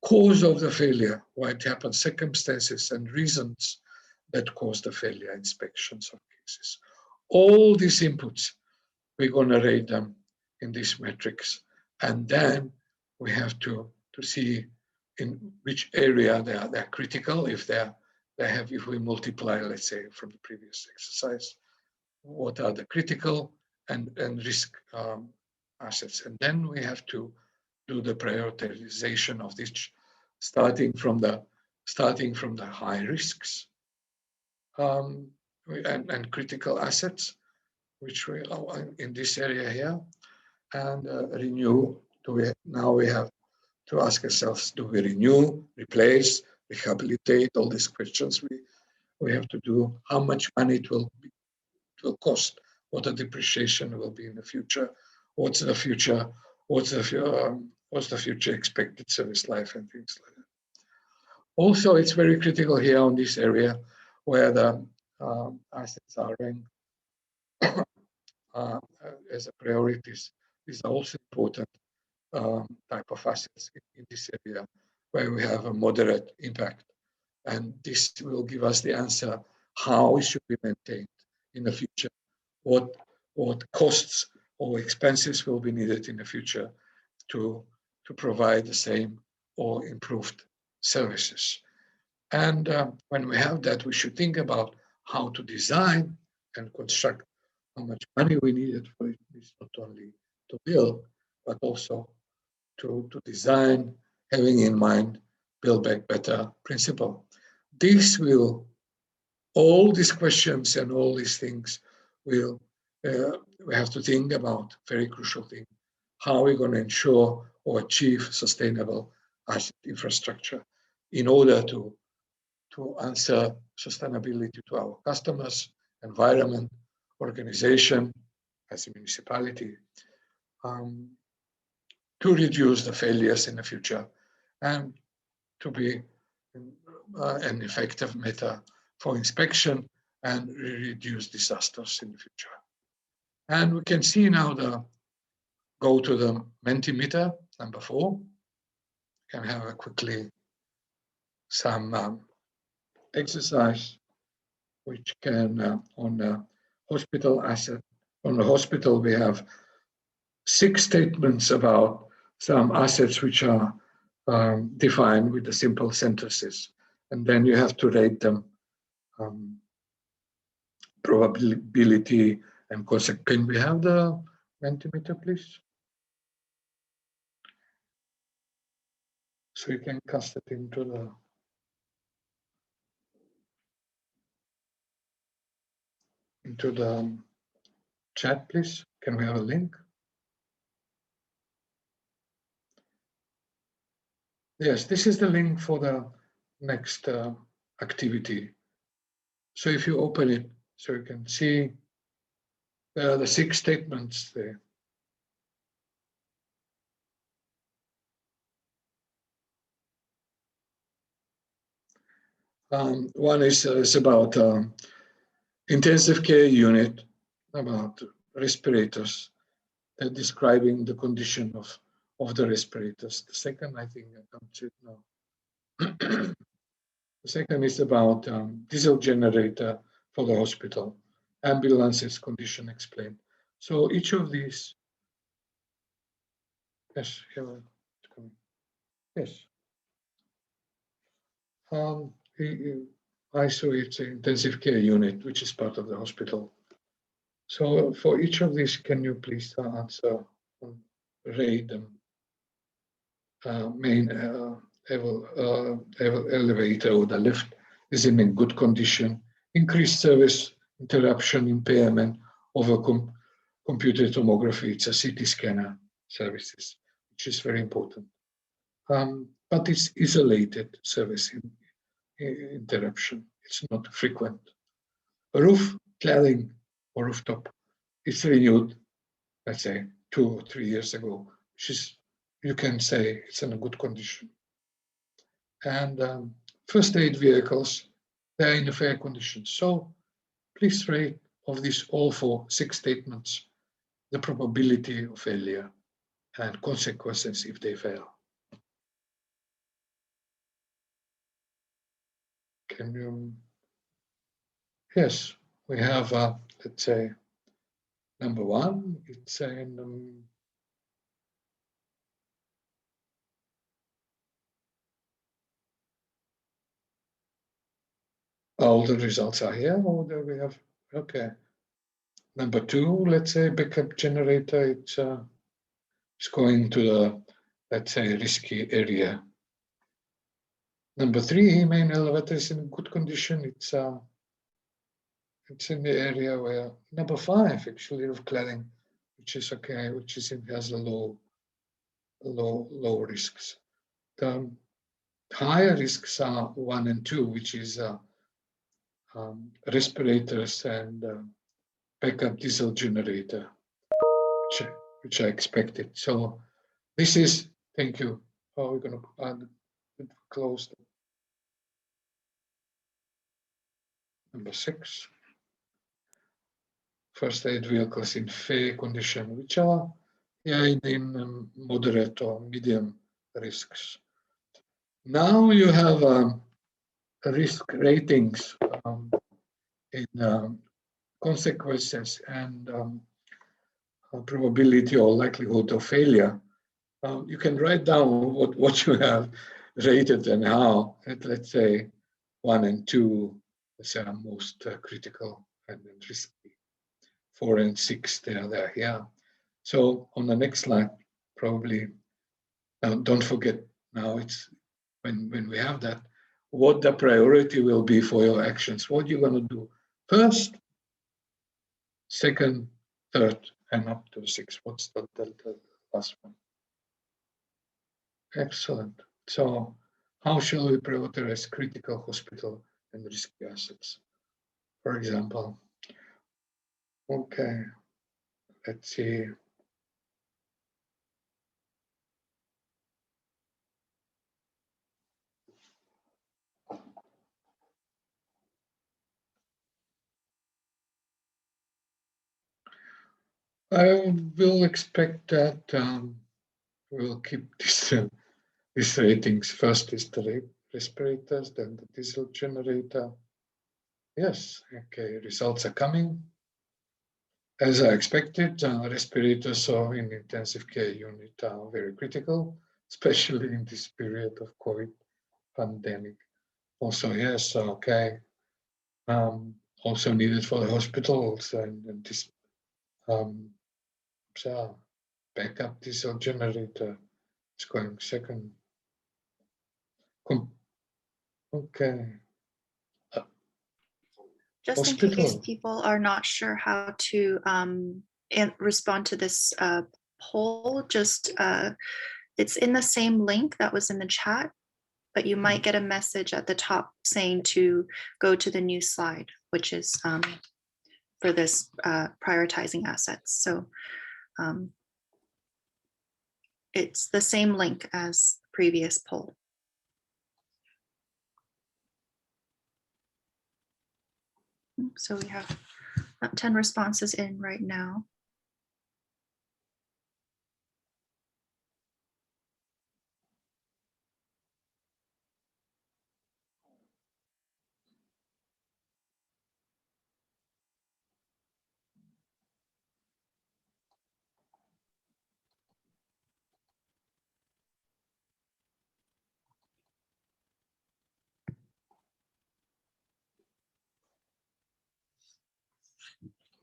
cause of the failure, why it happens, circumstances and reasons that cause the failure, inspections of cases. All these inputs, we're going to rate them in these metrics. And then we have to see in which area they're critical, if if we multiply, let's say, from the previous exercise, what are the critical and risk assets. And then we have to do the prioritization of this, starting from the high risks and critical assets, which we are in this area here, and renew. Now we have to ask ourselves: do we renew, replace, rehabilitate? All these questions we have to do. How much money it will cost? What the depreciation will be in the future? What's the future? What's the future expected service life and things like that. Also, it's very critical here on this area where the assets are ranked as a priorities. These are also important type of assets in this area where we have a moderate impact. And this will give us the answer how it should be maintained in the future, what costs or expenses will be needed in the future to provide the same or improved services. And when we have that, we should think about how to design and construct, how much money we needed for it. It's not only to build, but also to design, having in mind Build Back Better principle. This will, all these questions and all these things will, we have to think about, very crucial thing, how are we going to ensure or achieve sustainable asset infrastructure in order to answer sustainability to our customers, environment, organization, as a municipality, to reduce the failures in the future and to be an effective method for inspection and reduce disasters in the future. And we can see now go to the Mentimeter, number 4. Can have quickly some exercise which can, on the hospital asset, on the hospital we have 6 statements about some assets which are defined with the simple sentences. And then you have to rate them probability and consequence. Can we have the Mentimeter, please? So you can cast it into the chat, please. Can we have a link? Yes, this is the link for the next activity. So if you open it, so you can see there are the 6 statements there. One is about intensive care unit, about respirators, describing the condition of the respirators. The second, I think I come to it now. The second is about diesel generator for the hospital, ambulances condition explained. So each of these, yes, yes. ISO, it's an intensive care unit, which is part of the hospital. So for each of these, can you please answer, rate them? Main elevator or the lift is in a good condition. Increased service interruption, impairment, computer tomography. It's a CT scanner services, which is very important. But it's isolated service interruption. It's not frequent. Roof cladding or rooftop is renewed, let's say 2 or 3 years ago, which is, you can say it's in a good condition. And first aid vehicles, they're in a fair condition. So please rate of these all 6 statements the probability of failure and consequences if they fail. Can you? Yes, we have, let's say, number 1, it's in all the results are here, or do we have, okay. Number 2, let's say backup generator, it's going to the, let's say, risky area. Number 3, main elevator is in good condition. It's in the area where number 5 actually of cladding, which is okay, which is has a low risks. The higher risks are 1 and 2, which is respirators and backup diesel generator, which I expected. So this is, thank you. Oh, we're going to close number 6. First aid vehicles in fair condition, which are in moderate or medium risks. Now you have risk ratings in consequences and probability or likelihood of failure. You can write down what you have rated and how. Let's say 1 and 2 are most critical and risky. 4 and 6, they are there. Yeah. So on the next slide, probably don't forget now. It's when we have that, what the priority will be for your actions. What you're going to do first, second, third, and up to 6. What's the last one? Excellent. So how shall we prioritize critical hospital and risky assets? For example, okay, let's see. I will expect that we'll keep these ratings. First is the respirators, then the diesel generator. Yes, okay, results are coming. As I expected, respirators in intensive care unit are very critical, especially in this period of COVID pandemic. Also, yes, okay, also needed for the hospitals and this backup diesel generator is going second. Okay. Just in case people are not sure how to respond to this poll, just it's in the same link that was in the chat, but you might get a message at the top saying to go to the new slide, which is for this prioritizing assets. So it's the same link as the previous poll. So we have about 10 responses in right now.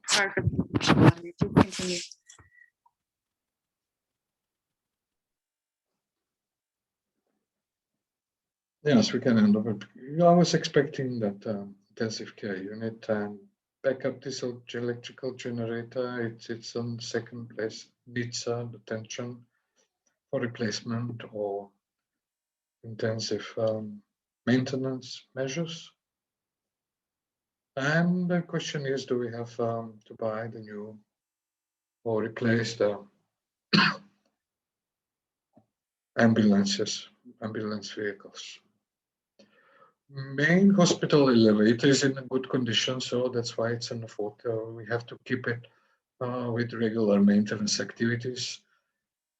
Sorry for the continue. Yes, we can end up. I was expecting that intensive care unit and backup diesel electrical generator. It's on second place. Needs attention for replacement or intensive maintenance measures. And the question is, do we have to buy the new or replace the ambulance vehicles? Main hospital elevator is in a good condition, so that's why it's in the photo. We have to keep it with regular maintenance activities,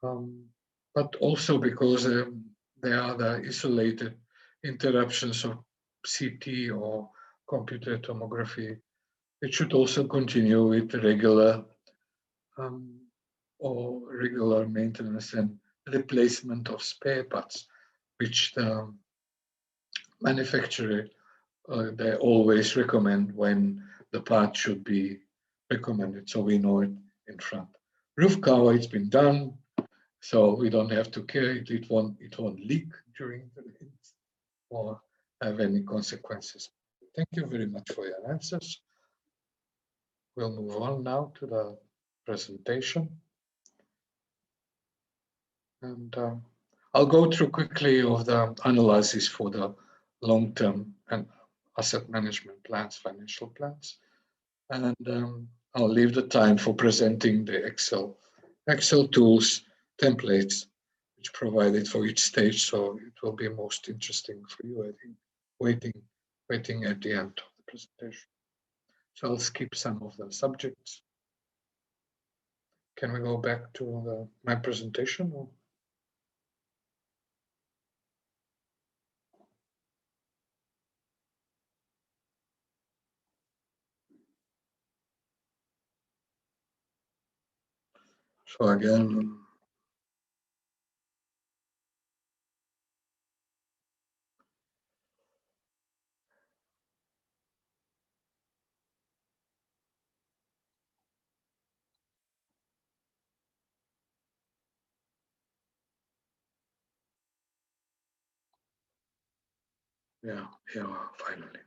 but also because there are the isolated interruptions of CT or computer tomography. It should also continue with regular maintenance and replacement of spare parts, which the manufacturer they always recommend when the part should be recommended, so we know it in front. Roof cover, it's been done, so we don't have to carry it. It won't leak during the rain or have any consequences. Thank you very much for your answers. We'll move on now to the presentation. And I'll go through quickly of the analysis for the long-term and asset management plans, financial plans. And I'll leave the time for presenting the Excel tools, templates, which provided for each stage. So it will be most interesting for you, I think, waiting at the end of the presentation. So I'll skip some of the subjects. Can we go back to my presentation? Or? So again, yeah, finally.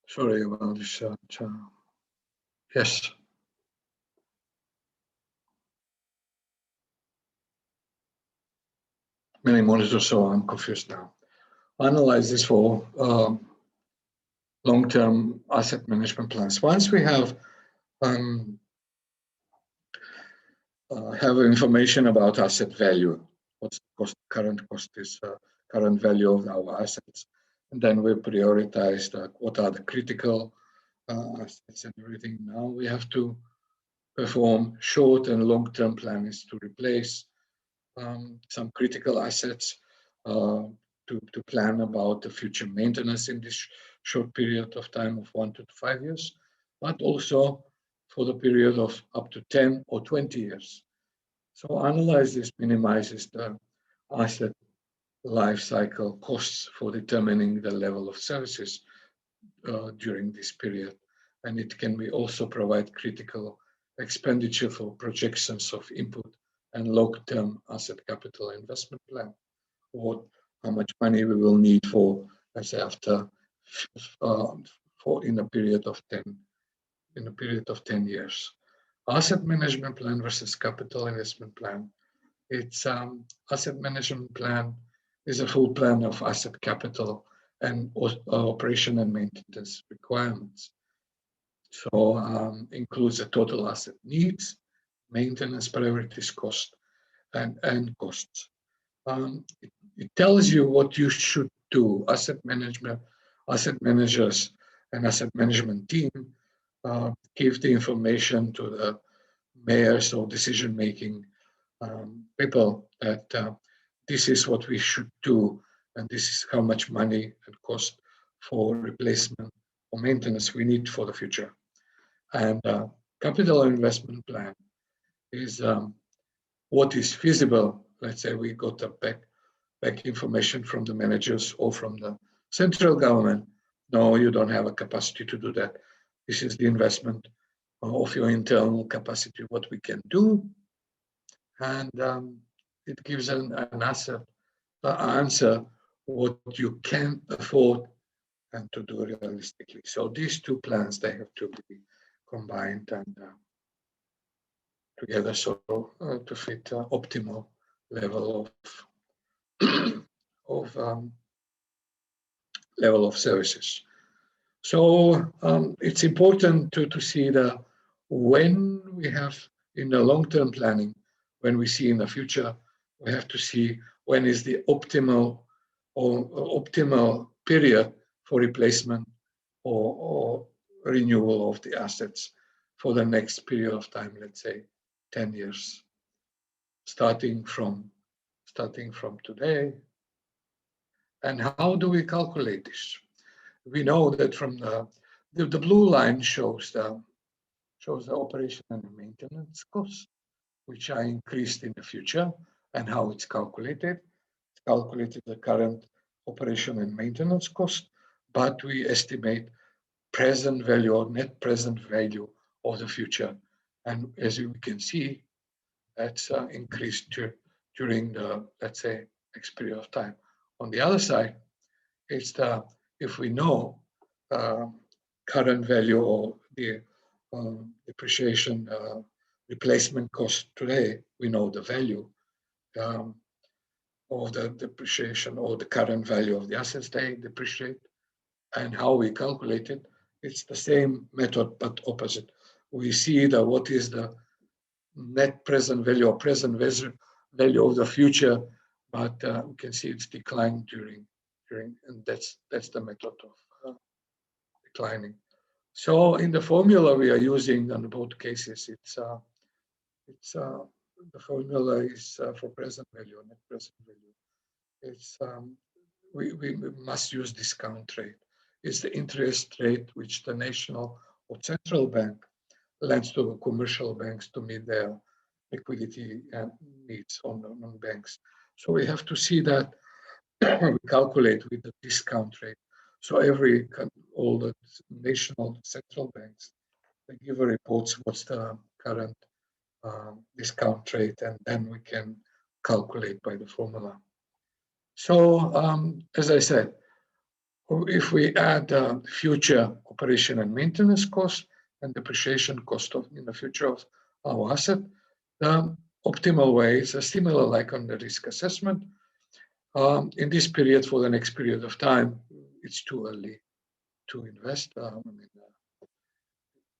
Sorry about this. Yes. Many monitors, so I'm confused now. Analyze this for long-term asset management plans. Once we have information about asset value, what's the cost, current cost is, current value of our assets, and then we prioritize what are the critical assets and everything. Now we have to perform short and long-term plans to replace some critical assets, to plan about the future maintenance in this short period of time of 1 to 5 years, but also for the period of up to 10 or 20 years. So analyze this minimizes the asset life cycle costs for determining the level of services during this period. And it can be also provide critical expenditure for projections of input and long-term asset capital investment plan, or how much money we will need for, let's say, after in a period of 10 years. Asset management plan versus capital investment plan. It's asset management plan is a full plan of asset capital and operation and maintenance requirements. So includes the total asset needs, maintenance priorities, cost, and costs. It tells you what you should do. Asset managers and asset management team give the information to the mayors or decision-making people that this is what we should do, and this is how much money and cost for replacement or maintenance we need for the future. And capital investment plan is what is feasible. Let's say we got a back information from the managers or from the central government. No, you don't have a capacity to do that. This is the investment of your internal capacity, what we can do. And it gives an answer what you can afford and to do realistically. So these two plans, they have to be combined and together, so to fit optimal level of level of services. So it's important to see the when we have in the long-term planning, when we see in the future, we have to see when is the optimal or optimal period for replacement or renewal of the assets for the next period of time, let's say 10 years, starting from today. And how do we calculate this? We know that from the blue line shows the operation and maintenance costs, which are increased in the future, and how it's calculated. It's calculated the current operation and maintenance cost, but we estimate present value or net present value of the future. And as you can see, that's increased during the, let's say, next period of time. On the other side, it's if we know current value or the depreciation replacement cost today, we know the value of the depreciation or the current value of the assets they depreciate, and how we calculate it. It's the same method but opposite. We see that what is the net present value or present value of the future, but we can see it's declined during, and that's the method of declining. So in the formula we are using on both cases, the formula is for present value, net present value. It's we must use discount rate. It's the interest rate which the national or central bank lends to the commercial banks to meet their liquidity needs on banks. So we have to see that we calculate with the discount rate. So all the national central banks, they give a report what's the current discount rate, and then we can calculate by the formula. So as I said, if we add future operation and maintenance cost and depreciation cost in the future of our asset, the optimal way is similar like on the risk assessment. In this period, for the next period of time, it's too early to invest.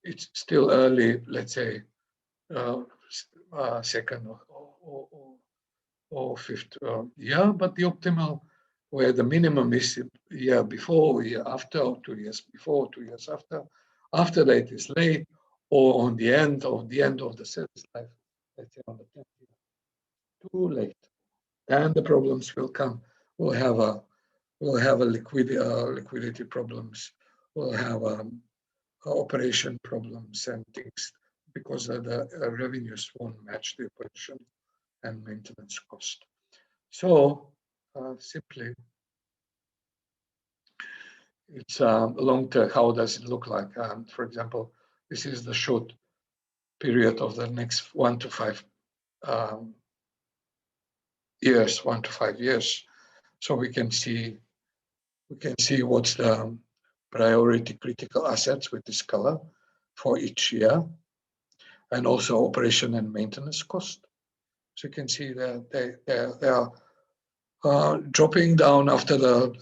It's still early, let's say, second or fifth year, but the optimal where the minimum is a year before, a year after, or 2 years before, 2 years after. After that is late, or on the end of the service life, let's say on the 10th year. Too late, and the problems will come. We'll have a liquidity problems. We'll have operation problems and things because the revenues won't match the operation and maintenance cost. So simply, it's long term. How does it look like? For example, this is the short period of the next 1 to 5 years. 1 to 5 years. So we can see what's the priority critical assets with this color for each year, and also operation and maintenance cost. So you can see that they are dropping down after the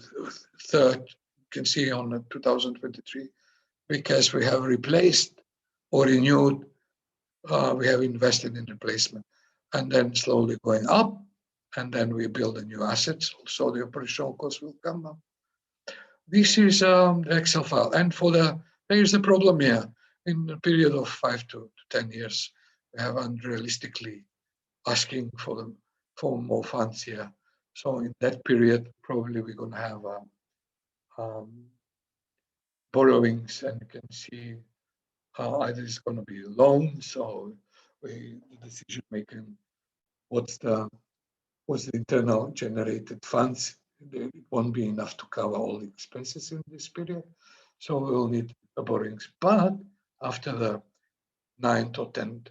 third. You can see on 2023, because we have replaced or renewed, we have invested in replacement, and then slowly going up, and then we build a new assets. So the operational cost will come up. This is the Excel file, and there is a problem here. In a period of 5 to 10 years, we have unrealistically asking for more funds here. So in that period, probably we're going to have borrowings, and you can see either it's going to be loans or the decision making. What's the internal generated funds? It won't be enough to cover all the expenses in this period, so we'll need the borrowings. But after the 9th or 10th,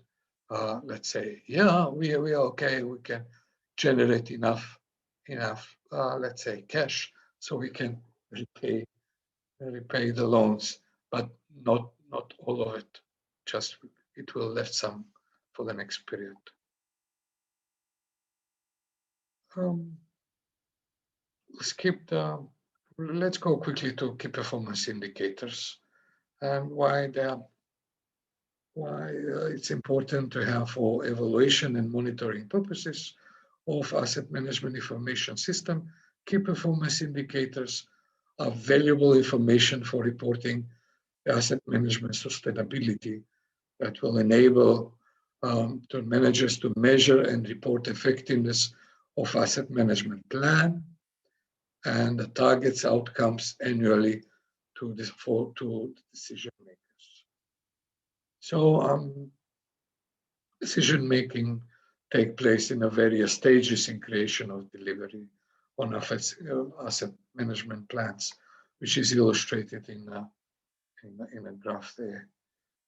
let's say, yeah, we are okay. We can generate enough, let's say, cash, so we can repay the loans, but not all of it. Just it will left some for the next period. Skip the let's go quickly to key performance indicators and why it's important to have for evaluation and monitoring purposes of asset management information system. Key performance indicators are valuable information for reporting asset management sustainability that will enable to managers to measure and report effectiveness of asset management plan and the targets outcomes annually to decision makers. So decision making take place in the various stages in creation of delivery on asset management plans, which is illustrated in a graph there.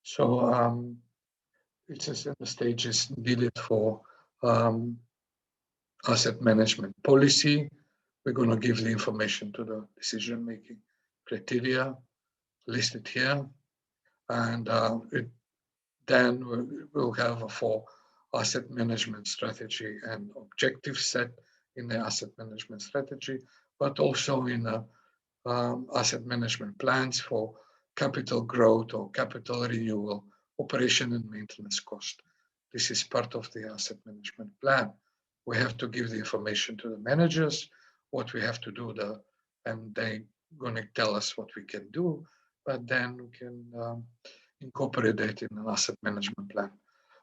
So it's just in the stages needed for asset management policy. We're going to give the information to the decision-making criteria listed here, and then we'll have a full asset management strategy and objective set in the asset management strategy, but also in the asset management plans for capital growth or capital renewal, operation and maintenance cost. This is part of the asset management plan. We have to give the information to the managers, what we have to do, and they're going to tell us what we can do, but then we can incorporate it in an asset management plan.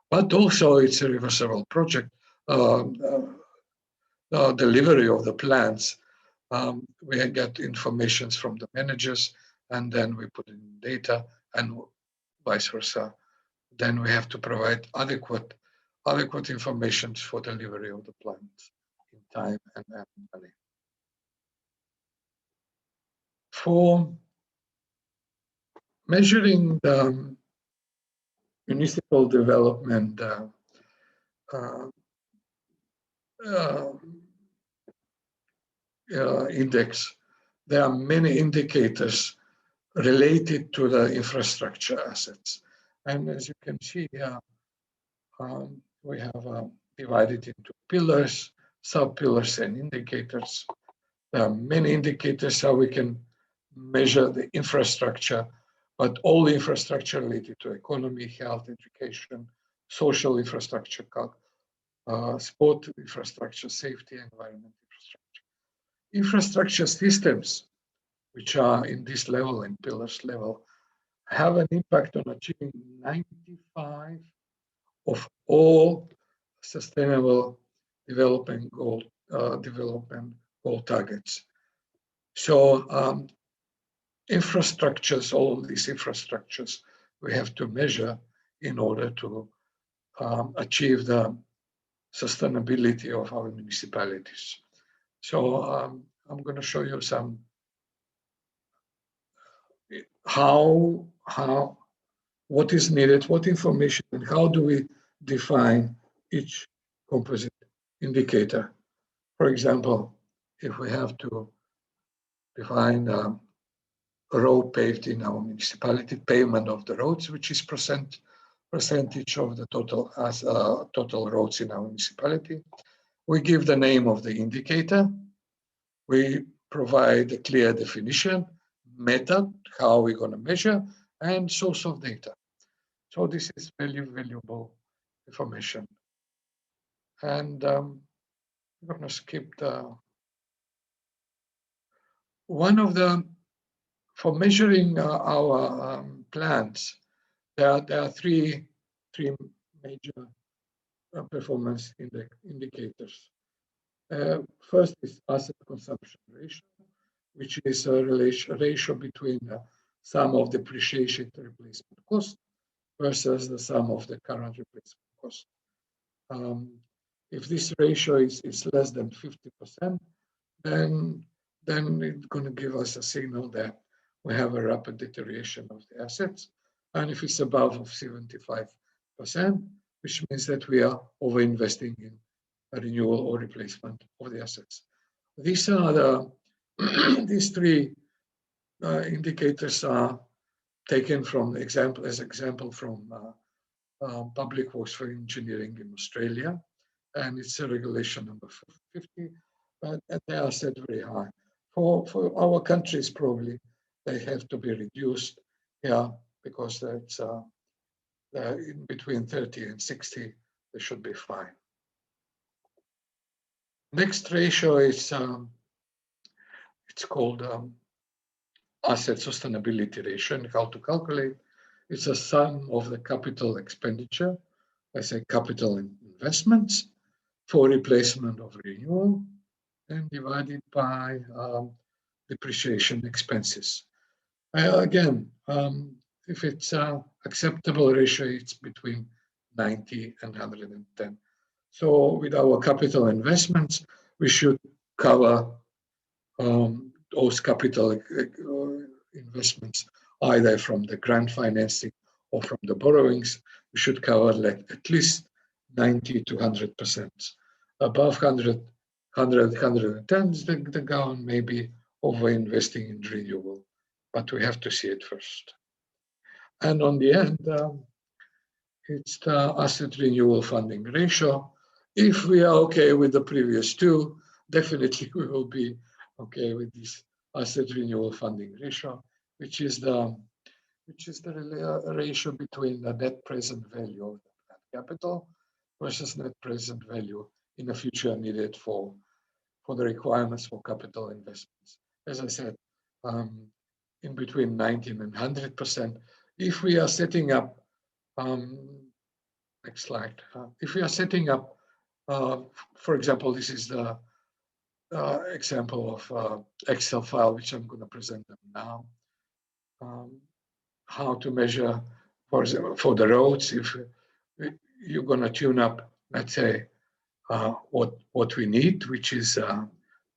But also it's a reversible project, delivery of the plans. We get information from the managers and then we put in data and vice versa. Then we have to provide adequate information for delivery of the plans in time and money. For measuring the municipal development index, there are many indicators related to the infrastructure assets. And as you can see here, we have divided into pillars, sub-pillars, and indicators. There are many indicators how we can measure the infrastructure, but all the infrastructure related to economy, health, education, social infrastructure, sport infrastructure, safety, environment infrastructure. Infrastructure systems, which are in this level, in pillars level, have an impact on achieving 95 of all sustainable development goal targets. So infrastructures, all of these infrastructures, we have to measure in order to achieve the sustainability of our municipalities. So I'm going to show you some what is needed, what information, and how do we define each composite indicator. For example, if we have to define a road paved in our municipality, pavement of the roads, which is percentage of the total roads in our municipality. We give the name of the indicator. We provide a clear definition, method, how we're going to measure, and source of data. So this is valuable information. And I'm going to skip for measuring our plans, there are three major performance indicators. First is asset consumption ratio, which is a ratio between the sum of depreciation to replacement cost versus the sum of the current replacement cost. If this ratio is less than 50%, then it's going to give us a signal that we have a rapid deterioration of the assets. And if it's above 75%, which means that we are over-investing in a renewal or replacement of the assets. These are these three indicators are taken from example from Public Works for Engineering in Australia, and it's a regulation number 50, but they are set very high. For our countries, probably they have to be reduced, yeah, because that's in between 30 and 60, they should be fine. Next ratio is it's called asset sustainability ratio, and how to calculate. It's a sum of the capital expenditure, I say capital investments for replacement of renewal, and divided by depreciation expenses. Again, if it's acceptable ratio, it's between 90 and 110. So with our capital investments, we should cover those capital investments either from the grant financing or from the borrowings. We should cover like at least 90 to 100%. Above 100, 110, the government may be over investing in renewable, but we have to see it first. And on the end, it's the asset renewal funding ratio. If we are okay with the previous two, definitely we will be okay with this asset renewal funding ratio, which is the ratio between the net present value of the capital versus net present value in the future needed for the requirements for capital investments. As I said, in between 90 and 100%. If we are setting up, next slide. If we are setting up, for example, this is the example of Excel file, which I'm going to present them now. How to measure, for example, for the roads, if you're going to tune up, let's say, what we need, which is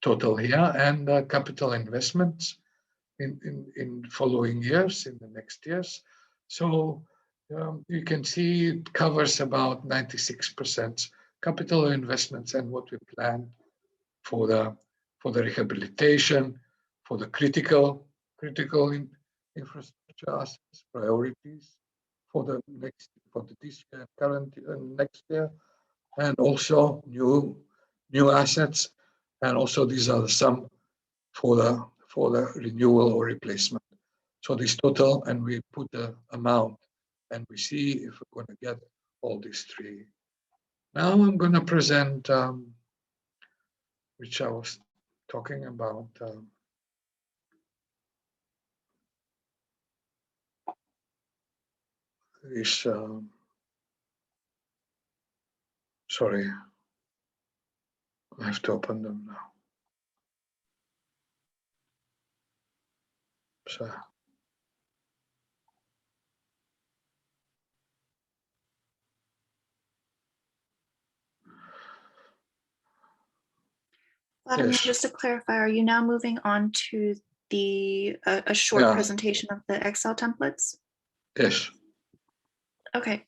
total here, and capital investments in following years, in the next years. So you can see it covers about 96% capital investments and what we plan for the rehabilitation, for the critical infrastructure assets, priorities for this current next year, and also new assets, and also these are the sum for the renewal or replacement. So this total, and we put the amount, and we see if we're going to get all these three. Now I'm going to present, which I was talking about. This, sorry, I have to open them now. So, Vladimir, yes. just to clarify, are you now moving on to the a short Yeah. presentation of the Excel templates? Yes. Okay.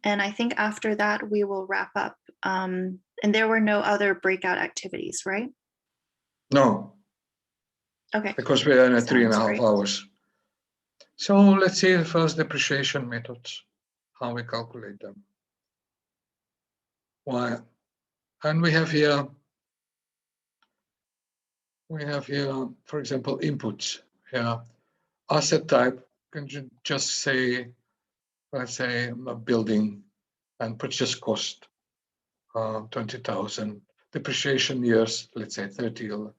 And I think after that, we will wrap up. And there were no other breakout activities, right? No, Okay. because we are in a Sounds 3.5 great. hours. So let's see the first depreciation methods, how we calculate them. Why? And we have here, for example, inputs. Here, asset type, can you just say, let's say a building, and purchase cost, 20,000. Depreciation years, let's say 30.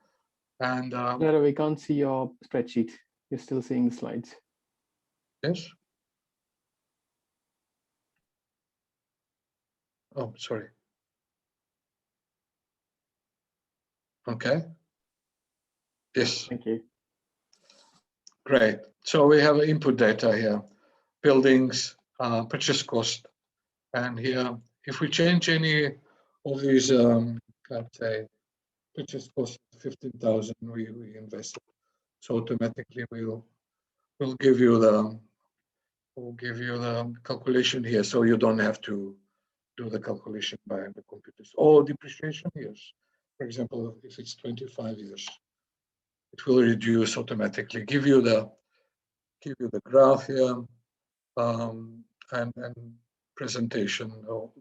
And Clara, we can't see your spreadsheet. You're still seeing the slides. yes. Oh, sorry. Okay. Yes. Thank you. Great. So we have input data here, buildings, purchase cost, and here, if we change any of these, let's say, purchase cost 15,000, we invest it. So automatically we'll give you the calculation here, so you don't have to do the calculation by the computers. Or depreciation years, for example, if it's 25 years, it will reduce automatically. Give you the graph here, and presentation of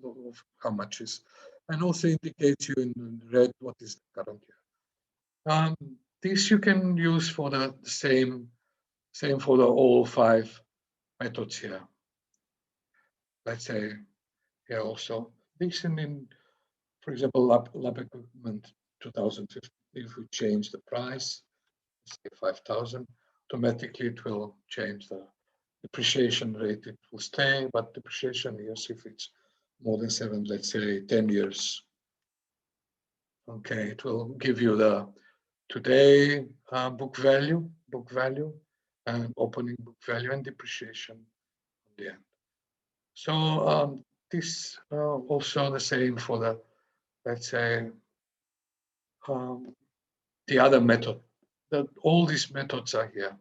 how much is, and also indicates you in red what is the current year. this you can use for the same for the all 5 methods here. Let's say here also this in for example lab equipment 2050. If we change the price, say 5,000, automatically it will change the depreciation rate. It will stay, but depreciation years if it's more than 7, let's say 10 years. Okay, it will give you the today book value, and opening book value and depreciation at the end. So this also the same for the, let's say, the other method. That all these methods are here.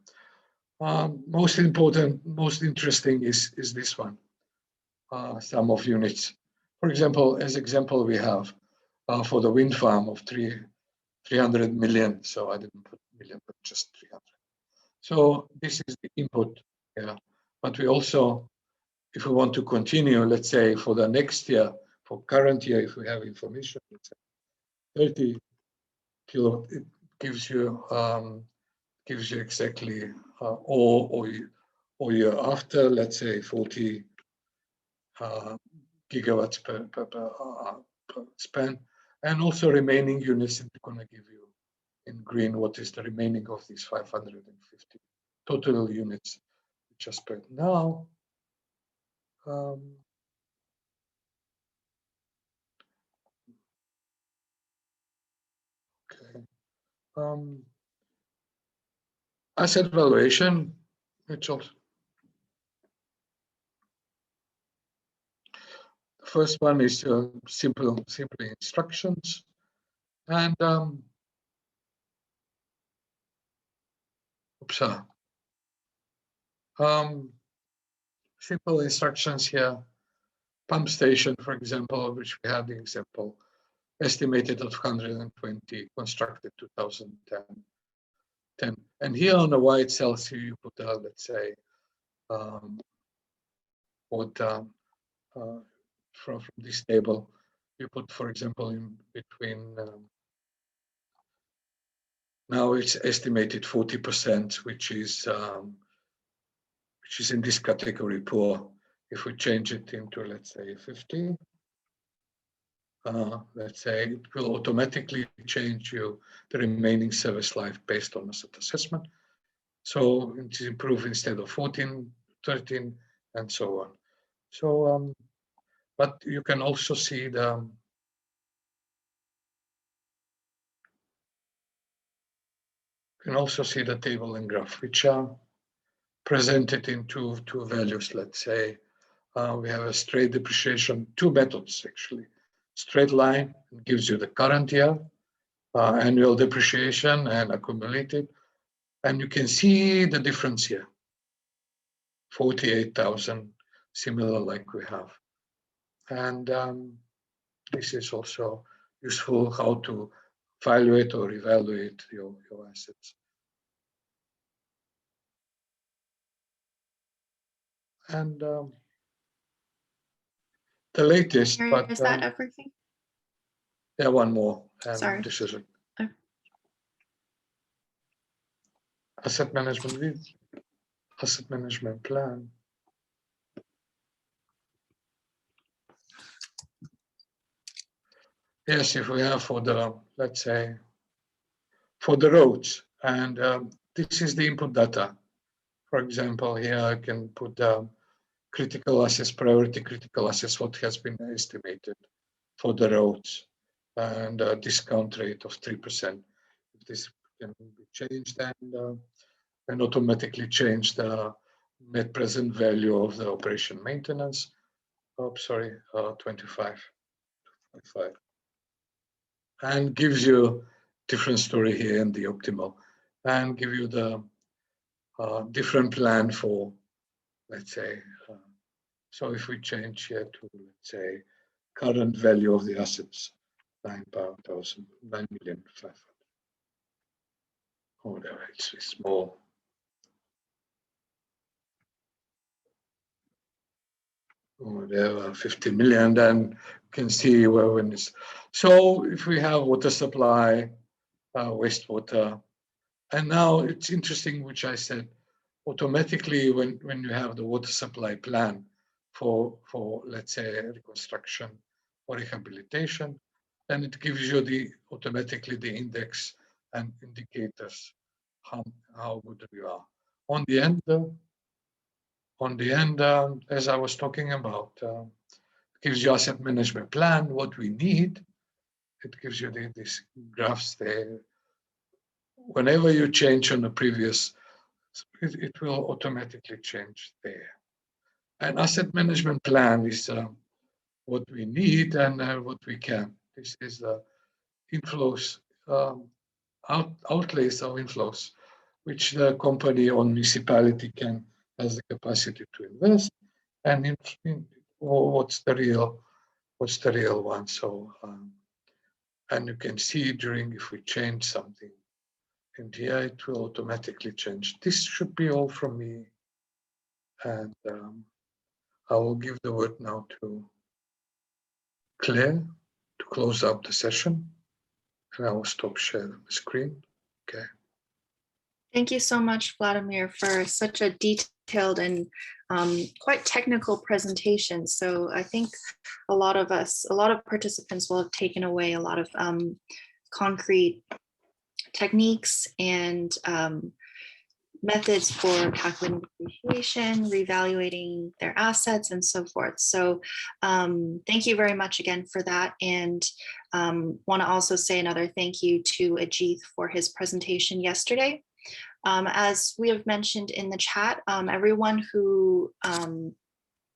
Most important, most interesting is this one, sum of units. For example, as example, we have for the wind farm of 300 million. So I didn't put million, but just 300. So this is the input here. But we also, if we want to continue, let's say for the next year, for current year, if we have information, let's say 30 kilo, it gives you exactly or year after, let's say 40 gigawatts per span, and also remaining units. It's going to give you in green what is the remaining of these 550 total units which are spread now. Okay. Asset valuation, which also the first one is simple instructions, and simple instructions here. Pump station, for example, which we had the example, estimated at 120, constructed 2010. And here on the white cells, here you put, let's say, what from this table, you put, for example, in between, now it's estimated 40%, which is in this category poor. If we change it into, let's say, 50, let's say it will automatically change you the remaining service life based on asset assessment. So it's improved instead of 14, 13, and so on. So, but you can also see the table and graph, which are presented in two values. Let's say we have a straight depreciation, 2 methods actually. Straight line gives you the current year, annual depreciation and accumulated. And you can see the difference here, 48,000, similar like we have. And this is also useful how to evaluate or evaluate your assets. And the latest, Is that everything? Yeah, one more. Sorry. Decision. Asset management plan. Yes, if we have for the, let's say, for the roads, and this is the input data. For example, here I can put critical assets, priority critical assets, what has been estimated for the roads, and a discount rate of 3%. If this can be changed and automatically change the net present value of the operation maintenance. Oh, sorry, 25. And gives you different story here in the optimal, and give you the different plan for, let's say, so if we change here to, let's say, current value of the assets, 9,500,000. Oh, there it's small. Oh, there are 50 million, then you can see where when it's. So if we have water supply, wastewater, And now it's interesting, which I said, automatically when you have the water supply plan for let's say reconstruction or rehabilitation, then it gives you automatically the index and indicators how good you are. On the end, as I was talking about, it gives you asset management plan, what we need. It gives you these graphs there. Whenever you change on the previous, it will automatically change there. An asset management plan is what we need and what we can. This is the inflows, outlays or inflows, which the company or municipality has the capacity to invest, and what's the real one. So, and you can see if we change something, and here it will automatically change. This should be all from me, and I will give the word now to Claire to close up the session, and I will stop sharing the screen. Okay. Thank you so much, Vladimir, for such a detailed and quite technical presentation. So I think a lot of participants will have taken away a lot of concrete techniques and methods for calculating depreciation, reevaluating their assets, and so forth. So thank you very much again for that. And want to also say another thank you to Ajith for his presentation yesterday. As we have mentioned in the chat, everyone who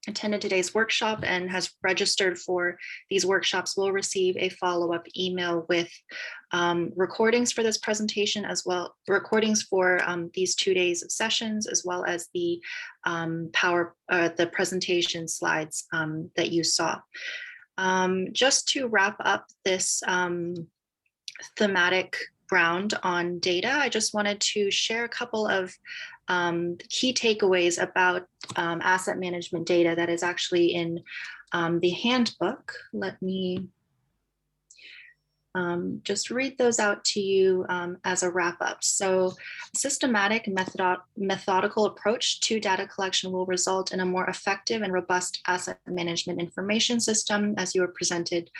attended today's workshop and has registered for these workshops will receive a follow-up email with recordings for this presentation, as well recordings for these 2 days of sessions, as well as the the presentation slides that you saw. Just to wrap up this thematic ground on data, I just wanted to share a couple of key takeaways about asset management data that is actually in the handbook. Let me just read those out to you as a wrap up. So, systematic methodical approach to data collection will result in a more effective and robust asset management information system, as you were presented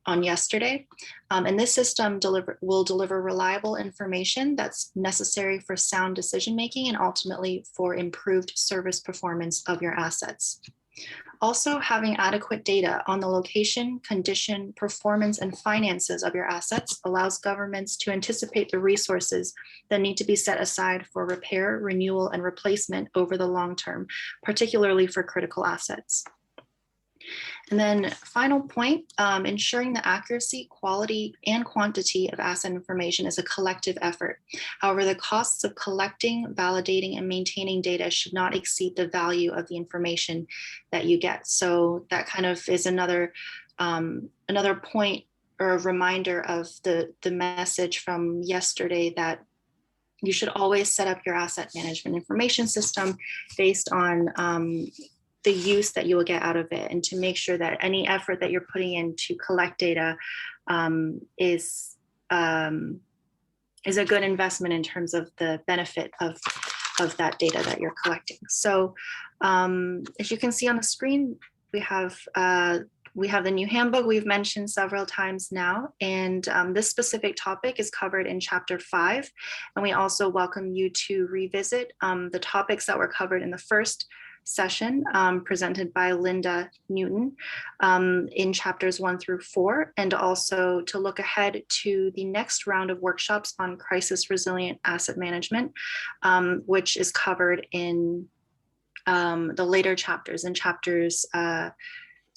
on yesterday. And this system will deliver reliable information that's necessary for sound decision-making and ultimately for improved service performance of your assets. Also, having adequate data on the location, condition, performance, and finances of your assets allows governments to anticipate the resources that need to be set aside for repair, renewal, and replacement over the long term, particularly for critical assets. And then final point, ensuring the accuracy, quality, and quantity of asset information is a collective effort. However, the costs of collecting, validating, and maintaining data should not exceed the value of the information that you get. So that kind of is another point or a reminder of the message from yesterday, that you should always set up your asset management information system based on the use that you will get out of it, and to make sure that any effort that you're putting in to collect data is a good investment in terms of the benefit of that data that you're collecting. So as you can see on the screen, we have the new handbook we've mentioned several times now, and this specific topic is covered in chapter 5. And we also welcome you to revisit the topics that were covered in the first session presented by Linda Newton in chapters 1 through 4, and also to look ahead to the next round of workshops on crisis resilient asset management, which is covered in the later chapters, in chapters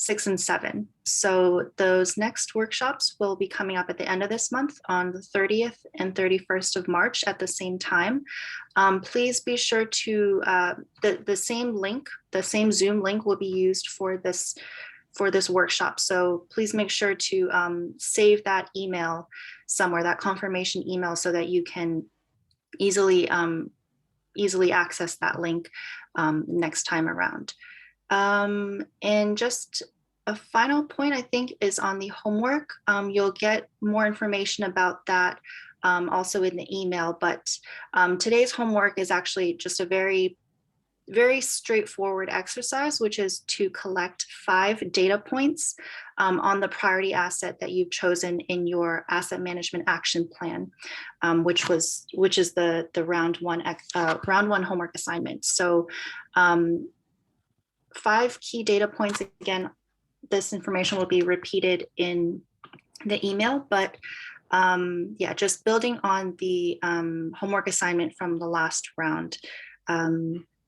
6 and 7. So those next workshops will be coming up at the end of this month on the 30th and 31st of March at the same time. Please be sure to, the same link, the same Zoom link will be used for this workshop. So please make sure to save that email somewhere, that confirmation email, so that you can easily access that link next time around. And just a final point, I think, is on the homework. You'll get more information about that also in the email, but today's homework is actually just a very straightforward exercise, which is to collect 5 data points on the priority asset that you've chosen in your asset management action plan, which is the round one homework assignment. So 5 key data points. Again, this information will be repeated in the email, but yeah, just building on the homework assignment from the last round.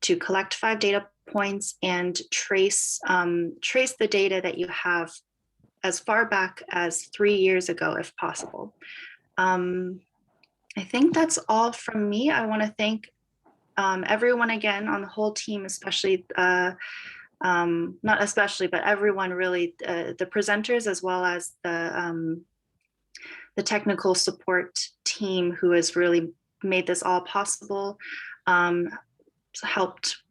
To collect 5 data points and trace the data that you have as far back as 3 years ago, if possible. I think that's all from me. I want to thank everyone again on the whole team, especially, not especially, but everyone really, the presenters as well as the technical support team who has really made this all possible. Helped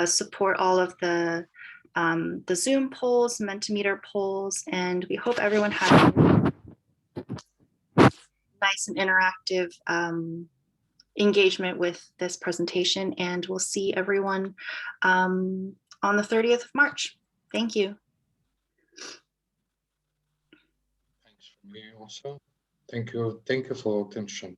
support all of the Zoom polls, Mentimeter polls, and we hope everyone had a nice and interactive engagement with this presentation, and we'll see everyone on the 30th of March. Thank you. Thanks for me also. Thank you for attention.